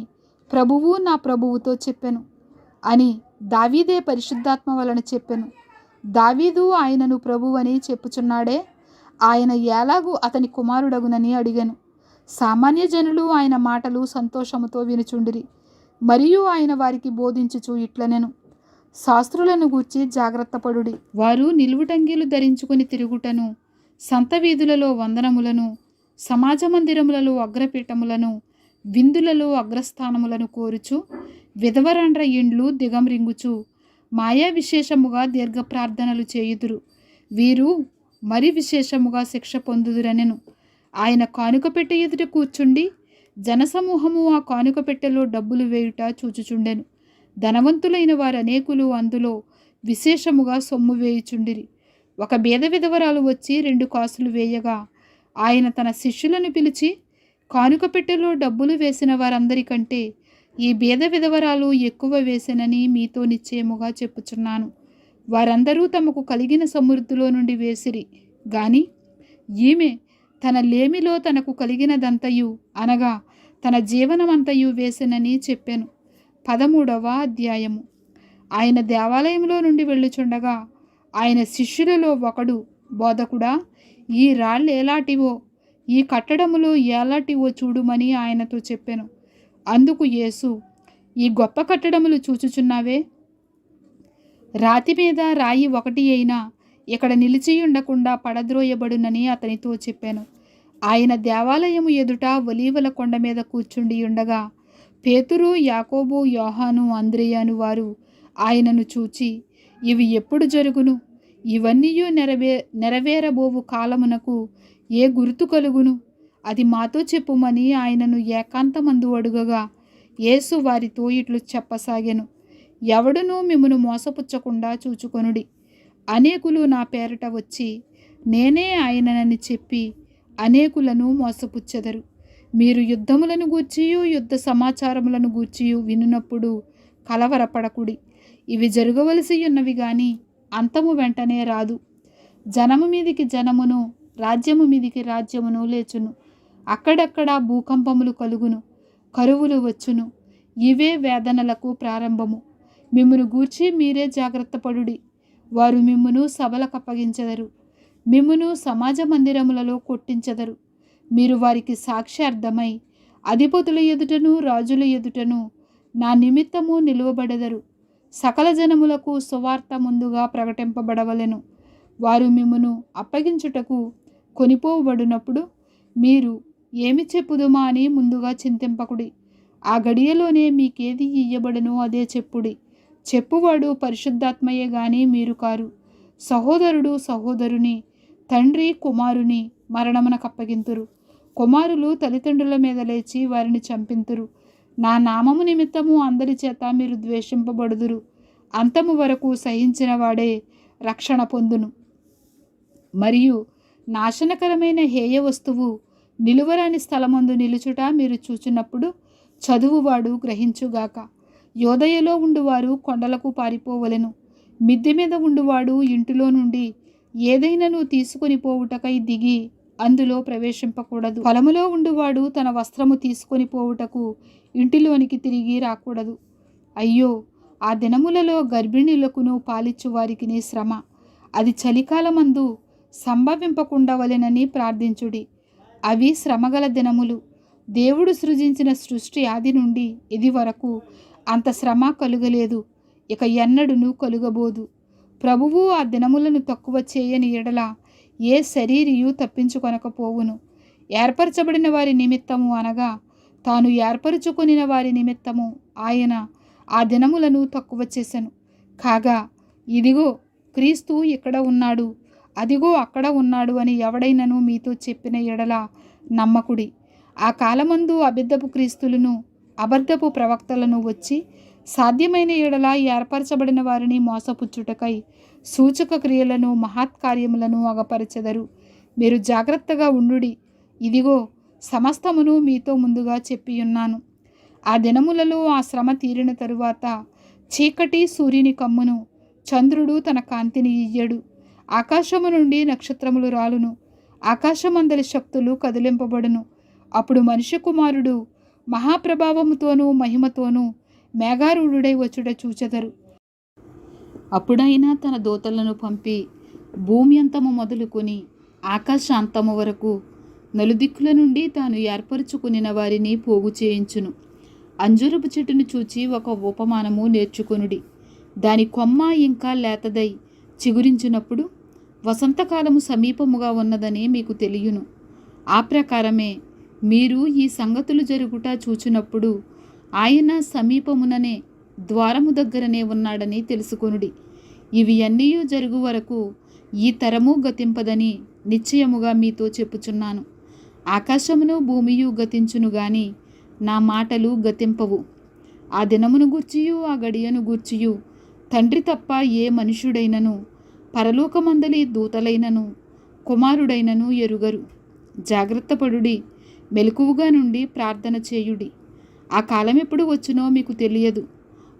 Speaker 1: ప్రభువు నా ప్రభువుతో చెప్పెను అని దావీదే పరిశుద్ధాత్మ వలన చెప్పెను. దావీదు ఆయనను ప్రభువని చెప్పుచున్నాడే, ఆయన ఎలాగూ అతని కుమారుడగునని అడిగాను. సామాన్య జనులు ఆయన మాటలు సంతోషముతో వినుచుండిరి. మరియు ఆయన వారికి బోధించుచు ఇట్లనెను, శాస్త్రులను గూర్చి జాగ్రత్త పడుడి. వారు నిలువుటంగీలు ధరించుకొని తిరుగుటను, సంత వీధులలో వందనములను, సమాజ మందిరములలో అగ్రపీఠములను, విందులలో అగ్రస్థానములను కోరుచు, విధవరండ్ర ఇండ్లు దిగంరింగుచు, మాయా విశేషముగా దీర్ఘ ప్రార్థనలు చేయుదురు. వీరు మరి విశేషముగా శిక్ష పొందుదురనెను. ఆయన కానుక పెట్టె ఎదుట కూర్చుండి జనసమూహము ఆ కానుక పెట్టెలో డబ్బులు వేయుట చూచుచుండెను. ధనవంతులైన వారు అనేకులు అందులో విశేషముగా సొమ్ము వేయుచుండిరి. ఒక బీద విధవరాలు వచ్చి 2 కాసులు వేయగా ఆయన తన శిష్యులను పిలిచి, కానుక పెట్టెలో డబ్బులు వేసిన వారందరికంటే ఈ బీద విధవరాలు ఎక్కువ వేసెనని మీతో నిశ్చయముగా చెప్పుచున్నాను. వారందరూ తమకు కలిగిన సమృద్ధిలో నుండి వేసిరి, గాని ఈమె తన లేమిలో తనకు కలిగినదంతయు అనగా తన జీవనమంతయు వేసెనని చెప్పాను. 13వ అధ్యాయము. ఆయన దేవాలయంలో నుండి వెళ్ళుచుండగా ఆయన శిష్యులలో ఒకడు, బోధకుడా, ఈ రాళ్ళు ఎలాంటివో, ఈ కట్టడములు ఎలాంటివో చూడుమని ఆయనతో చెప్పాను. అందుకు యేసు, ఈ గొప్ప కట్టడములు చూచుచున్నావే, రాతి మీద రాయి ఒకటి అయినా ఇక్కడ నిలిచి ఉండకుండా పడద్రోయబడునని అతనితో చెప్పాను. ఆయన దేవాలయము ఎదుట ఒలీవల కొండ మీద కూర్చుండి ఉండగా పేతురు, యాకోబు, యోహాను, అంద్రెయాను వారు ఆయనను చూచి, ఇవి ఎప్పుడు జరుగును? ఇవన్నీ నెరవేరబోవు కాలమునకు ఏ గుర్తు కలుగును? అది మాతో చెప్పుమని ఆయనను ఏకాంతమందు అడుగగా యేసు వారితో ఇట్లు చెప్పసాగెను, ఎవడునూ మిమ్మును మోసపుచ్చకుండా చూచుకొనుడి. అనేకులు నా పేరట వచ్చి నేనే ఆయననని చెప్పి అనేకులను మోసపుచ్చెదరు. మీరు యుద్ధములను గూర్చియు యుద్ధ సమాచారములను గూర్చియు వినున్నప్పుడు కలవరపడకుడి. ఇవి జరగవలసి ఉన్నవి గాని అంతము వెంటనే రాదు. జనము మీదికి జనమును, రాజ్యము మీదికి రాజ్యమును లేచును. అక్కడక్కడ భూకంపములు కలుగును, కరువులు వచ్చును. ఇవే వేదనలకు ప్రారంభము. మిమ్మును గూర్చి మీరే జాగ్రత్త పడుడి. వారు మిమ్మును సభలకు అప్పగించెదరు, మిమ్మును సమాజ మందిరములలో కొట్టించెదరు. మీరు వారికి సాక్ష్యార్థమై అధిపతుల ఎదుటను రాజుల ఎదుటను నా నిమిత్తము నిలువబడెదరు. సకల జనములకు సువార్త ముందుగా ప్రకటింపబడవలెను. వారు మిమ్మును అప్పగించుటకు కొనిపోబడినప్పుడు మీరు ఏమి చెప్పుదుమా అని ముందుగా చింతింపకుడి. ఆ గడియలోనే మీకేది ఇయ్యబడనో అదే చెప్పుడి. చెప్పువాడు పరిశుద్ధాత్మయే గాని మీరు కారు. సహోదరుడు సహోదరుని, తండ్రి కుమారుని మరణమునకు అప్పగింతురు. కుమారులు తల్లిదండ్రుల మీద లేచి వారిని చంపింతురు. నా నామము నిమిత్తము అందరి చేత మీరు ద్వేషింపబడుదురు. అంతము వరకు సహించిన వాడే రక్షణ పొందును. మరియు నాశనకరమైన హేయ వస్తువు నిలువరాని స్థలమందు నిలుచుట మీరు చూచున్నప్పుడు చదువువాడు గ్రహించుగాక. యోదయలో ఉండువారు కొండలకు పారిపోవలెను. మిద్దె మీద ఉండువాడు ఇంటిలో నుండి ఏదైనాను తీసుకొని పోవుటకై దిగి అందులో ప్రవేశింపకూడదు. పొలములో ఉండువాడు తన వస్త్రము తీసుకొని పోవుటకు ఇంటిలోనికి తిరిగి రాకూడదు. అయ్యో, ఆ దినములలో గర్భిణీలకును పాలిచ్చు వారికి శ్రమ. అది చలికాలమందు సంభవింపకుండవలెనని ప్రార్థించుడి. అవి శ్రమగల దినములు. దేవుడు సృజించిన సృష్టి ఆది నుండి ఇది వరకు అంత శ్రమ కలుగలేదు, ఇక ఎన్నడును కలుగబోదు. ప్రభువు ఆ దినములను తక్కువ చేయని ఎడల ఏ శరీరియు తప్పించుకొనకపోవును. ఏర్పరచబడిన వారి నిమిత్తము అనగా తాను ఏర్పరచుకొనిన వారి నిమిత్తము ఆయన ఆ దినములను తక్కువ చేసెను. కాగా ఇదిగో క్రీస్తు ఇక్కడ ఉన్నాడు, అదిగో అక్కడ ఉన్నాడు అని ఎవడైనను మీతో చెప్పిన ఎడల నమ్మకుడి. ఆ కాలమందు అబద్ధపు క్రీస్తులను, అబద్ధపు ప్రవక్తలను వచ్చి సాధ్యమైన ఎడల ఏర్పరచబడిన వారిని మోసపుచ్చుటకై సూచక క్రియలను, మహత్కార్యములను అగపరచెదరు. మీరు జాగ్రత్తగా ఉండుడి. ఇదిగో సమస్తమును మీతో ముందుగా చెప్పియున్నాను. ఆ దినములలో ఆ శ్రమ తీరిన తరువాత చీకటి సూర్యుని కమ్మును, చంద్రుడు తన కాంతిని ఇయ్యడు, ఆకాశము నుండి నక్షత్రములు రాలును, ఆకాశమందలి శక్తులు కదిలింపబడును. అప్పుడు మనుష్య కుమారుడు మహాప్రభావముతోనూ మహిమతోనూ మేఘారూఢుడై వచ్చుట చూచెదరు. అప్పుడైనా తన దూతలను పంపి భూమి అంతము మొదలుకొని ఆకాశాంతము వరకు నలుదిక్కుల నుండి తాను ఏర్పరచుకునిన వారిని పోగు చేయించును. అంజూరపు చెట్టును చూచి ఒక ఉపమానము నేర్చుకొనుడి. దాని కొమ్మ ఇంకా లేతదై చిగురించినప్పుడు వసంతకాలము సమీపముగా ఉన్నదని మీకు తెలియను. ఆ ప్రకారమే మీరు ఈ సంగతులు జరుగుట చూచినప్పుడు ఆయన సమీపముననే ద్వారము దగ్గరనే ఉన్నాడని తెలుసుకొనుడి. ఇవి అన్నీ జరుగు వరకు ఈ తరము గతింపదని నిశ్చయముగా మీతో చెప్పుచున్నాను. ఆకాశమును భూమియు గతించును గాని నా మాటలు గతింపవు. ఆ దినమును గూర్చియు ఆ గడియను గూర్చియు తండ్రి తప్ప ఏ మనుష్యుడైనను పరలోకమందలి దూతలైనను కుమారుడైనను ఎరుగరు. జాగ్రత్తపడుడి, మెలకువగా నుండి ప్రార్థన చేయుడి. ఆ కాలం ఎప్పుడు వచ్చునో మీకు తెలియదు.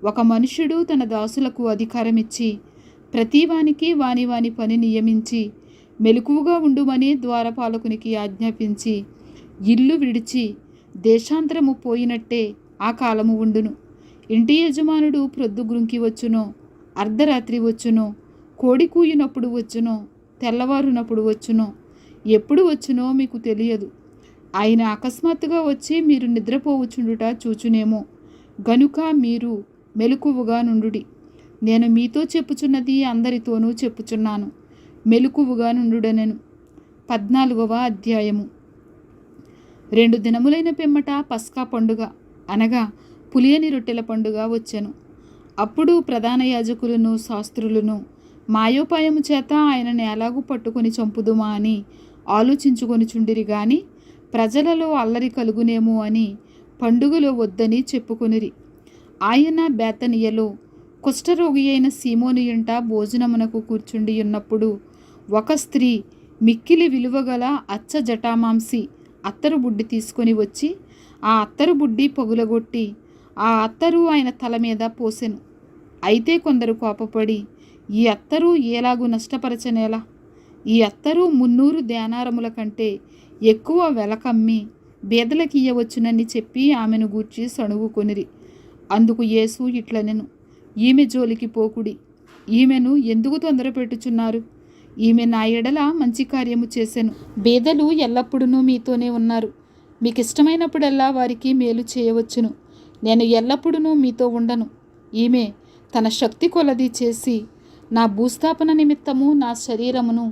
Speaker 1: ఒక మనుష్యుడు తన దాసులకు అధికారమిచ్చి ప్రతివానికి వాని వాని పని నియమించి మెలకువగా ఉండుమని ద్వారపాలకునికి ఆజ్ఞాపించి ఇల్లు విడిచి దేశాంతరము పోయినట్టే ఆ కాలము ఉండును. ఇంటి యజమానుడు ప్రొద్దుగుంకి వచ్చునో, అర్ధరాత్రి వచ్చునో, కోడి కూయినప్పుడు వచ్చునో, తెల్లవారునప్పుడు వచ్చునో, ఎప్పుడు వచ్చునో మీకు తెలియదు. ఆయన అకస్మాత్తుగా వచ్చి మీరు నిద్రపోవచ్చుండుట చూచునేమో. గనుక మీరు మెలకువగా నుండుడి. నేను మీతో చెప్పుచున్నది అందరితోనూ చెప్పుచున్నాను, మెలకువగా నుండుడనెను. 14వ అధ్యాయము. 2 దినములైన పిమ్మట పస్కా పండుగ అనగా పులియని రొట్టెల పండుగ వచ్చెను. అప్పుడు ప్రధాన యాజకులను శాస్త్రులను మాయోపాయము చేత ఆయనను ఎలాగూ పట్టుకొని చంపుదుమా అని ఆలోచించుకొనిచుండిరి గాని ప్రజలలో అల్లరి కలుగునేమో అని పండుగలో వద్దని చెప్పుకొనిరి. ఆయన బేతనియలో కుష్ఠరోగి అయిన సీమోను ఇంట భోజనమునకు కూర్చుండి ఉన్నప్పుడు ఒక స్త్రీ మిక్కిలి విలువగల అచ్చ జటామాంసి అత్తరు బుడ్డి తీసుకొని వచ్చి ఆ అత్తరు బుడ్డి పగులగొట్టి ఆ అత్తరు ఆయన తల మీద పోసెను. అయితే కొందరు కోపపడి, ఈ అత్తరు ఎలాగూ నష్టపరచనేలా? ఈ అత్తరు 300 దేనారముల కంటే ఎక్కువ వెలకమ్మి బేదలకి ఇయ్యవచ్చునని చెప్పి ఆమెను గూర్చి సణుగుకొనిరి. అందుకు యేసు ఇట్లనెను, ఈమె జోలికి పోకుడి. ఈమెను ఎందుకు తొందర పెట్టుచున్నారు? ఈమె నా ఎడల మంచి కార్యము చేసెను. బేదలు ఎల్లప్పుడూ మీతోనే ఉన్నారు. మీకు ఇష్టమైనప్పుడల్లా వారికి మేలు చేయవచ్చును. నేను ఎల్లప్పుడూ మీతో ఉండను. ఈమె తన శక్తి కొలది చేసి నా భూస్థాపన నిమిత్తము నా శరీరమును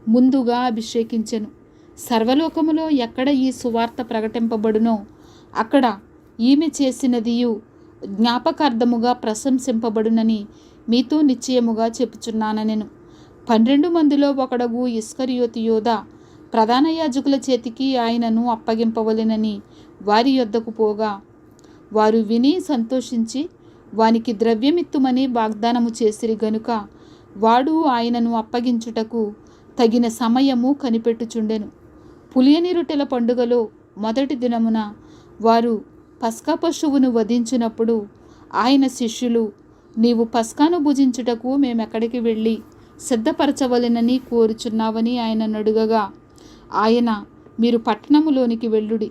Speaker 1: ముందుగా అభిషేకించెను. సర్వలోకములో ఎక్కడ ఈ సువార్త ప్రకటింపబడునో అక్కడ ఈమె చేసినదియు జ్ఞాపకార్థముగా ప్రశంసింపబడునని మీతో నిశ్చయముగా చెప్పుచున్నానెను. 12 మందిలో ఒకడగు ఇస్కరియోతు యోధ ప్రధాన యాజకుల చేతికి ఆయనను అప్పగింపవలెనని వారి యొద్దకు పోగా వారు విని సంతోషించి వానికి ద్రవ్యమిత్తుమని వాగ్దానము చేసిరి గనుక వాడు ఆయనను అప్పగించుటకు తగిన సమయము కనిపెట్టుచుండెను. పులియని రొట్టెల పండుగలో మొదటి దినమున వారు పస్కా పశువును వధించినప్పుడు ఆయన శిష్యులు, నీవు పస్కాను భుజించుటకు మేమెక్కడికి వెళ్ళి సిద్ధపరచవలెనని కోరుచున్నావని ఆయన అడుగగా ఆయన, మీరు పట్టణములోనికి వెళ్ళుడి.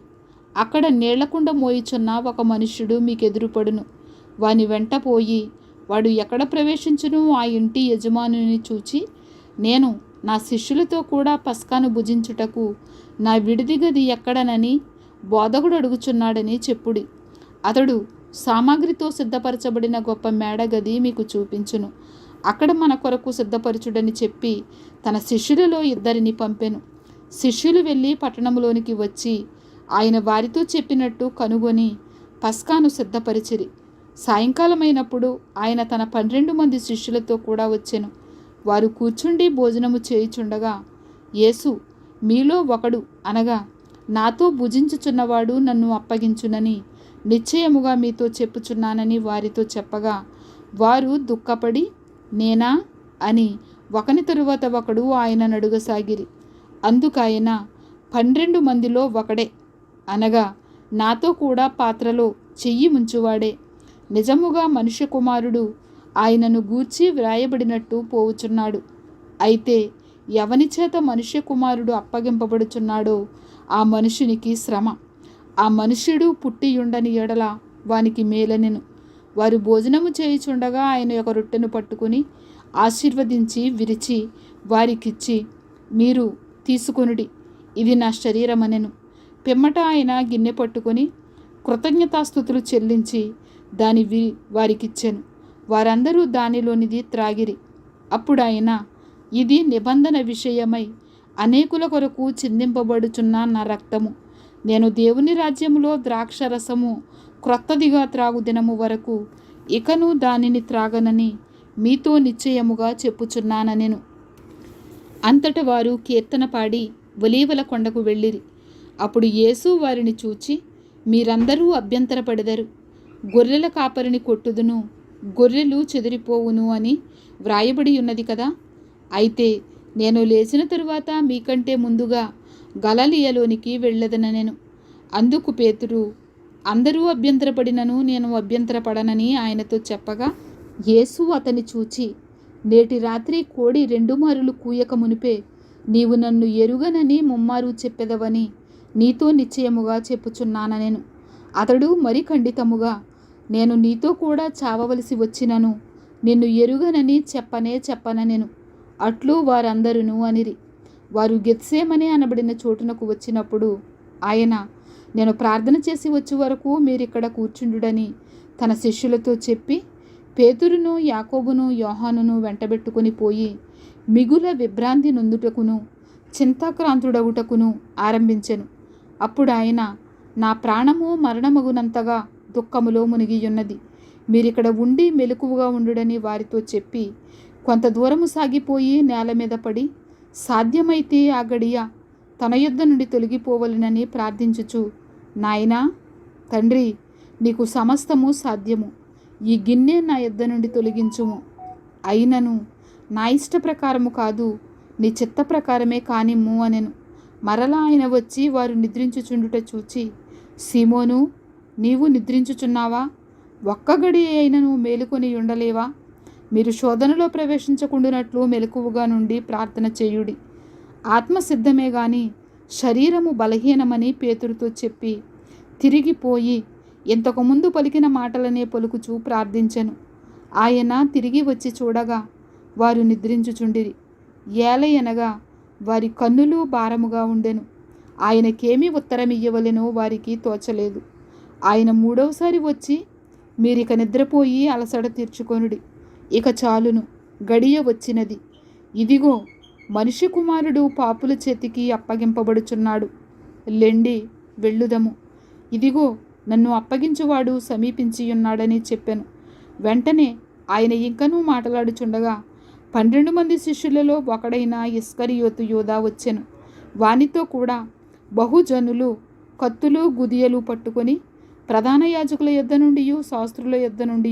Speaker 1: అక్కడ నీళ్లకుండ మోయిచున్న ఒక మనుష్యుడు మీకు ఎదురుపడును. వాని వెంట పోయి వాడు ఎక్కడ ప్రవేశించును ఆ ఇంటి యజమానుని చూచి, నేను నా శిష్యులతో కూడా పస్కాను భుజించుటకు నా విడిది గది ఎక్కడనని బోధకుడు అడుగుచున్నాడని చెప్పుడి. అతడు సామాగ్రితో సిద్ధపరచబడిన గొప్ప మేడగది మీకు చూపించును. అక్కడ మన కొరకు సిద్ధపరచుడని చెప్పి తన శిష్యులలో 2 పంపెను. శిష్యులు వెళ్ళి పట్టణంలోనికి వచ్చి ఆయన వారితో చెప్పినట్టు కనుగొని పస్కాను సిద్ధపరిచిరి. సాయంకాలమైనప్పుడు ఆయన తన 12 మంది శిష్యులతో కూడా వచ్చెను. వారు కూర్చుండి భోజనము చేయుచుండగా యేసు, మీలో ఒకడు అనగా నాతో భుజించుచున్నవాడు నన్ను అప్పగించునని నిశ్చయముగా మీతో చెప్పుచున్నానని వారితో చెప్పగా వారు దుఃఖపడి, నేనా అని ఒకని తరువాత ఒకడు ఆయనను అడుగసాగిరి. అందుకాయన 12 మందిలో ఒకడే అనగా నాతో కూడా పాత్రలో చెయ్యి ముంచువాడే. నిజముగా మనుష్య కుమారుడు ఆయనను గూర్చి వ్రాయబడినట్టు పోవుచున్నాడు. అయితే ఎవని చేత మనుష్య కుమారుడు అప్పగింపబడుచున్నాడో ఆ మనుషునికి శ్రమ. ఆ మనుష్యుడు పుట్టియుండని ఎడల వానికి మేలనెను. వారు భోజనము చేయుచుండగా ఆయన ఒక రొట్టెను పట్టుకుని ఆశీర్వదించి విరిచి వారికిచ్చి, మీరు తీసుకొనుడి, ఇది నా శరీరమనెను. పిమ్మట ఆయన గిన్నె పట్టుకొని కృతజ్ఞతాస్తుతులు చెల్లించి దాని వారికిచ్చెను. వారందరూ దానిలోనిది త్రాగిరి. అప్పుడు ఆయన, ఇది నిబంధన విషయమై అనేకుల కొరకు చిందింపబడుచున్న నా రక్తము. నేను దేవుని రాజ్యములో ద్రాక్షరసము క్రొత్తదిగా త్రాగు దినము వరకు ఇకను దానిని త్రాగనని మీతో నిశ్చయముగా చెప్పుచున్నానెను. అంతట వారు కీర్తన పాడి ఒలీవల కొండకు వెళ్ళిరి. అప్పుడు యేసు వారిని చూచి, మీరందరూ అభ్యంతరపడెదరు. గొర్రెల కాపరిని కొట్టుదును, గొర్రెలు చెదిరిపోవును అని వ్రాయబడి ఉన్నది కదా. అయితే నేను లేచిన తరువాత మీకంటే ముందుగా గలిలయలోనికి వెళ్ళెదనెను. అందుకు పేతురు, అందరూ అభ్యంతరపడినను నేను అభ్యంతరపడనని ఆయనతో చెప్పగా, యేసు అతని చూచి, నేటి రాత్రి కోడి 2 మారులు కూయక మునిపే నీవు నన్ను ఎరుగనని ముమ్మారు చెప్పెదవని నీతో నిశ్చయముగా చెప్పుచున్నానెను. అతడు మరి ఖండితముగా, నేను నీతో కూడా చావవలసి వచ్చినను నిన్ను ఎరుగనని చెప్పనెను. అట్లు వారందరూ అనిరి. వారు గెత్సేమనే అనబడిన చోటునకు వచ్చినప్పుడు ఆయన, నేను ప్రార్థన చేసి వచ్చే వరకు మీరిక్కడ కూర్చుండుడని తన శిష్యులతో చెప్పి, పేతురును యాకోబును యోహానును వెంటబెట్టుకుని పోయి మిగుల విభ్రాంతి నొందుటకును చింతాక్రాంతుడగుటకును ఆరంభించెను. అప్పుడు ఆయన, నా ప్రాణము మరణమగునంతగా దుఃఖములో మునిగియున్నది. మీరిక్కడ ఉండి మెలకువగా ఉండుడని వారితో చెప్పి కొంత దూరము సాగిపోయి నేల మీద పడి, సాధ్యమైతే ఆ గడియ తన యొద్ద నుండి తొలగిపోవలెనని ప్రార్థించుచు, నాయనా, తండ్రి, నీకు సమస్తము సాధ్యము, ఈ గిన్నె నా యొద్ద నుండి తొలగించుము. అయినను నా ఇష్ట ప్రకారము కాదు, నీ చిత్త ప్రకారమే కానిమ్ము అనెను. మరలా ఆయన వచ్చి వారు నిద్రించుచుండుట చూచి, సీమోను, నీవు నిద్రించుచున్నావా? ఒక్క గడి అయినను మేలుకొని ఉండలేవా? మీరు శోధనలో ప్రవేశించకుండానట్లు మెలకువగా నుండి ప్రార్థన చేయుడి. ఆత్మ సిద్ధమే గాని శరీరము బలహీనమని పేతురుతో చెప్పి తిరిగిపోయి ఇంతకుముందు పలికిన మాటలనే పలుకుచూ ప్రార్థించెను. ఆయన తిరిగి వచ్చి చూడగా వారు నిద్రించుచుండిరి. ఏలయనగా వారి కన్నులు భారముగా ఉండెను. ఆయనకేమీ ఉత్తరమియ్యవలెనో వారికి తోచలేదు. ఆయన 3వసారి వచ్చి, మీరిక నిద్రపోయి అలసట తీర్చుకొనుడి, ఇక చాలును, గడియ వచ్చినది. ఇదిగో, మనిషి కుమారుడు పాపుల చేతికి అప్పగింపబడుచున్నాడు. లెండి, వెళ్ళుదము. ఇదిగో, నన్ను అప్పగించువాడు సమీపించియున్నాడని చెప్పెను. వెంటనే ఆయన ఇంకనూ మాట్లాడుచుండగా 12 మంది శిష్యులలో ఒకడైన ఇస్కరియోతు యూదా వచ్చెను. వానితో కూడా బహుజనులు కత్తులు గుదియలు పట్టుకొని ప్రధాన యాజకుల యొద్ద నుండి, శాస్త్రుల యొద్ద నుండి,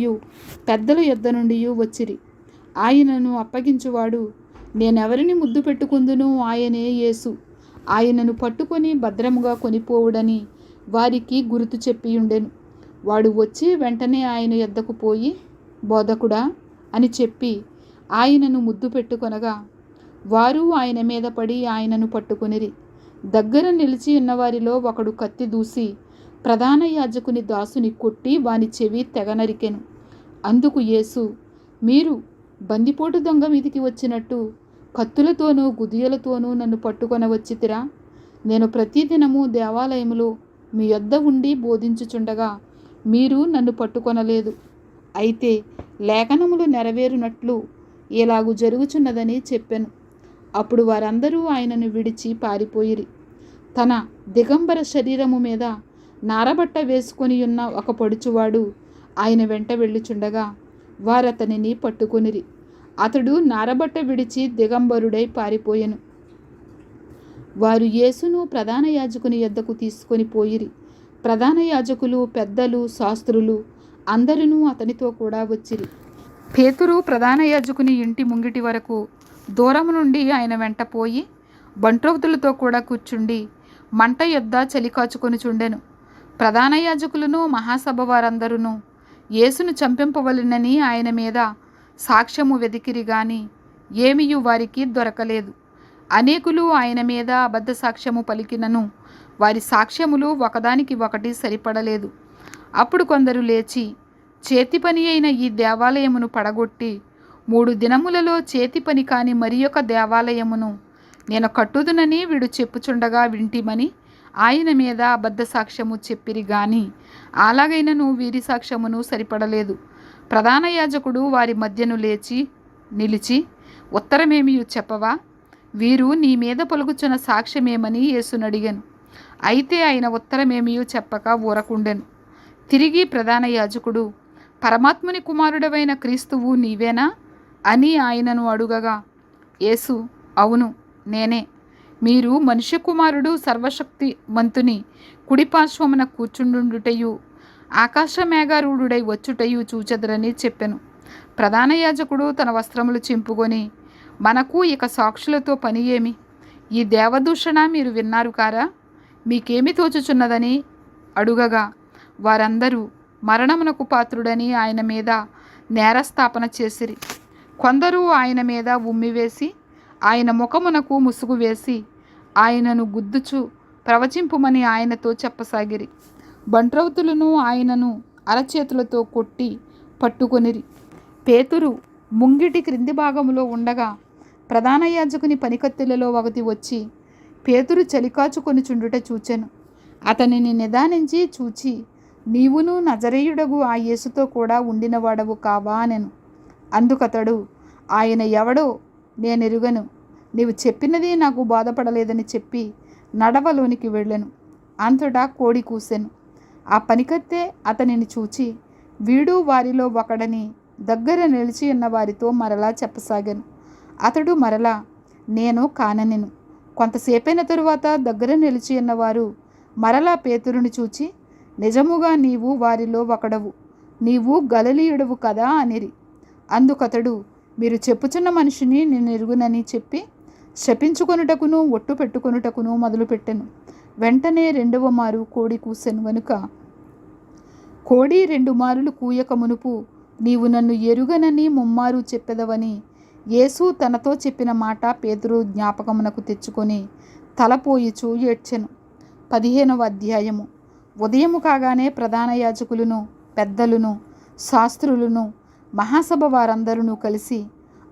Speaker 1: పెద్దల యొద్ద నుండి వచ్చిరి. ఆయనను అప్పగించువాడు, నేనెవరిని ముద్దు పెట్టుకుందును, ఆయనే యేసు, ఆయనను పట్టుకొని భద్రముగా కొనిపోవుడని వారికి గుర్తు చెప్పియుండెను. వాడు వచ్చి వెంటనే ఆయన యొద్దకు పోయి, బోధకుడా అని చెప్పి ఆయనను ముద్దు పెట్టుకొనగా వారు ఆయన మీద పడి ఆయనను పట్టుకొనిరి. దగ్గర నిలిచి ఉన్నవారిలో ఒకడు కత్తి దూసి ప్రధాన యాజకుని దాసుని కొట్టి వాని చెవి తెగనరికెను. అందుకు యేసు, మీరు బందిపోటు దొంగ మీదికి వచ్చినట్టు కత్తులతోనూ గుదియలతోనూ నన్ను పట్టుకొన వచ్చితిరా? నేను ప్రతిదినము దేవాలయములో మీ యొద్ద ఉండి బోధించుచుండగా మీరు నన్ను పట్టుకొనలేదు. అయితే లేఖనములు నెరవేరునట్లు ఇలాగు జరుగుచున్నదని చెప్పెను. అప్పుడు వారందరూ ఆయనను విడిచి పారిపోయిరి. తన దిగంబర శరీరము మీద నారబట్ట వేసుకొని ఉన్న ఒక పడుచువాడు ఆయన వెంట వెళ్ళుచుండగా వారతనిని పట్టుకొనిరి. అతడు నారబట్ట విడిచి దిగంబరుడై పారిపోయెను. వారు యేసును ప్రధాన యాజకుని యొద్దకు తీసుకొని పోయిరి. ప్రధాన యాజకులు, పెద్దలు, శాస్త్రులు అందరూ అతనితో కూడా వచ్చిరి. పేతురు ప్రధాన యాజకుని ఇంటి ముంగిటి వరకు దూరము నుండి ఆయన వెంట పోయి బంట్రోతులతో కూడా కూర్చుండి మంట యొద్ద చలి కాచుకొని చుండెను. ప్రధాన యాజకులను, మహాసభ వారందరూ యేసును చంపింపవలెనని ఆయన మీద సాక్ష్యము వెదికిరి గాని ఏమీయు వారికి దొరకలేదు. అనేకులు ఆయన మీద అబద్ధ సాక్ష్యము పలికినను వారి సాక్ష్యములు ఒకదానికి ఒకటి సరిపడలేదు. అప్పుడు కొందరు లేచి, చేతి పని అయిన ఈ దేవాలయమును పడగొట్టి 3 దినములలో చేతి పని కాని మరి ఒక దేవాలయమును నేను కట్టుదునని వీడు చెప్పుచుండగా వింటిమని ఆయన మీద అబద్ధ సాక్ష్యము చెప్పిరి గాని అలాగైనను వీరి సాక్ష్యమును సరిపడలేదు. ప్రధాన యాజకుడు వారి మధ్యను లేచి నిలిచి, ఉత్తరమేమియు చెప్పవా? వీరు నీ మీద పలుకుచున్న సాక్ష్యమేమని యేసునడిగాను. అయితే ఆయన ఉత్తరమేమియు చెప్పక ఊరకుండెను. తిరిగి ప్రధాన యాజకుడు, పరమాత్ముని కుమారుడవైన క్రీస్తువు నీవేనా అని ఆయనను అడుగగా, యేసు, అవును నేనే. మీరు మనుష్య కుమారుడు సర్వశక్తి మంతుని కుడిపార్శ్వమున కూర్చుండుటయు ఆకాశ మేఘారూఢుడై వచ్చుటయు చూచెదరని చెప్పెను. ప్రధాన యాజకుడు తన వస్త్రములు చింపుకొని, మనకు ఇక సాక్షులతో పని ఏమి? ఈ దేవదూషణ మీరు విన్నారు కారా? మీకేమి తోచుచున్నదని అడుగగా వారందరూ మరణమునకు పాత్రుడని ఆయన మీద నేరస్థాపన చేసిరి. కొందరు ఆయన మీద ఉమ్మివేసి ఆయన ముఖమునకు ముసుగు వేసి ఆయనను గుద్దుచు ప్రవచింపుమని ఆయనతో చెప్పసాగిరి. బంట్రౌతులను ఆయనను అరచేతులతో కొట్టి పట్టుకొనిరి. పేతురు ముంగిటి క్రింది భాగములో ఉండగా ప్రధాన యాజకుని పనికత్తెలలో ఒకటి వచ్చి పేతురు చలికాచుకొని చుండుట చూచెను. అతనిని నిదానించి చూచి, నీవును నజరేయుడగు ఆ యేసుతో కూడా ఉండినవాడవు కావా అనెను. అందుకతడు, ఆయన ఎవడో నేనెరుగను, నీవు చెప్పినది నాకు బాధపడలేదని చెప్పి నడవలోనికి వెళ్ళెను. అంతటా కోడి కూసెను. ఆ పనికత్తె అతనిని చూచి, వీడు వారిలో ఒకడని దగ్గర నిలిచి ఉన్న వారితో మరలా చెప్పసాగాను. అతడు మరలా, నేను కాననెను. కొంతసేపైన తరువాత దగ్గర నిలిచి ఉన్నవారు మరలా పేతురుని చూచి, నిజముగా నీవు వారిలో ఒకడవు, నీవు గలిలయుడవు కదా అనిరి. అందుకతడు, మీరు చెప్పుచున్న మనిషిని నేను ఎరుగునని చెప్పి శపించుకొనుటకును ఒట్టు పెట్టుకొనుటకును మొదలుపెట్టెను. వెంటనే 2వ మారు కోడి కూసెను గనుక కోడి 2 మారులు కూయక మునుపు నీవు నన్ను ఎరుగనని ముమ్మారు చెప్పెదవని యేసు తనతో చెప్పిన మాట పేతురు జ్ఞాపకమునకు తెచ్చుకొని తలపోయిచూ ఏడ్చెను. 15వ అధ్యాయము. ఉదయము కాగానే ప్రధాన యాజకులను పెద్దలను శాస్త్రులను మహాసభ వారందరూ కలిసి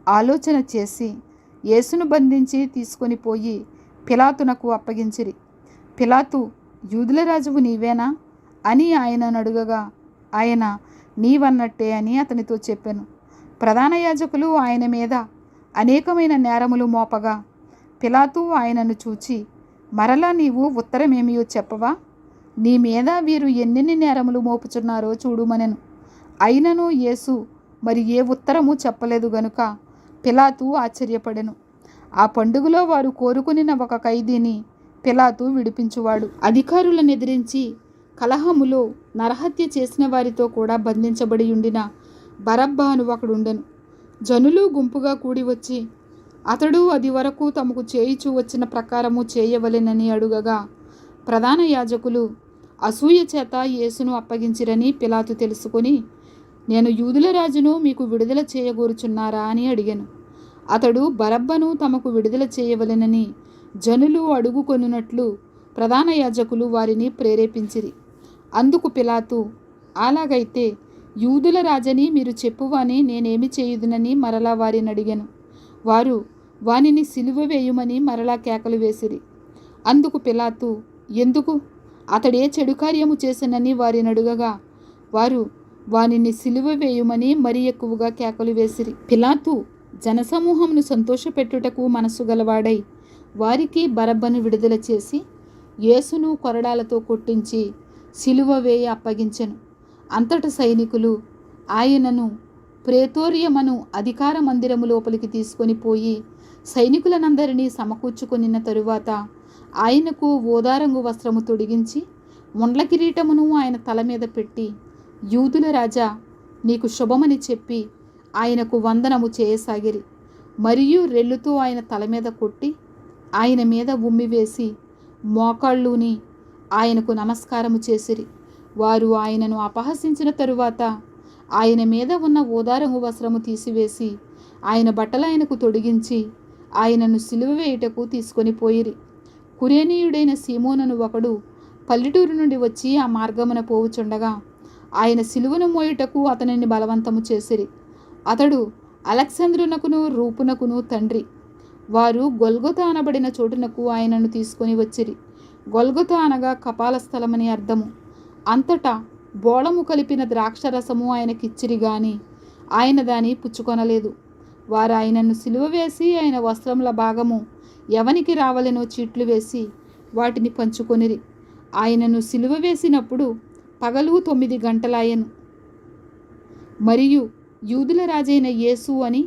Speaker 1: ఆలోచన చేసి యేసును బంధించి తీసుకొని పోయి పిలాతునకు అప్పగించిరి. పిలాతు, యూదుల రాజువు నీవేనా అని ఆయనను అడుగగా ఆయన, నీవన్నట్టే అని అతనితో చెప్పెను. ప్రధాన యాజకులు ఆయన మీద అనేకమైన నేరములు మోపగా పిలాతు ఆయనను చూచి, మరలా నీవు ఉత్తరమేమియో చెప్పవా? నీ మీద వీరు ఎన్నెన్ని నేరములు మోపుచున్నారో చూడుమనెను. అయినను యేసు మరి ఏ ఉత్తరము చెప్పలేదు గనుక పిలాతు ఆశ్చర్యపడెను. ఆ పండుగలో వారు కోరుకునిన ఒక ఖైదీని పిలాతు విడిపించువాడు. అధికారులను ఎదిరించి కలహములో నరహత్య చేసిన వారితో కూడా బంధించబడి ఉండిన బరబ్బా అను ఒకడుండెను. జనులు గుంపుగా కూడి వచ్చి అతడు అది వరకు తమకు చేయిచూ వచ్చిన ప్రకారము చేయవలెనని అడుగగా ప్రధాన యాజకులు అసూయ చేత యేసును అప్పగించిరని పిలాతు తెలుసుకొని, నేను యూదుల రాజును మీకు విడుదల చేయగోరుచున్నారా అని అడిగాను. అతడు బరబ్బను తమకు విడుదల చేయవలెనని జనులు అడుగుకొనున్నట్లు ప్రధాన యాజకులు వారిని ప్రేరేపించిరి. అందుకు పిలాతు, అలాగైతే యూదుల రాజని మీరు చెప్పువాని నేనేమి చేయుదునని మరలా వారిని అడిగాను. వారు వానిని సిలువ వేయుమని మరలా కేకలు వేసిరి. అందుకు పిలాతు, ఎందుకు? అతడే చెడు కార్యము చేసినని వారిని అడుగగా వారు వానిని సిలువ వేయుమని మరి ఎక్కువగా కేకలు వేసిరి. పిలాతు జనసమూహమును సంతోషపెట్టుటకు మనసు గలవాడై వారికి బరబ్బను విడుదల చేసి యేసును కొరడాలతో కొట్టించి సిలువ వేయ అప్పగించెను. అంతట సైనికులు ఆయనను ప్రేతోరియమను అధికార మందిరము లోపలికి తీసుకొని పోయి సైనికులనందరినీ సమకూర్చుకొనిన తరువాత ఆయనకు ఓదారంగు వస్త్రము తొడిగించి ముండ్ల కిరీటమును ఆయన తల మీద పెట్టి, యూదుల రాజా నీకు శుభమని చెప్పి ఆయనకు వందనము చేయసాగిరి. మరియు రెల్లుతో ఆయన తల మీద కొట్టి ఆయన మీద ఉమ్మివేసి మోకాళ్ళుని ఆయనకు నమస్కారము చేసిరి. వారు ఆయనను అపహసించిన తరువాత ఆయన మీద ఉన్న ఓదారంగు వస్త్రము తీసివేసి ఆయన బట్టలు ఆయనకు తొడిగించి ఆయనను సిలువ వేయుటకు తీసుకొని పోయిరి. కురేనీయుడైన సీమోనును ఒకడు పల్లెటూరు నుండి వచ్చి ఆ మార్గమున పోవుచుండగా ఆయన సిలువను మోయుటకు అతనిని బలవంతము చేసిరి. అతడు అలెగ్జాంద్రునకును రూపునకును తండ్రి. వారు గొల్గొతా అనబడిన చోటునకు ఆయనను తీసుకొని వచ్చిరి. గొల్గొతా అనగా కపాల స్థలమని అర్థము. అంతటా బోళము కలిపిన ద్రాక్షరసము ఆయనకిచ్చిరి గాని ఆయన దాన్ని పుచ్చుకొనలేదు. వారు ఆయనను సిలువ వేసి ఆయన వస్త్రముల భాగము ఎవనికి రావలెనో చీట్లు వేసి వాటిని పంచుకొనిరి. ఆయనను సిలువ వేసినప్పుడు పగలు 9 గంటలాయెను. మరియు యూదుల రాజైన యేసు అని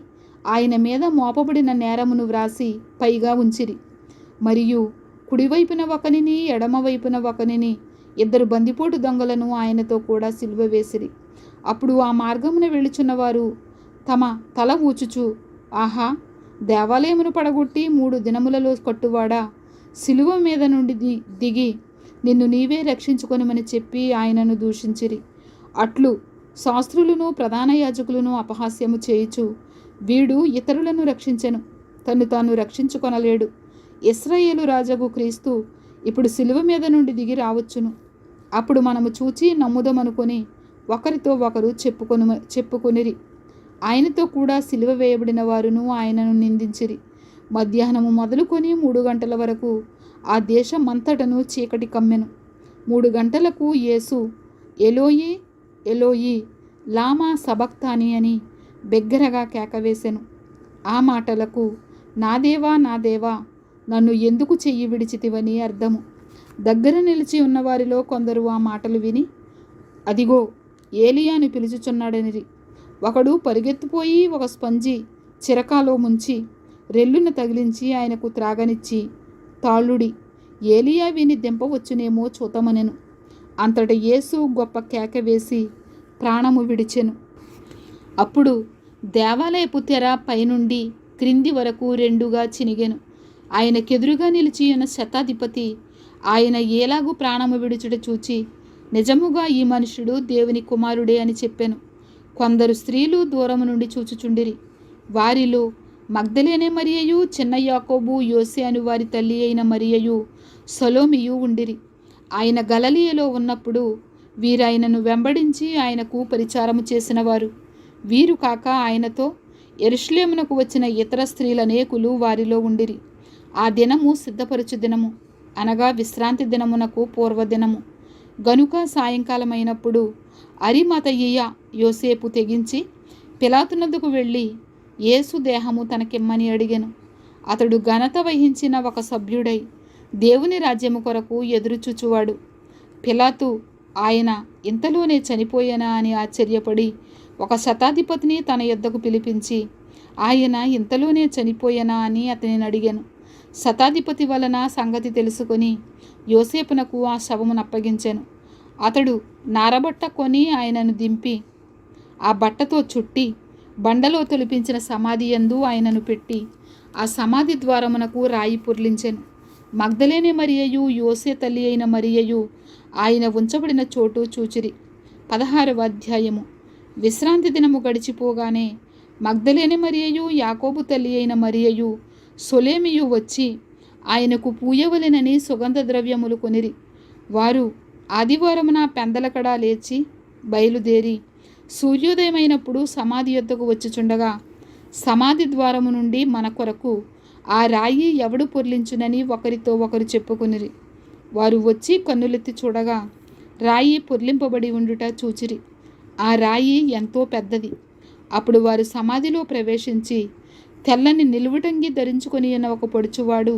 Speaker 1: ఆయన మీద మోపబడిన నేరమును వ్రాసి పైగా ఉంచిరి. మరియు కుడివైపున ఒకనిని ఎడమవైపున ఒకనిని 2 బందిపోటు దొంగలను ఆయనతో కూడా సిలువ వేసిరి. అప్పుడు ఆ మార్గమున వెళుచున్నవారు తమ తల ఊచుచు, ఆహా, దేవాలయమును పడగొట్టి 3 దినములలో కట్టువాడా, సిలువ మీద నుండి దిగి నిన్ను నీవే రక్షించుకొనుమని చెప్పి ఆయనను దూషించిరి. అట్లు శాస్త్రులను ప్రధాన యాజకులను అపహాస్యము చేయుచు, వీడు ఇతరులను రక్షించెను, తను తాను రక్షించుకొనలేడు. ఇశ్రాయేలు రాజగు క్రీస్తు ఇప్పుడు సిలువ మీద నుండి దిగి రావచ్చును. అప్పుడు మనము చూచి నమ్ముదమనుకొని ఒకరితో ఒకరు చెప్పుకొనిరి. ఆయనతో కూడా సిలువ వేయబడిన వారును ఆయనను నిందించిరి. మధ్యాహ్నము మొదలుకొని 3 గంటల వరకు ఆ దేశమంతటను చీకటి కమ్మెను. 3 గంటలకు యేసు ఎలోయి ఎలోయి లామా సబక్తాని అని బిగ్గరగా కేకవేసెను. ఆ మాటలకు నా దేవా నా దేవా, నన్ను ఎందుకు చెయ్యి విడిచితివని అర్థము. దగ్గర నిలిచి ఉన్నవారిలో కొందరు ఆ మాటలు విని, అదిగో ఏలియాను పిలుచుచున్నాడనిరి. ఒకడు పరిగెత్తిపోయి ఒక స్పంజి చిరకాలో ముంచి రెల్లున తగిలించి ఆయనకు త్రాగనిచ్చి, తాళుడి, ఏలియా విని దింపవచ్చునేమో చూతమనెను. అంతట యేసు గొప్ప కేక వేసి ప్రాణము విడిచెను. అప్పుడు దేవాలయపు తెర పైనుండి క్రింది వరకు 2గా చినిగెను. ఆయనకెదురుగా నిలిచి ఉన్న శతాధిపతి ఆయన ఏలాగు ప్రాణము విడుచుట చూచి, నిజముగా ఈ మనుషుడు దేవుని కుమారుడే అని చెప్పెను. కొందరు స్త్రీలు దూరము నుండి చూచుచుండిరి. వారిలో మగ్దలేనే మరియయు, చిన్న యాకోబు, యోసే అను వారి తల్లి అయిన మరియయు, సొలోమియు ఉండిరి. ఆయన గలిలయలో ఉన్నప్పుడు వీరాయనను వెంబడించి ఆయనకు పరిచారము చేసిన వారు. వీరు కాక ఆయనతో యెరూషలేమునకు వచ్చిన ఇతర స్త్రీలనేకులు వారిలో ఉండిరి. ఆ దినము సిద్ధపరచు దినము, అనగా విశ్రాంతి దినమునకు పూర్వదినము గనుక సాయంకాలమైనప్పుడు అరిమతయియ యోసేపు తెగించి పిలాతునొద్దకు వెళ్ళి యేసు దేహము తనకిమ్మని అడిగెను. అతడు ఘనత వహించిన ఒక సభ్యుడై దేవుని రాజ్యము కొరకు ఎదురుచూచువాడు. పిలాతు ఆయన ఇంతలోనే చనిపోయేనా అని ఆశ్చర్యపడి ఒక శతాధిపతిని తన యొద్దకు పిలిపించి, ఆయన ఇంతలోనే చనిపోయేనా అని అతనిని అడిగాను. శతాధిపతి వలన సంగతి తెలుసుకొని యోసేపునకు ఆ శవమును అప్పగించాను. అతడు నారబట్ట కొని ఆయనను దింపి ఆ బట్టతో చుట్టి బండలో తొలిపించిన సమాధి యందు ఆయనను పెట్టి ఆ సమాధి ద్వారమునకు రాయి పొర్లించెను. మగ్దలేనే మరియయు, యోసే తల్లి అయిన మరియయు ఆయన ఉంచబడిన చోటు చూచిరి. 16వ అధ్యాయము. విశ్రాంతి దినము గడిచిపోగానే మగ్దలేనే మరియయు, యాకోబు తల్లి అయిన మరియయు, సొలోమియు వచ్చి ఆయనకు పూయవలెనని సుగంధ ద్రవ్యములు కొనిరి. వారు ఆదివారమున పెందలకడ లేచి బయలుదేరి సూర్యోదయమైనప్పుడు సమాధి యొద్దకు వచ్చుచుండగా సమాధి ద్వారము నుండి మన కొరకు ఆ రాయి ఎవడు పొర్లించునని ఒకరితో ఒకరు చెప్పుకొనిరి. వారు వచ్చి కన్నులెత్తి చూడగా రాయి పొర్లింపబడి ఉండుట చూచిరి. ఆ రాయి ఎంతో పెద్దది. అప్పుడు వారు సమాధిలో ప్రవేశించి తెల్లని నిలువుటంగి ధరించుకొని ఉన్న ఒక పొడుచువాడు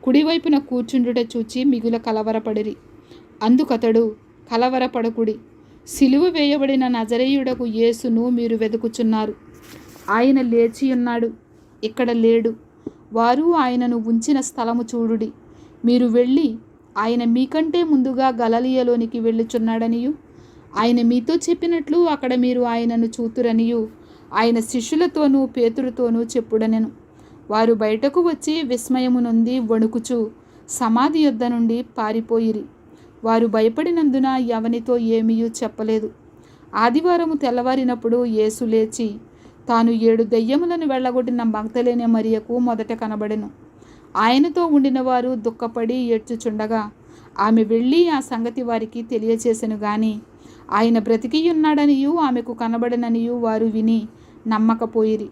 Speaker 1: కుడివైపున కూర్చుండుట చూచి మిగుల కలవరపడిరి. అందుకతడు, కలవరపడకుడి, సిలువ వేయబడిన నజరేయుడకు యేసును మీరు వెతుకుచున్నారు. ఆయన లేచి ఉన్నాడు, ఇక్కడ లేడు. వారు ఆయనను ఉంచిన స్థలము చూడుడి. మీరు వెళ్ళి ఆయన మీకంటే ముందుగా గలిలయలోనికి వెళ్ళుచున్నాడనియు ఆయన మీతో చెప్పినట్లు అక్కడ మీరు ఆయనను చూతురనియు ఆయన శిష్యులతోనూ పేతురుతోనూ చెప్పుడనెను. వారు బయటకు వచ్చి విస్మయము నొంది వణుకుచు సమాధి యొద్ద నుండి పారిపోయిరి. వారు భయపడినందున ఎవనితో ఏమీయూ చెప్పలేదు. ఆదివారము తెల్లవారినప్పుడు యేసు లేచి తాను 7 దెయ్యములను వెళ్ళగొట్టిన మగ్దలేనే మరియకు మొదట కనబడెను. ఆయనతో ఉండిన వారు దుఃఖపడి ఏడ్చుచుండగా ఆమె వెళ్ళి ఆ సంగతి వారికి తెలియచేసెను గాని ఆయన బ్రతికియున్నాడనియు ఆమెకు కనబడననియు వారు విని నమ్మకపోయిరి.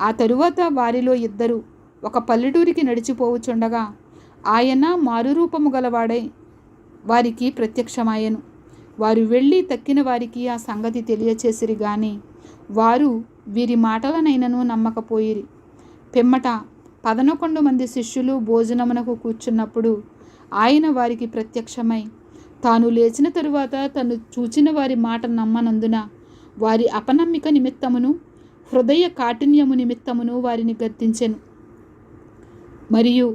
Speaker 1: ఆ తరువాత వారిలో ఇద్దరు ఒక పల్లెటూరికి నడిచిపోవుచుండగా ఆయన మారురూపము గలవాడై వారికి ప్రత్యక్షమాయెను. వారు వెళ్ళి తక్కిన వారికి ఆ సంగతి తెలియచేసిరి గాని వారు వీరి మాటలనైనను నమ్మకపోయిరి. పిమ్మట 11 మంది శిష్యులు భోజనమునకు కూర్చున్నప్పుడు ఆయన వారికి ప్రత్యక్షమై తాను లేచిన తరువాత తను చూచిన వారి మాట నమ్మనందున వారి అపనమ్మిక నిమిత్తమును హృదయ కాఠిన్యము నిమిత్తమును వారిని గద్దించెను. మరియు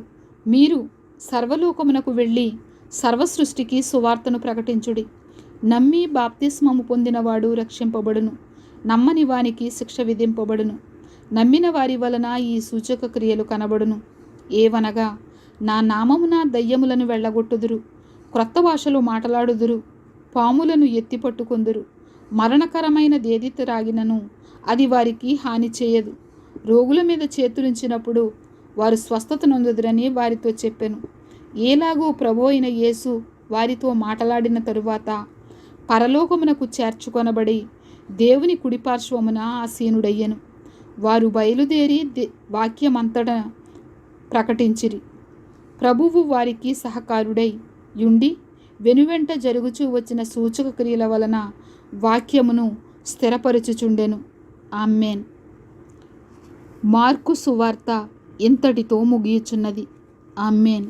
Speaker 1: మీరు సర్వలోకమునకు వెళ్ళి సర్వసృష్టికి సువార్తను ప్రకటించుడి. నమ్మి బాప్తిస్మము పొందినవాడు రక్షింపబడును, నమ్మని వానికి శిక్ష విధింపబడును. నమ్మిన వారి వలన ఈ సూచక క్రియలు కనబడును. ఏవనగా నా నామమున దయ్యములను వెళ్ళగొట్టుదురు, క్రొత్త భాషలు మాట్లాడుదురు, పాములను ఎత్తిపట్టుకొందురు, మరణకరమైనదేది త్రాగినను అది వారికి హాని చేయదు. రోగుల మీద చేతులుంచినప్పుడు వారు స్వస్థత నొందుదురని వారితో చెప్పెను. ఏలాగూ ప్రభు అయిన యేసు వారితో మాట్లాడిన తరువాత పరలోకమునకు చేర్చుకొనబడి దేవుని కుడిపార్శ్వమున ఆసీనుడయ్యెను. వారు బయలుదేరి వాక్యమంతటా ప్రకటించిరి. ప్రభువు వారికి సహకారుడై యుండి వెనువెంట జరుగుచూ వచ్చిన సూచక క్రియల వలన వాక్యమును స్థిరపరచుచుండెను. ఆమేన్. మార్కు సువార్త ఇంతటితో ముగియుచున్నది. ఆమేన్.